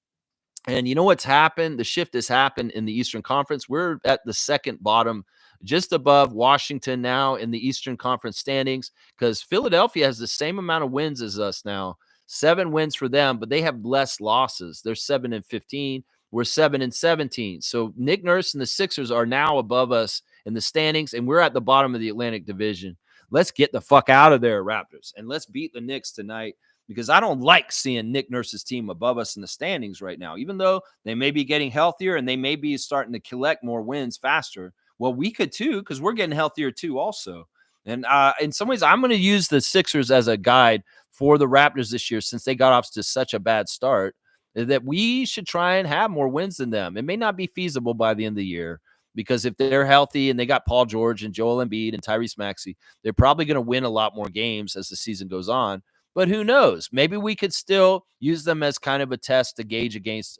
And you know what's happened? The shift has happened in the Eastern Conference. We're at the second bottom, just above Washington now in the Eastern Conference standings, because Philadelphia has the same amount of wins as us now. 7 wins for them, but they have less losses. They're 7-15. We're 7-17. So Nick Nurse and the Sixers are now above us in the standings, and we're at the bottom of the Atlantic Division. let's get the fuck out of there, Raptors, and let's beat the Knicks tonight, because I don't like seeing Nick Nurse's team above us in the standings right now, even though they may be getting healthier and they may be starting to collect more wins faster. Well, we could too, because we're getting healthier too also. And in some ways, I'm going to use the Sixers as a guide for the Raptors this year, since they got off to such a bad start, that we should try and have more wins than them. It may not be feasible by the end of the year, because if they're healthy and they got Paul George and Joel Embiid and Tyrese Maxey, they're probably going to win a lot more games as the season goes on. But who knows? Maybe we could still use them as kind of a test to gauge against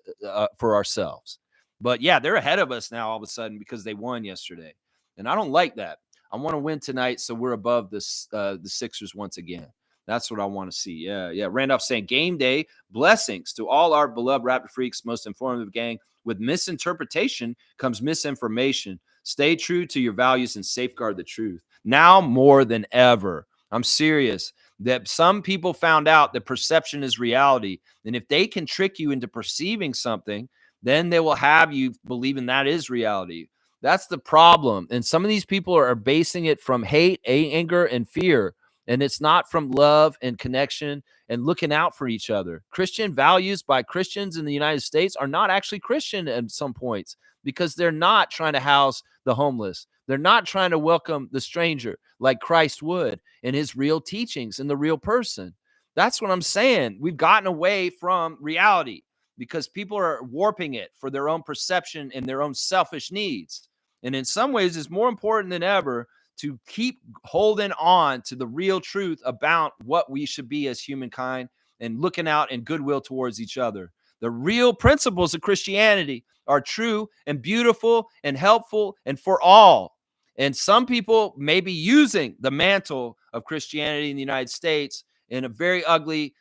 for ourselves. But yeah, they're ahead of us now all of a sudden because they won yesterday, and I don't like that. I want to win tonight, so we're above this the Sixers once again. That's what I want to see. Yeah. Randolph saying, game day blessings to all our beloved Raptor Freaks, most informative gang. With misinterpretation comes misinformation. Stay true to your values and safeguard the truth. Now more than ever, I'm serious, that some people found out that perception is reality. And if they can trick you into perceiving something, then they will have you believing that is reality. That's the problem. And some of these people are basing it from hate, anger, and fear. And it's not from love and connection and looking out for each other. Christian values by Christians in the United States are not actually Christian at some points, because they're not trying to house the homeless. They're not trying to welcome the stranger like Christ would in his real teachings and the real person. That's what I'm saying. We've gotten away from reality because people are warping it for their own perception and their own selfish needs. And in some ways, it's more important than ever to keep holding on to the real truth about what we should be as humankind and looking out in goodwill towards each other. The real principles of Christianity are true and beautiful and helpful and for all. And some people may be using the mantle of Christianity in the United States in a very ugly,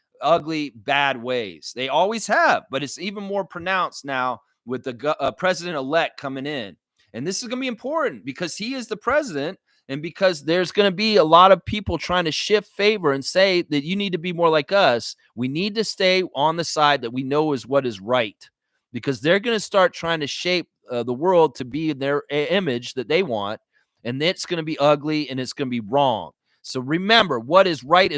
bad ways. They always have, but it's even more pronounced now with the president-elect coming in. And this is going to be important because he is the president, and because there's going to be a lot of people trying to shift favor and say that you need to be more like us. We need to stay on the side that we know is what is right, because they're going to start trying to shape the world to be their image that they want. And it's going to be ugly and it's going to be wrong. So remember, what is right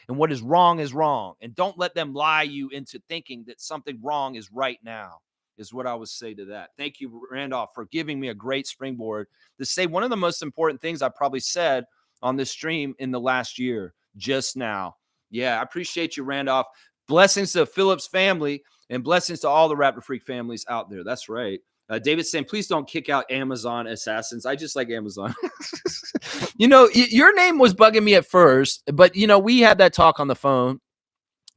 and what is wrong is wrong. And don't let them lie you into thinking that something wrong is right now, is what I would say to that. Thank you, Randolph, for giving me a great springboard to say one of the most important things I probably said on this stream in the last year just now. Yeah, I appreciate you, Randolph. Blessings to Phillips family and blessings to all the Raptor Freak families out there. That's right. David's saying, please don't kick out Amazon assassins. I just like Amazon. Your name was bugging me at first, but, we had that talk on the phone.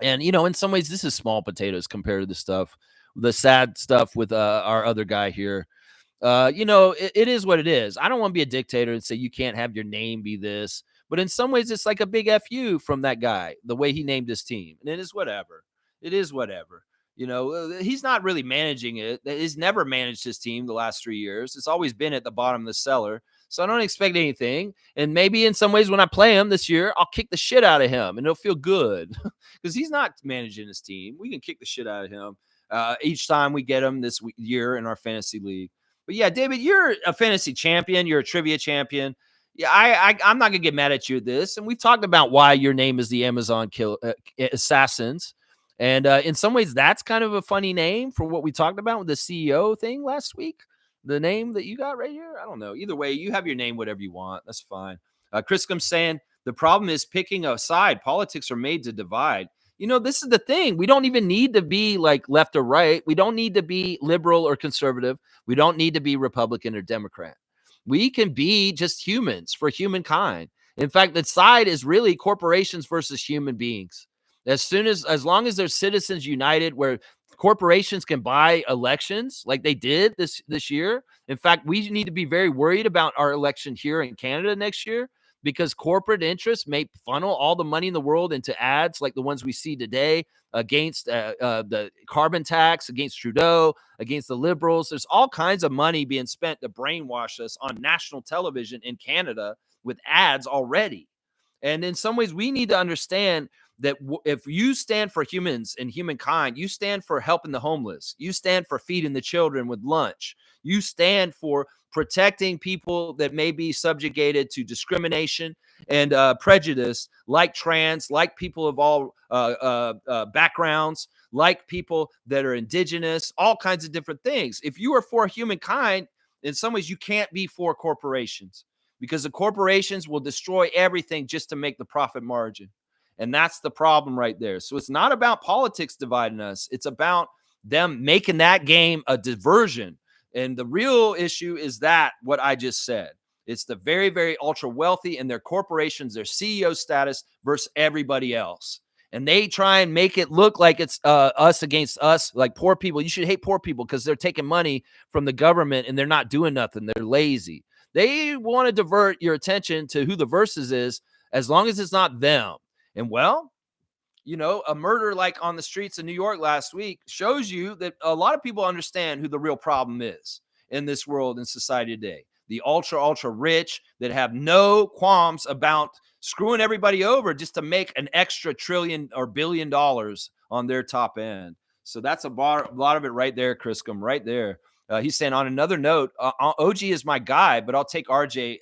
And, in some ways, this is small potatoes compared to the sad stuff with our other guy here. It is what it is. I don't want to be a dictator and say you can't have your name be this. But in some ways, it's like a big FU from that guy, the way he named his team. And it is whatever. He's not really managing it. He's never managed his team the last 3 years. It's always been at the bottom of the cellar. So I don't expect anything. And maybe in some ways when I play him this year, I'll kick the shit out of him and it'll feel good because he's not managing his team. We can kick the shit out of him each time we get him this year in our fantasy league. But yeah, David, you're a fantasy champion. You're a trivia champion. Yeah, I'm not going to get mad at you at this. And we've talked about why your name is the Amazon Assassins. And in some ways, that's kind of a funny name for what we talked about with the CEO thing last week. The name that you got right here, I don't know. Either way, you have your name, whatever you want. That's fine. Chris comes saying, the problem is picking a side. Politics are made to divide. This is the thing. We don't even need to be like left or right. We don't need to be liberal or conservative. We don't need to be Republican or Democrat. We can be just humans for humankind. In fact, the side is really corporations versus human beings. As long as there's citizens united where corporations can buy elections like they did this year. In fact, we need to be very worried about our election here in Canada next year because corporate interests may funnel all the money in the world into ads like the ones we see today against the carbon tax, against Trudeau, against the Liberals. There's all kinds of money being spent to brainwash us on national television in Canada with ads already. And in some ways, we need to understand that if you stand for humans and humankind, you stand for helping the homeless, you stand for feeding the children with lunch, you stand for protecting people that may be subjugated to discrimination and prejudice, like trans, like people of all backgrounds, like people that are indigenous, all kinds of different things. If you are for humankind, in some ways, you can't be for corporations, because the corporations will destroy everything just to make the profit margin. And that's the problem right there. So it's not about politics dividing us. It's about them making that game a diversion. And the real issue is that what I just said. It's the very, very ultra wealthy and their corporations, their CEO status versus everybody else. And they try and make it look like it's us against us, like poor people. You should hate poor people because they're taking money from the government and they're not doing nothing. They're lazy. They want to divert your attention to who the versus is, as long as it's not them. And well, you know, a murder like on the streets of New York last week shows you that a lot of people understand who the real problem is in this world and society today. The ultra, ultra rich that have no qualms about screwing everybody over just to make an extra trillion or $1 billion on their top end. So that's a lot of it right there, Criscom, right there. He's saying, on another note, OG is my guy, but I'll take RJ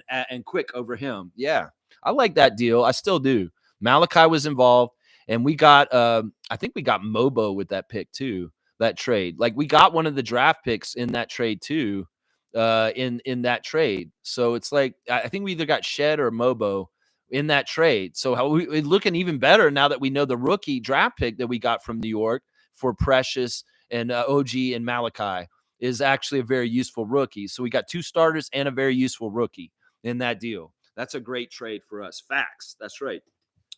and Quick over him. Yeah, I like that deal. I still do. Malachi was involved, and we got, I think we got Mobo with that pick too, that trade. Like, we got one of the draft picks in that trade too, in that trade. So it's like, I think we either got Shed or Mobo in that trade. So we're looking even better now that we know the rookie draft pick that we got from New York for Precious and OG and Malachi is actually a very useful rookie. So we got 2 starters and a very useful rookie in that deal. That's a great trade for us. Facts. That's right.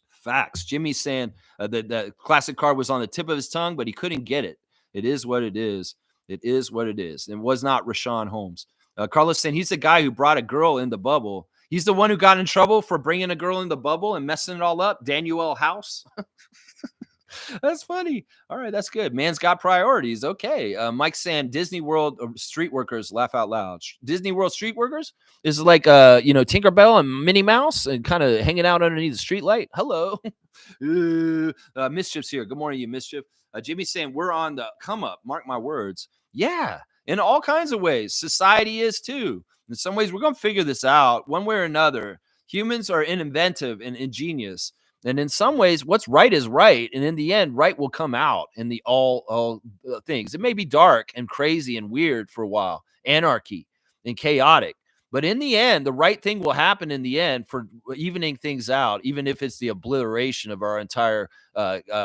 Facts. Jimmy's saying the classic card was on the tip of his tongue, but he couldn't get it. It is what it is. It is what it is. It was not Rashawn Holmes. Carlos saying he's the guy who brought a girl in the bubble. He's the one who got in trouble for bringing a girl in the bubble and messing it all up. Daniel House. That's funny. All right, that's good. Man's got priorities. Okay. Mike saying Disney World street workers laugh out loud. Disney World street workers is like Tinkerbell and Minnie Mouse and kind of hanging out underneath the street light. Hello. Mischief's here. Good morning, you Mischief. Jimmy's saying we're on the come up. Mark my words. Yeah, in all kinds of ways. Society is too. In some ways, we're going to figure this out one way or another. Humans are inventive and ingenious. And in some ways, what's right is right. And in the end, right will come out in the all things. It may be dark and crazy and weird for a while, anarchy and chaotic. But in the end, the right thing will happen in the end for evening things out, even if it's the obliteration of our entire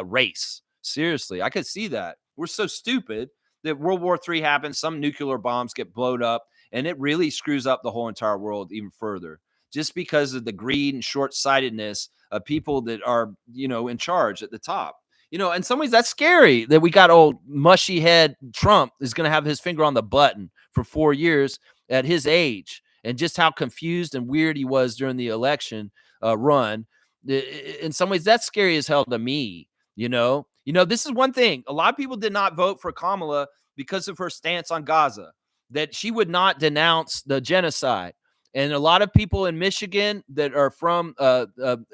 race. Seriously, I could see that. We're so stupid that World War III happens, some nuclear bombs get blown up, and it really screws up the whole entire world even further, just because of the greed and short-sightedness of people that are, in charge at the top. In some ways, that's scary that we got old mushy head Trump is going to have his finger on the button for 4 years at his age, and just how confused and weird he was during the election run. In some ways, that's scary as hell to me. This is one thing. A lot of people did not vote for Kamala because of her stance on Gaza, that she would not denounce the genocide. And a lot of people in Michigan that are from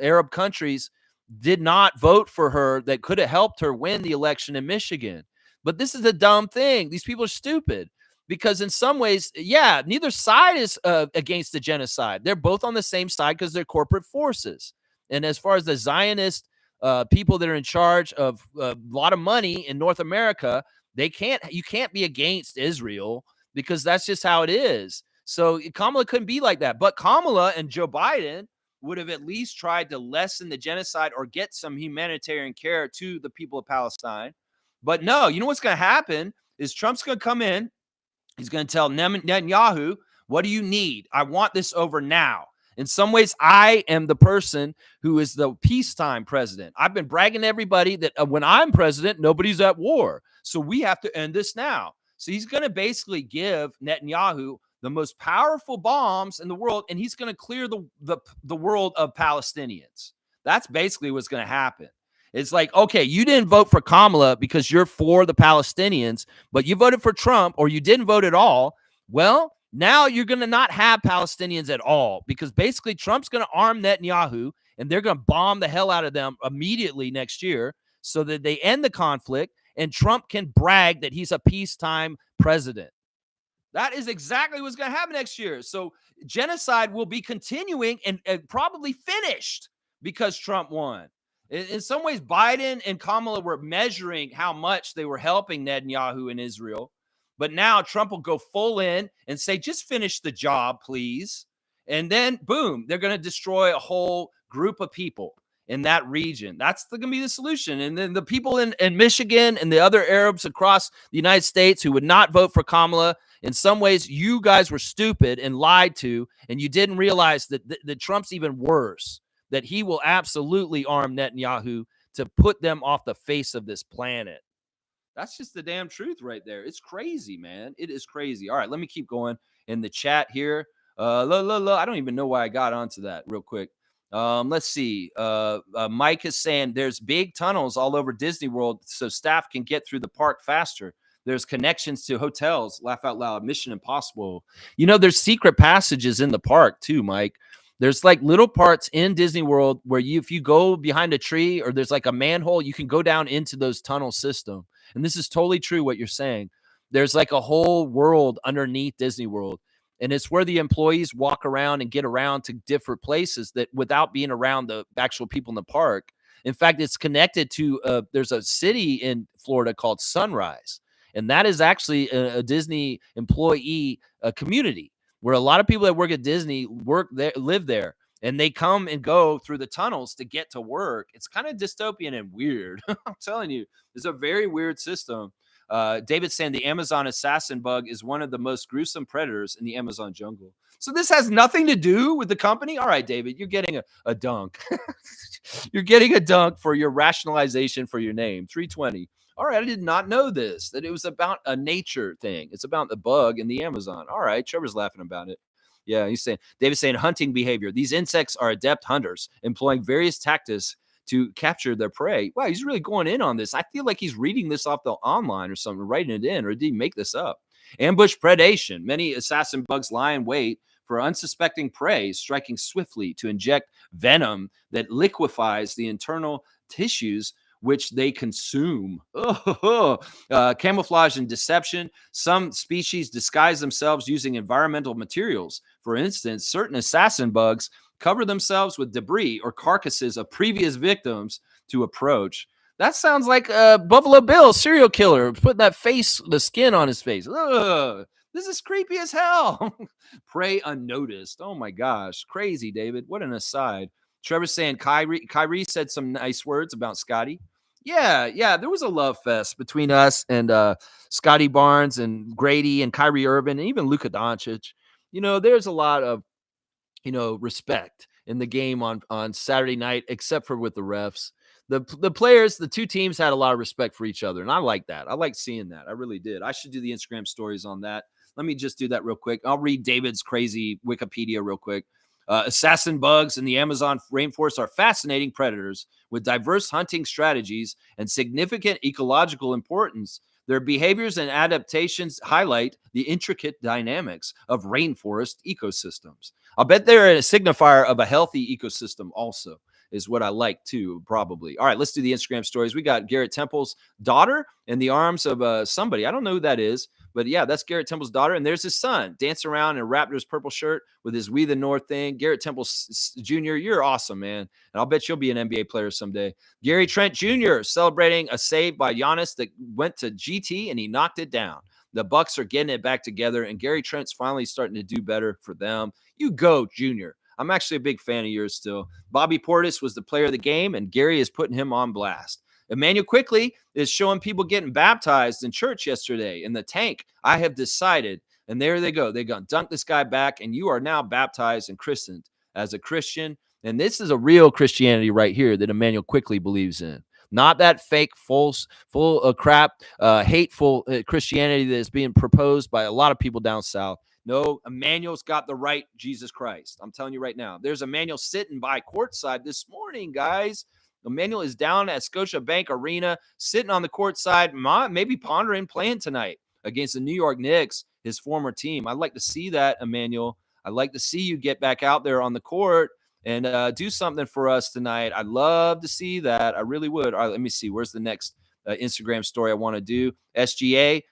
Arab countries did not vote for her that could have helped her win the election in Michigan. But this is a dumb thing. These people are stupid because in some ways, yeah, neither side is against the genocide. They're both on the same side because they're corporate forces. And as far as the Zionist people that are in charge of a lot of money in North America, you can't be against Israel because that's just how it is. So Kamala couldn't be like that. But Kamala and Joe Biden would have at least tried to lessen the genocide or get some humanitarian care to the people of Palestine. But no, you know what's going to happen is Trump's going to come in. He's going to tell Netanyahu, what do you need? I want this over now. In some ways, I am the person who is the peacetime president. I've been bragging to everybody that when I'm president, nobody's at war. So we have to end this now. So he's going to basically give Netanyahu the most powerful bombs in the world, and he's going to clear the world of Palestinians. That's basically what's going to happen. It's like, okay, you didn't vote for Kamala because you're for the Palestinians, but you voted for Trump or you didn't vote at all. Well, Now you're going to not have Palestinians at all because basically Trump's going to arm Netanyahu and they're going to bomb the hell out of them immediately next year so that they end the conflict and Trump can brag that he's a peacetime president. That is exactly what's going to happen next year. So genocide will be continuing and probably finished because Trump won. In some ways, Biden and Kamala were measuring how much they were helping Netanyahu in Israel. But now Trump will go full in and say, just finish the job, please. And then, boom, they're going to destroy a whole group of people in that region. That's going to be the solution. And then the people in Michigan and the other Arabs across the United States who would not vote for Kamala, in some ways, you guys were stupid and lied to, and you didn't realize that Trump's even worse, that he will absolutely arm Netanyahu to put them off the face of this planet. That's just the damn truth right there. It's crazy, man. It is crazy. All right, let me keep going in the chat here. I don't even know why I got onto that real quick. Let's see. Mike is saying there's big tunnels all over Disney World so staff can get through the park faster. There's connections to hotels. Laugh out loud. Mission Impossible. You know, there's secret passages in the park too, Mike. There's like little parts in Disney World where if you go behind a tree or there's like a manhole, you can go down into those tunnel system. And this is totally true what you're saying. There's like a whole world underneath Disney World. And it's where the employees walk around and get around to different places that without being around the actual people in the park. In fact, it's connected to, there's a city in Florida called Sunrise. And that is actually a Disney employee community where a lot of people that work at Disney work there, live there, and they come and go through the tunnels to get to work. It's kind of dystopian and weird. I'm telling you, it's a very weird system. David saying the Amazon assassin bug is one of the most gruesome predators in the Amazon jungle. So this has nothing to do with the company. All right, David, you're getting a dunk. You're getting a dunk for your rationalization for your name. 320. All right, I did not know this, that it was about a nature thing. It's about the bug in the Amazon. All right, Trevor's laughing about it. Yeah, he's saying, David's saying hunting behavior. These insects are adept hunters, employing various tactics to capture their prey. Wow, he's really going in on this. I feel like he's reading this off the online or something, writing it in, or did he make this up? Ambush predation. Many assassin bugs lie in wait for unsuspecting prey, striking swiftly to inject venom that liquefies the internal tissues which they consume. Camouflage and deception. Some species disguise themselves using environmental materials. For instance, certain assassin bugs cover themselves with debris or carcasses of previous victims to approach. That sounds like Buffalo Bill, serial killer, putting that the skin on his face. Ugh, this is creepy as hell. Prey unnoticed. Oh my gosh. Crazy, David. What an aside. Trevor's saying Kyrie said some nice words about Scotty. Yeah. There was a love fest between us and Scotty Barnes and Grady and Kyrie Irving and even Luka Doncic. You know, there's a lot of, respect in the game on Saturday night, except for with the refs. The players, the two teams had a lot of respect for each other. And I like that. I like seeing that. I really did. I should do the Instagram stories on that. Let me just do that real quick. I'll read David's crazy Wikipedia real quick. Assassin bugs in the Amazon rainforest are fascinating predators with diverse hunting strategies and significant ecological importance. Their behaviors and adaptations highlight the intricate dynamics of rainforest ecosystems. I'll bet they're a signifier of a healthy ecosystem also, is what I like too, probably. All right, let's do the Instagram stories. We got Garrett Temple's daughter in the arms of somebody. I don't know who that is, but yeah, that's Garrett Temple's daughter. And there's his son dancing around in a Raptors purple shirt with his We the North thing. Garrett Temple Jr., you're awesome, man. And I'll bet you'll be an NBA player someday. Gary Trent Jr. celebrating a save by Giannis that went to GT and he knocked it down. The Bucks are getting it back together, and Gary Trent's finally starting to do better for them. You go, Junior. I'm actually a big fan of yours still. Bobby Portis was the player of the game, and Gary is putting him on blast. Emmanuel Quickly is showing people getting baptized in church yesterday in the tank. I have decided, and there they go. They're going to dunk this guy back, and you are now baptized and christened as a Christian. And this is a real Christianity right here that Emmanuel Quickly believes in. Not that fake, full of crap, hateful Christianity that is being proposed by a lot of people down south. No, Emmanuel's got the right Jesus Christ. I'm telling you right now. There's Emmanuel sitting by courtside this morning, guys. Emmanuel is down at Scotiabank Arena, sitting on the courtside, maybe pondering playing tonight. against the New York Knicks, his former team. I'd like to see that, Emmanuel. I'd like to see you get back out there on the court and do something for us tonight. I'd love to see that. I really would. All right, let me see. Where's the next Instagram story I want to do? SGA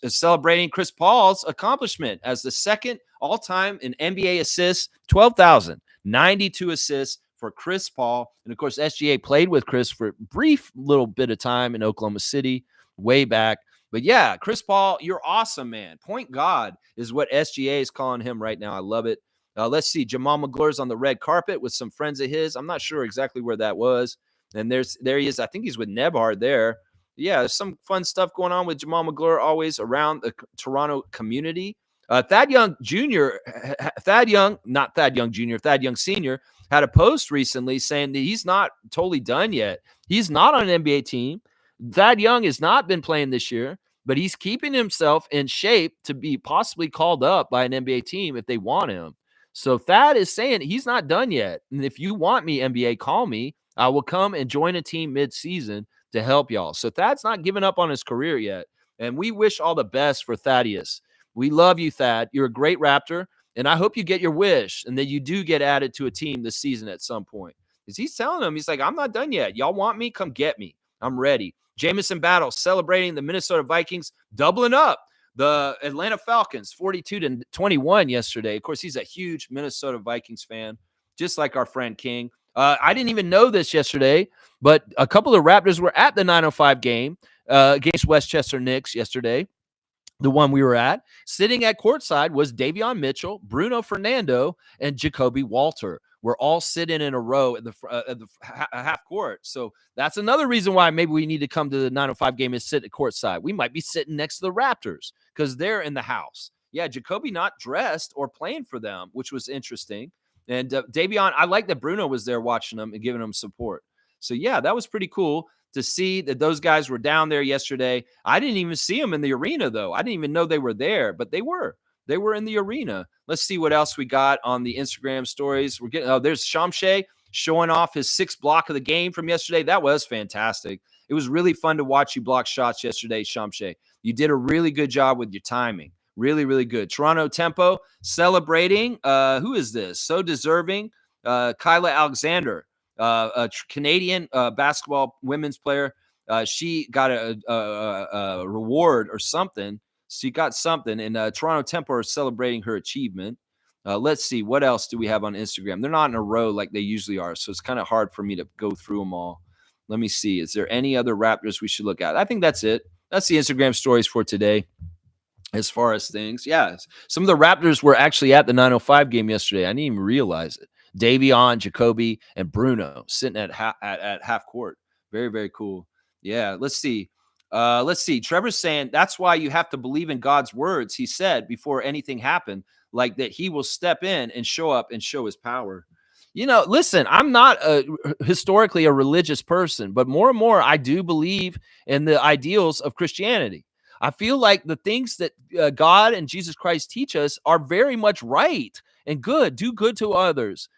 celebrating Chris Paul's accomplishment as the second all-time in NBA assists, 12,092 assists for Chris Paul. And of course, SGA played with Chris for a brief little bit of time in Oklahoma City way back. But yeah, Chris Paul, you're awesome, man. Point God is what SGA is calling him right now. I love it. Let's see. Jamal McGlure's on the red carpet with some friends of his. I'm not sure exactly where that was. And there he is. I think he's with Nebhard there. Yeah, there's some fun stuff going on with Jamal McGlure always around the Toronto community. Thad Young Jr., Thad Young, not Thad Young Jr., Thad Young Sr., had a post recently saying that he's not totally done yet. He's not on an NBA team. Thad Young has not been playing this year, but he's keeping himself in shape to be possibly called up by an NBA team if they want him. So Thad is saying he's not done yet. And if you want me, NBA, call me. I will come and join a team mid-season to help y'all. So Thad's not giving up on his career yet. And we wish all the best for Thaddeus. We love you, Thad. You're a great Raptor. And I hope you get your wish and that you do get added to a team this season at some point. Because he's telling them, he's like, I'm not done yet. Y'all want me? Come get me. I'm ready. Jamison Battle celebrating the Minnesota Vikings, doubling up the Atlanta Falcons, 42-21 yesterday. Of course, he's a huge Minnesota Vikings fan, just like our friend King. I didn't even know this yesterday, but a couple of Raptors were at the 9:05 game against Westchester Knicks yesterday. The one we were at, sitting at courtside was Davion Mitchell, Bruno Fernando, and Jacoby Walter. We're all sitting in a row at the half court. So that's another reason why maybe we need to come to the 9:05 game and sit at courtside. We might be sitting next to the Raptors because they're in the house. Yeah, Jacoby not dressed or playing for them, which was interesting. And Davion, I like that Bruno was there watching them and giving them support. So yeah, that was pretty cool to see that those guys were down there yesterday. I didn't even see them in the arena, though. I didn't even know they were there, but they were. They were in the arena. Let's see what else we got on the Instagram stories. We're getting there's Shamshay showing off his sixth block of the game from yesterday. That was fantastic. It was really fun to watch you block shots yesterday, Shamshay. You did a really good job with your timing. Really, really good. Toronto Tempo celebrating. Who is this? So deserving. Kyla Alexander. A Canadian basketball women's player. She got a reward or something. She got something, and Toronto Tempo are celebrating her achievement. Let's see. What else do we have on Instagram? They're not in a row like they usually are, so it's kind of hard for me to go through them all. Let me see. Is there any other Raptors we should look at? I think that's it. That's the Instagram stories for today. As far as things, yeah. Some of the Raptors were actually at the 9:05 game yesterday. I didn't even realize it. Davion, Jacoby, and Bruno sitting at half court. Very, very cool. Yeah, let's see. Trevor's saying that's why you have to believe in God's words. He said before anything happened, like that he will step in and show up and show his power. You know, listen, I'm not historically a religious person, but more and more I do believe in the ideals of Christianity. I feel like the things that God and Jesus Christ teach us are very much right and good. Do good to others.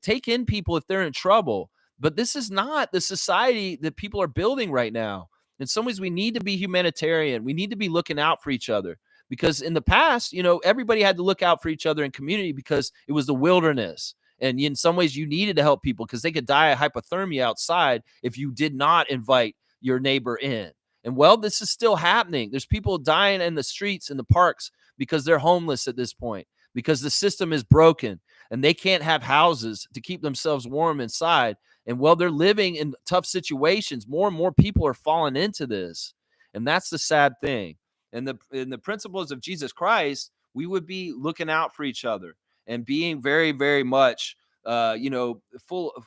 Take in people if they're in trouble. But this is not the society that people are building right now. In some ways, we need to be humanitarian. We need to be looking out for each other. Because in the past, everybody had to look out for each other in community because it was the wilderness. And in some ways, you needed to help people because they could die of hypothermia outside if you did not invite your neighbor in. And well, this is still happening. There's people dying in the streets, in the parks, because they're homeless at this point, because the system is broken and they can't have houses to keep themselves warm inside. And well, they're living in tough situations. More and more people are falling into this. And that's the sad thing. And the principles of Jesus Christ, we would be looking out for each other and being very, very much, our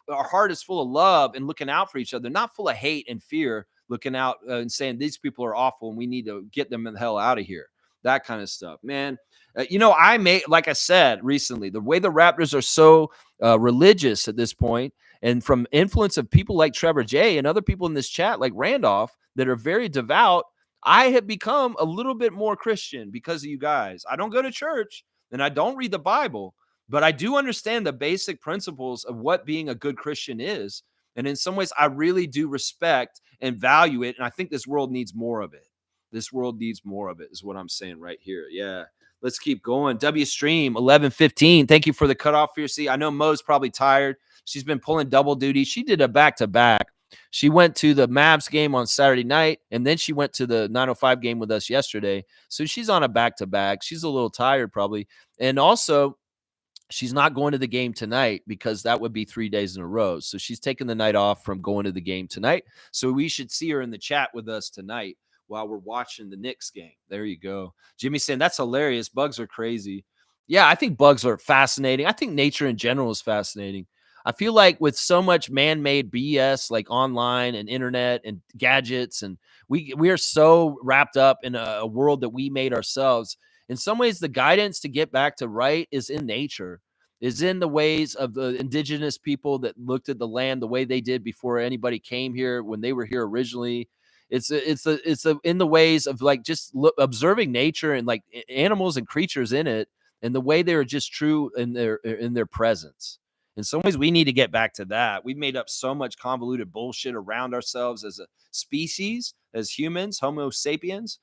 heart is full of love and looking out for each other, not full of hate and fear, looking out and saying these people are awful and we need to get them the hell out of here. That kind of stuff, man. Like I said recently, the way the Raptors are so religious at this point, and from influence of people like Trevor J and other people in this chat, like Randolph, that are very devout, I have become a little bit more Christian because of you guys. I don't go to church and I don't read the Bible, but I do understand the basic principles of what being a good Christian is. And in some ways, I really do respect and value it. And I think this world needs more of it. This world needs more of it, is what I'm saying right here. Yeah. Let's keep going. W Stream 11:15. Thank you for the cutoff here. See, I know Mo's probably tired. She's been pulling double duty. She did a back-to-back. She went to the Mavs game on Saturday night, and then she went to the 905 game with us yesterday. So she's on a back-to-back. She's a little tired probably. And also, she's not going to the game tonight because that would be 3 days in a row. So she's taking the night off from going to the game tonight. So we should see her in the chat with us tonight while we're watching the Knicks game. There you go. Jimmy saying that's hilarious. Bugs are crazy. Yeah, I think bugs are fascinating. I think nature in general is fascinating. I feel like with so much man-made BS like online and internet and gadgets, and we are so wrapped up in a world that we made ourselves. In some ways, the guidance to get back to right is in nature, is in the ways of the indigenous people that looked at the land the way they did before anybody came here, when they were here originally. It's in the ways of like just observing nature and like animals and creatures in it, and the way they are just true in their presence. In some ways, we need to get back to that. We've made up so much convoluted bullshit around ourselves as a species, as humans, Homo sapiens.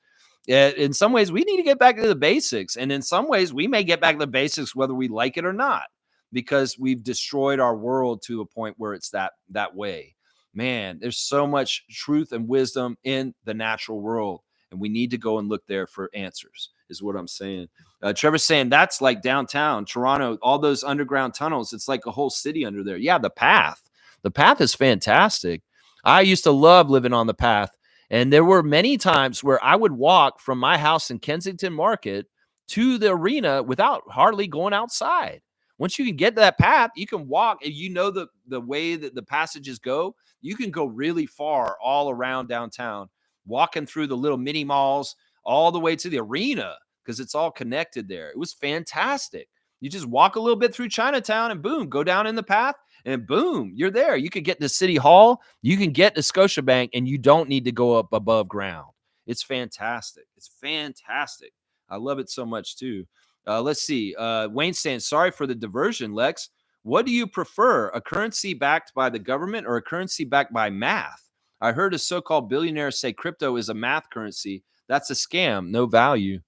In some ways, we need to get back to the basics. And in some ways, we may get back to the basics whether we like it or not, because we've destroyed our world to a point where it's that way. Man, there's so much truth and wisdom in the natural world, and we need to go and look there for answers, is what I'm saying. Trevor's saying that's like downtown Toronto, all those underground tunnels. It's like a whole city under there. Yeah, the path. The path is fantastic. I used to love living on the path. And there were many times where I would walk from my house in Kensington Market to the arena without hardly going outside. Once you can get to that path, you can walk. If you know the way that the passages go, you can go really far all around downtown, walking through the little mini malls all the way to the arena, because it's all connected there. It was fantastic. You just walk a little bit through Chinatown and boom, go down in the path and boom, you're there. You could get to City Hall, you can get to Scotiabank, and you don't need to go up above ground. It's fantastic. It's fantastic. I love it so much too. Let's see. Wayne saying, sorry for the diversion, Lex. What do you prefer, a currency backed by the government or a currency backed by math? I heard a so-called billionaire say crypto is a math currency. That's a scam, no value.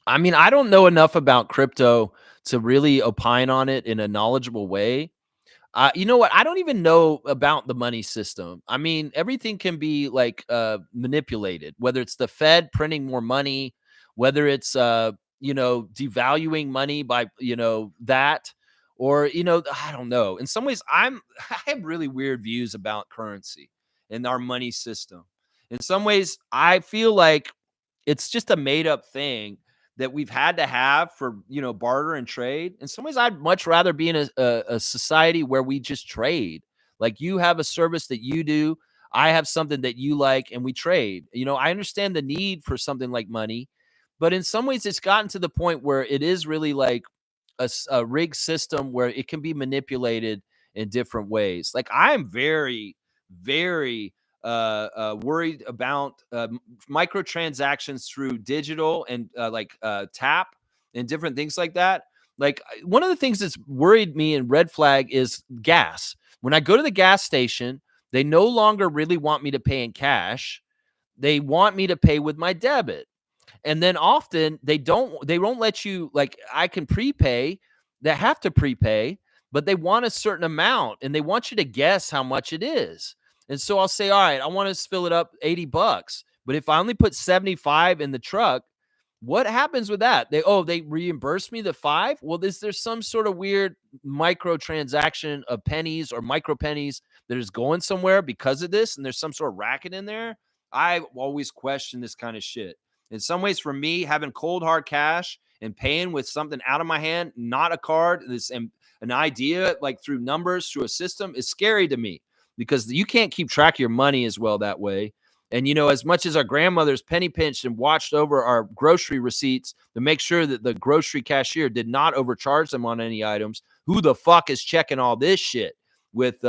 I mean, I don't know enough about crypto to really opine on it in a knowledgeable way. You know what? I don't even know about the money system. I mean, everything can be like manipulated, whether it's the Fed printing more money, whether it's, devaluing money by, that, or, I don't know. In some ways, I have really weird views about currency and our money system. In some ways, I feel like it's just a made up thing that we've had to have for, barter and trade. In some ways, I'd much rather be in a society where we just trade. Like, you have a service that you do, I have something that you like, and we trade. I understand the need for something like money, but in some ways it's gotten to the point where it is really like a rigged system where it can be manipulated in different ways. Like, I'm very, very worried about microtransactions through digital and tap and different things like that. Like, one of the things that's worried me and red flag is gas. When I go to the gas station, they no longer really want me to pay in cash. They want me to pay with my debit. And then often they won't let you, like, I can prepay. They have to prepay, but they want a certain amount and they want you to guess how much it is. And so I'll say, all right, I want to fill it up $80. But if I only put 75 in the truck, what happens with that? They reimburse me the 5. Well, is there some sort of weird micro transaction of pennies or micro pennies that is going somewhere because of this? And there's some sort of racket in there. I've always questioned this kind of shit. In some ways, for me, having cold hard cash and paying with something out of my hand, not a card, an idea like through numbers, through a system, is scary to me, because you can't keep track of your money as well that way. And, as much as our grandmothers penny pinched and watched over our grocery receipts to make sure that the grocery cashier did not overcharge them on any items, who the fuck is checking all this shit with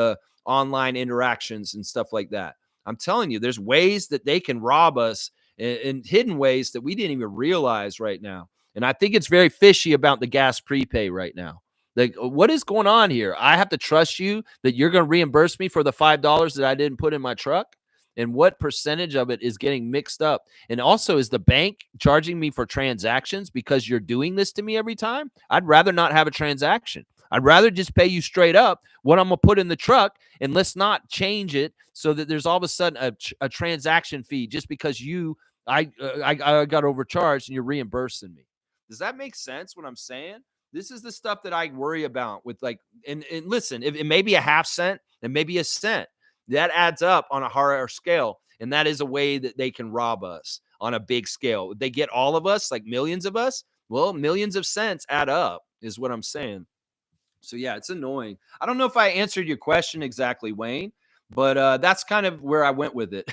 online interactions and stuff like that? I'm telling you, there's ways that they can rob us in hidden ways that we didn't even realize right now. And I think it's very fishy about the gas prepay right now. Like, what is going on here? I have to trust you that you're going to reimburse me for the $5 that I didn't put in my truck. and what percentage of it is getting mixed up. And also, is the bank charging me for transactions because you're doing this to me every time? I'd rather not have a transaction. I'd rather just pay you straight up what I'm going to put in the truck, and let's not change it so that there's all of a sudden a transaction fee just because I got overcharged and you're reimbursing me. Does that make sense what I'm saying? This is the stuff that I worry about with like, and listen, if it may be a half cent and maybe a cent, that adds up on a higher scale. And that is a way that they can rob us on a big scale. They get all of us, like millions of us. Well, millions of cents add up, is what I'm saying. So yeah, it's annoying. I don't know if I answered your question exactly, Wayne, but that's kind of where I went with it.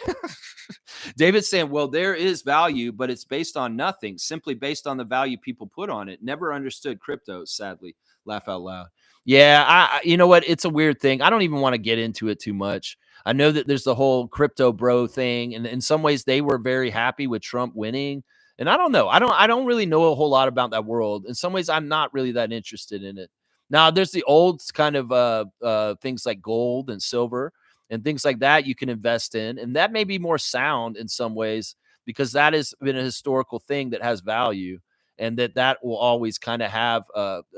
David's saying, well, there is value, but it's based on nothing, simply based on the value people put on it. Never understood crypto, sadly. Laugh out loud. Yeah, you know what? It's a weird thing. I don't even want to get into it too much. I know that there's the whole crypto bro thing, and in some ways they were very happy with Trump winning. And I don't know. I don't really know a whole lot about that world. In some ways, I'm not really that interested in it. Now, there's the old kind of things like gold and silver and things like that you can invest in, and that may be more sound in some ways because that has been a historical thing that has value, and that will always kind of have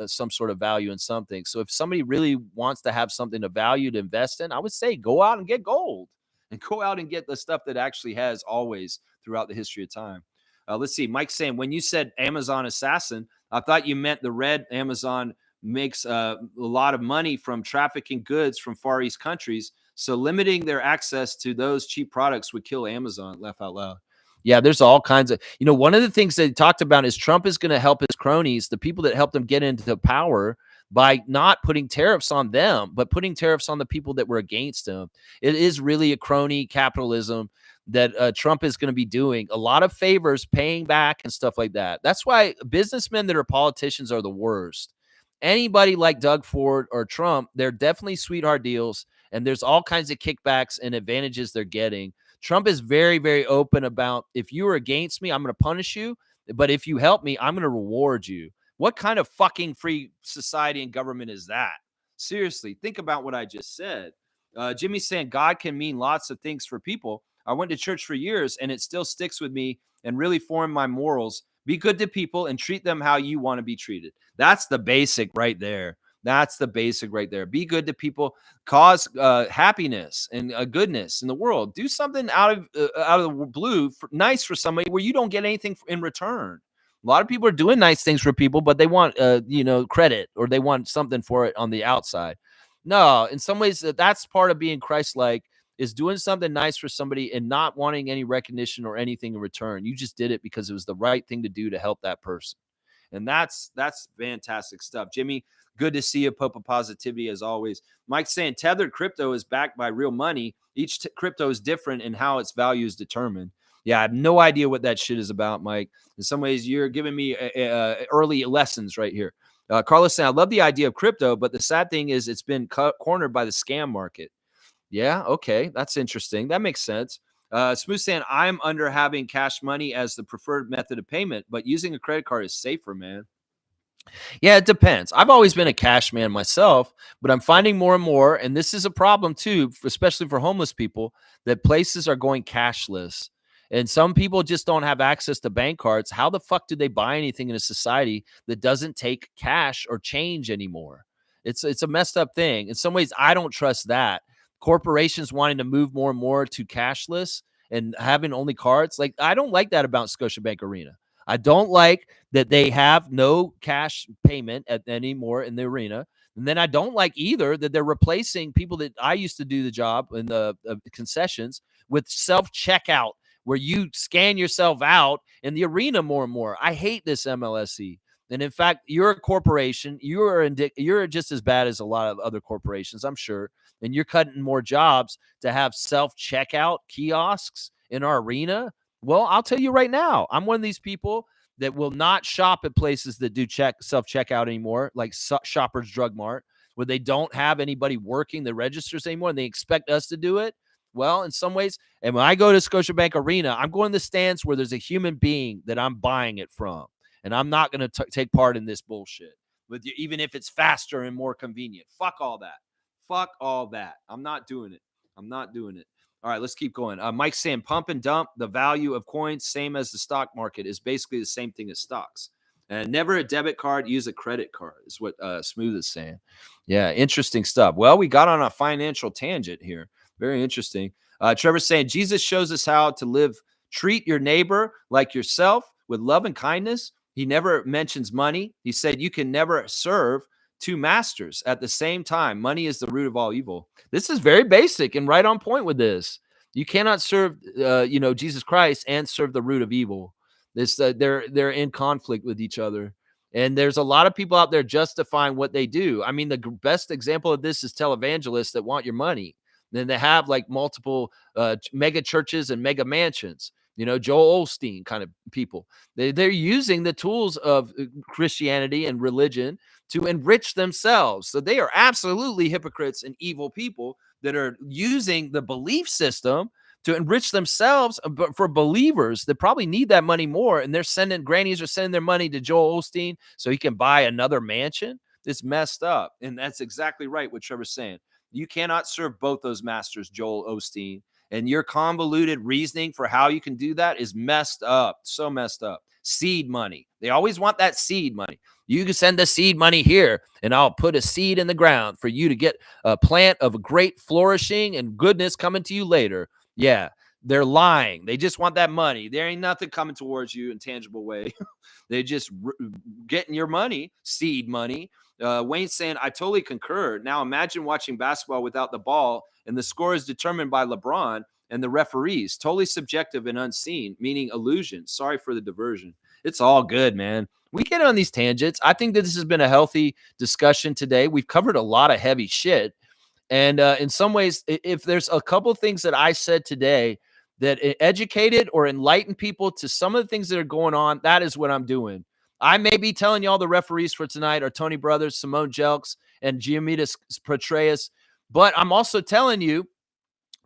some sort of value in something. So if somebody really wants to have something of value to invest in, I would say go out and get gold and go out and get the stuff that actually has always throughout the history of time. Let's see. Mike's saying, when you said Amazon assassin, I thought you meant the red Amazon makes a lot of money from trafficking goods from Far East countries. So limiting their access to those cheap products would kill Amazon. Laugh out loud. Yeah, there's all kinds of, one of the things that he talked about is Trump is going to help his cronies, the people that helped him get into power, by not putting tariffs on them, but putting tariffs on the people that were against him. It is really a crony capitalism that Trump is going to be doing a lot of favors, paying back and stuff like that. That's why businessmen that are politicians are the worst. Anybody like Doug Ford or Trump, they're definitely sweetheart deals, and there's all kinds of kickbacks and advantages they're getting. Trump is very, very open about, if you are against me, I'm going to punish you. But if you help me, I'm going to reward you. What kind of fucking free society and government is that? Seriously, think about what I just said. Jimmy's saying God can mean lots of things for people. I went to church for years and it still sticks with me and really formed my morals. Be good to people and treat them how you want to be treated. That's the basic right there. That's the basic right there. Be good to people, cause happiness and goodness in the world. Do something out of the blue, nice for somebody where you don't get anything in return. A lot of people are doing nice things for people, but they want credit, or they want something for it on the outside. No, in some ways, that's part of being Christ-like, is doing something nice for somebody and not wanting any recognition or anything in return. You just did it because it was the right thing to do to help that person. And that's fantastic stuff. Jimmy, good to see you. Pope of positivity as always. Mike's saying tethered crypto is backed by real money. Each crypto is different in how its value is determined. Yeah, I have no idea what that shit is about, Mike. In some ways, you're giving me early lessons right here. Carlos saying, I love the idea of crypto, but the sad thing is it's been cornered by the scam market. Yeah, okay, that's interesting. That makes sense. Smooth saying, I'm under having cash money as the preferred method of payment, but using a credit card is safer, man. Yeah, it depends. I've always been a cash man myself, but I'm finding more and more, and this is a problem too, especially for homeless people, that places are going cashless. And some people just don't have access to bank cards. How the fuck do they buy anything in a society that doesn't take cash or change anymore? It's a messed up thing. In some ways, I don't trust that. Corporations wanting to move more and more to cashless and having only cards. Like, I don't like that about Scotiabank Arena. I don't like that they have no cash payment anymore in the arena. And then I don't like either that they're replacing people that I used to do the job in the concessions with self-checkout, where you scan yourself out in the arena more and more. I hate this MLSE. And in fact, you're a corporation. You're just as bad as a lot of other corporations, I'm sure. And you're cutting more jobs to have self-checkout kiosks in our arena. Well, I'll tell you right now, I'm one of these people that will not shop at places that do self-checkout anymore, like Shoppers Drug Mart, where they don't have anybody working the registers anymore, and they expect us to do it. Well, in some ways, and when I go to Scotiabank Arena, I'm going to the stands where there's a human being that I'm buying it from, and I'm not going to take part in this bullshit, with you, even if it's faster and more convenient. Fuck all that. Fuck all that. I'm not doing it. I'm not doing it. All right, let's keep going. Mike's saying pump and dump, the value of coins, same as the stock market, is basically the same thing as stocks. And never a debit card, use a credit card, is what Smooth is saying. Yeah, interesting stuff. Well, we got on a financial tangent here. Very interesting. Trevor's saying Jesus shows us how to live. Treat your neighbor like yourself with love and kindness. He never mentions money. He said you can never serve two masters at the same time. Money is the root of all evil. This is very basic and right on point with this. You cannot serve, Jesus Christ and serve the root of evil. This they're in conflict with each other, and there's a lot of people out there justifying what they do. I mean, the best example of this is televangelists that want your money. Then they have like multiple mega churches and mega mansions. Joel Osteen kind of people. They're using the tools of Christianity and religion to enrich themselves. So they are absolutely hypocrites and evil people that are using the belief system to enrich themselves, but for believers that probably need that money more. And they're grannies are sending their money to Joel Osteen so he can buy another mansion. It's messed up. And that's exactly right what Trevor's saying. You cannot serve both those masters, Joel Osteen. And your convoluted reasoning for how you can do that is messed up. So messed up. Seed money. They always want that seed money. You can send the seed money here, and I'll put a seed in the ground for you to get a plant of great flourishing and goodness coming to you later. Yeah, they're lying. They just want that money. There ain't nothing coming towards you in tangible way. They just getting your money, seed money. Wayne's saying, I totally concur. Now imagine watching basketball without the ball, and the score is determined by LeBron and the referees. Totally subjective and unseen, meaning illusion. Sorry for the diversion. It's all good, man. We get on these tangents. I think that this has been a healthy discussion today. We've covered a lot of heavy shit. And in some ways, if there's a couple things that I said today that educated or enlightened people to some of the things that are going on, that is what I'm doing. I may be telling y'all the referees for tonight are Tony Brothers, Simone Jelks, and Gianmitas Petraeus, but I'm also telling you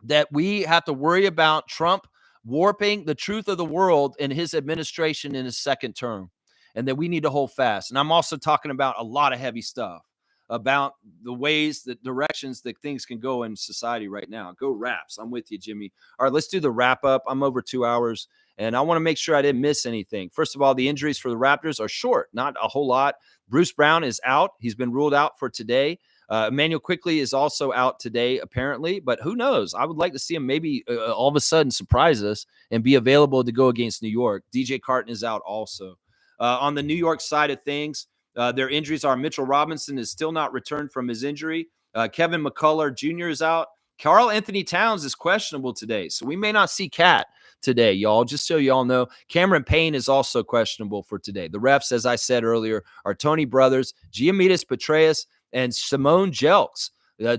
that we have to worry about Trump warping the truth of the world in his administration in his second term, and that we need to hold fast. And I'm also talking about a lot of heavy stuff about the ways, the directions that things can go in society right now. Go Raps. I'm with you, Jimmy. All right, let's do the wrap up. I'm over 2 hours, and I want to make sure I didn't miss anything. First of all, the injuries for the Raptors are short, not a whole lot. Bruce Brown is out. He's been ruled out for today. Emmanuel Quickley is also out today, apparently, but who knows? I would like to see him maybe all of a sudden surprise us and be available to go against New York. DJ Carton is out also. On the New York side of things, their injuries are Mitchell Robinson is still not returned from his injury. Kevin McCullough Jr. is out. Karl Anthony Towns is questionable today, so we may not see Cat today, y'all, just so y'all know. Cameron Payne is also questionable for today. The refs, as I said earlier, are Tony Brothers, Gianmitas Petraeus, and Simone Jelks.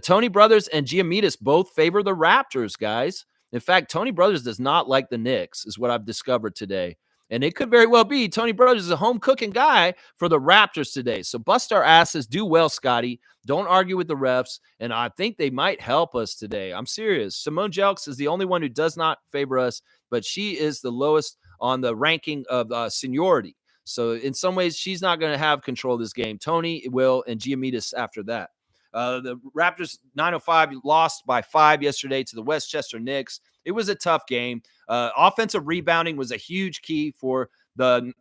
Tony Brothers and Gianmitas both favor the Raptors, guys. In fact, Tony Brothers does not like the Knicks, is what I've discovered today. And it could very well be Tony Brothers is a home cooking guy for the Raptors today. So bust our asses. Do well, Scotty. Don't argue with the refs. And I think they might help us today. I'm serious. Simone Jelks is the only one who does not favor us, but she is the lowest on the ranking of seniority. So in some ways, she's not going to have control of this game. Tony will, and Gianmitas after that. The Raptors 905 lost by 5 yesterday to the Westchester Knicks. It was a tough game. Offensive rebounding was a huge key for the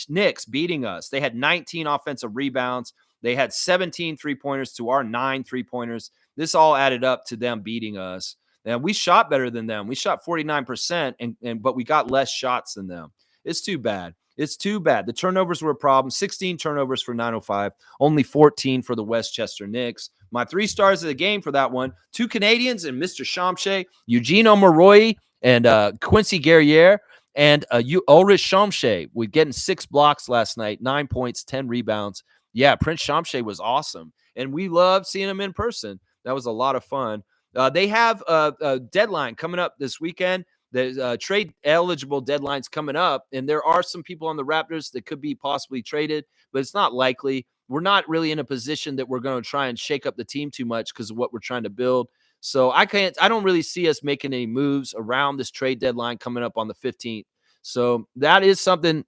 Knicks beating us. They had 19 offensive rebounds. They had 17 3-pointers to our 9 3-pointers. This all added up to them beating us. And we shot better than them. We shot 49%, but we got less shots than them. It's too bad. It's too bad. The turnovers were a problem. 16 turnovers for 905, only 14 for the Westchester Knicks. My 3 stars of the game for that one, 2 Canadians and Mr. Shamshay, Eugene Omoruyi and Quincy Guerriere, and Ulrich Shamshay. We're getting 6 blocks last night, 9 points, 10 rebounds. Yeah, Prince Shamshay was awesome, and we loved seeing him in person. That was a lot of fun. They have a deadline coming up this weekend. The trade eligible deadline's coming up, and there are some people on the Raptors that could be possibly traded, but it's not likely. We're not really in a position that we're going to try and shake up the team too much because of what we're trying to build. So I don't really see us making any moves around this trade deadline coming up on the 15th. So that is something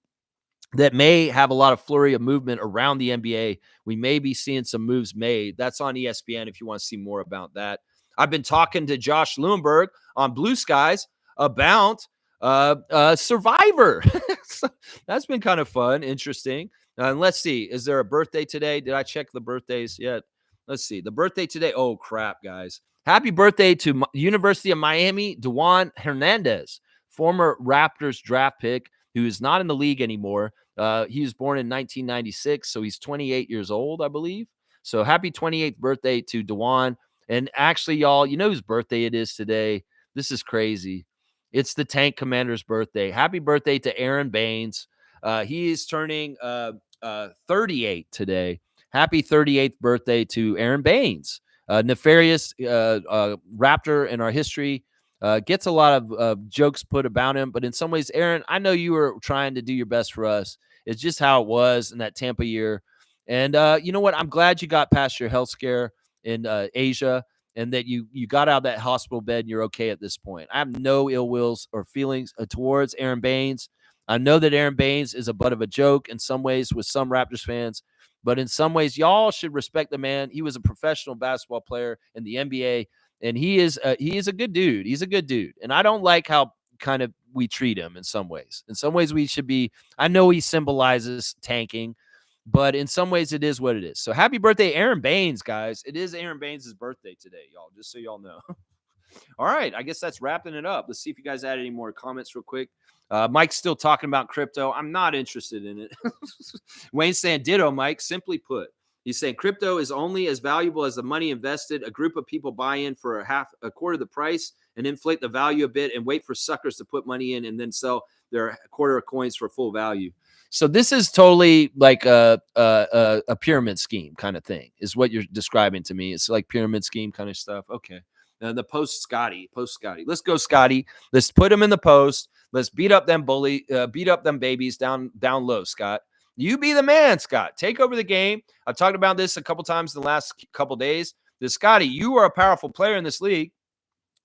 that may have a lot of flurry of movement around the NBA. We may be seeing some moves made. That's on ESPN if you want to see more about that. I've been talking to Josh Lewinberg on Blue Skies about Survivor. So that's been kind of fun, interesting. And let's see, is there a birthday today? Did I check the birthdays yet? Let's see. The birthday today. Oh, crap, guys. Happy birthday to University of Miami, Dewan Hernandez, former Raptors draft pick who is not in the league anymore. He was born in 1996, so he's 28 years old, I believe. So happy 28th birthday to Dewan. And actually, y'all, you know whose birthday it is today? This is crazy. It's the Tank Commander's birthday. Happy birthday to Aaron Baines. He is turning 38 today. Happy 38th birthday to Aaron Baines. Nefarious Raptor in our history. Gets a lot of jokes put about him, but in some ways, Aaron, I know you were trying to do your best for us. It's just how it was in that Tampa year. And you know what? I'm glad you got past your health scare in Asia, and that you got out of that hospital bed and you're okay at this point. I have no ill wills or feelings towards Aaron Baines. I know that Aaron Baines is a butt of a joke in some ways with some Raptors fans, but in some ways, y'all should respect the man. He was a professional basketball player in the NBA, and he is a good dude. He's a good dude, and I don't like how kind of we treat him in some ways. In some ways, we should be. I know he symbolizes tanking, but in some ways, it is what it is. So happy birthday, Aaron Baines, guys. It is Aaron Baines' birthday today, y'all, just so y'all know. All right, I guess that's wrapping it up. Let's see if you guys had any more comments real quick. Mike's still talking about crypto. I'm not interested in it. Wayne's saying, ditto, Mike. Simply put, he's saying crypto is only as valuable as the money invested. A group of people buy in for a quarter of the price and inflate the value a bit and wait for suckers to put money in and then sell their quarter of coins for full value. So this is totally like a pyramid scheme kind of thing is what you're describing to me. It's like pyramid scheme kind of stuff. Okay. The post Scotty. Let's go, Scotty. Let's put him in the post. Let's beat up them babies down low, Scott. You be the man, Scott. Take over the game. I've talked about this a couple times in the last couple days. Scotty, you are a powerful player in this league.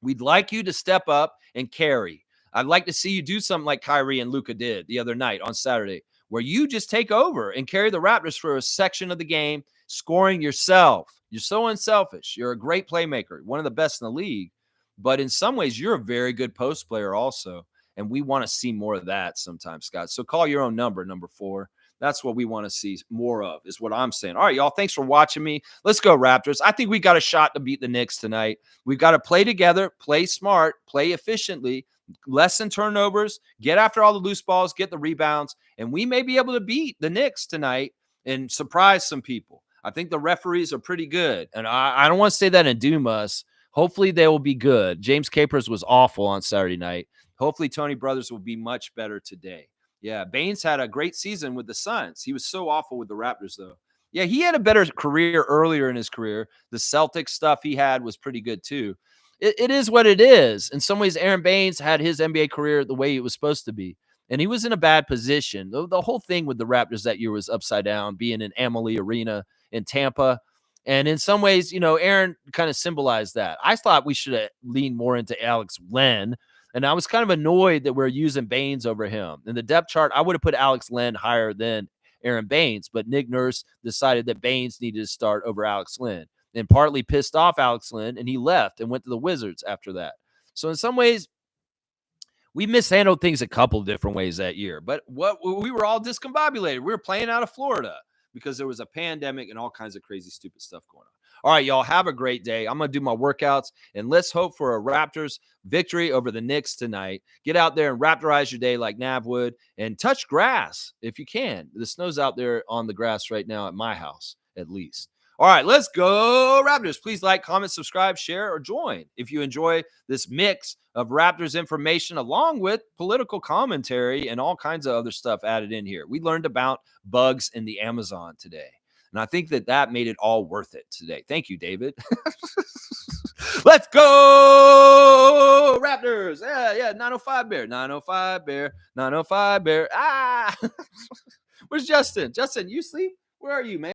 We'd like you to step up and carry. I'd like to see you do something like Kyrie and Luka did the other night on Saturday, where you just take over and carry the Raptors for a section of the game, scoring yourself. You're so unselfish. You're a great playmaker, one of the best in the league. But in some ways, you're a very good post player also. And we want to see more of that sometimes, Scott. So call your own number 4. That's what we want to see more of, is what I'm saying. All right, y'all, thanks for watching me. Let's go, Raptors. I think we got a shot to beat the Knicks tonight. We've got to play together, play smart, play efficiently, lessen turnovers, get after all the loose balls, get the rebounds, and we may be able to beat the Knicks tonight and surprise some people. I think the referees are pretty good, and I don't want to say that and doom us. Hopefully they will be good. James Capers was awful on Saturday night. Hopefully Tony Brothers will be much better today. Yeah, Baines had a great season with the Suns. He was so awful with the Raptors, though. Yeah, he had a better career earlier in his career. The Celtics stuff he had was pretty good, too. It is what it is. In some ways, Aaron Baines had his NBA career the way it was supposed to be. And he was in a bad position. The whole thing with the Raptors that year was upside down, being in Amalie Arena in Tampa. And in some ways, Aaron kind of symbolized that. I thought we should have leaned more into Alex Len. And I was kind of annoyed that we're using Baines over him. In the depth chart, I would have put Alex Len higher than Aaron Baines. But Nick Nurse decided that Baines needed to start over Alex Len. And partly pissed off Alex Len, and he left and went to the Wizards after that. So in some ways, we mishandled things a couple of different ways that year. But we were all discombobulated. We were playing out of Florida because there was a pandemic and all kinds of crazy, stupid stuff going on. All right, y'all, have a great day. I'm going to do my workouts, and let's hope for a Raptors victory over the Knicks tonight. Get out there and Raptorize your day like Nav would, and touch grass if you can. The snow's out there on the grass right now at my house, at least. All right, let's go, Raptors. Please like, comment, subscribe, share, or join if you enjoy this mix of Raptors information along with political commentary and all kinds of other stuff added in here. We learned about bugs in the Amazon today, and I think that made it all worth it today. Thank you, David. Let's go, Raptors. Yeah, 905 Bear, 905 Bear, 905 Bear. Ah, where's Justin? Justin, you sleep? Where are you, man?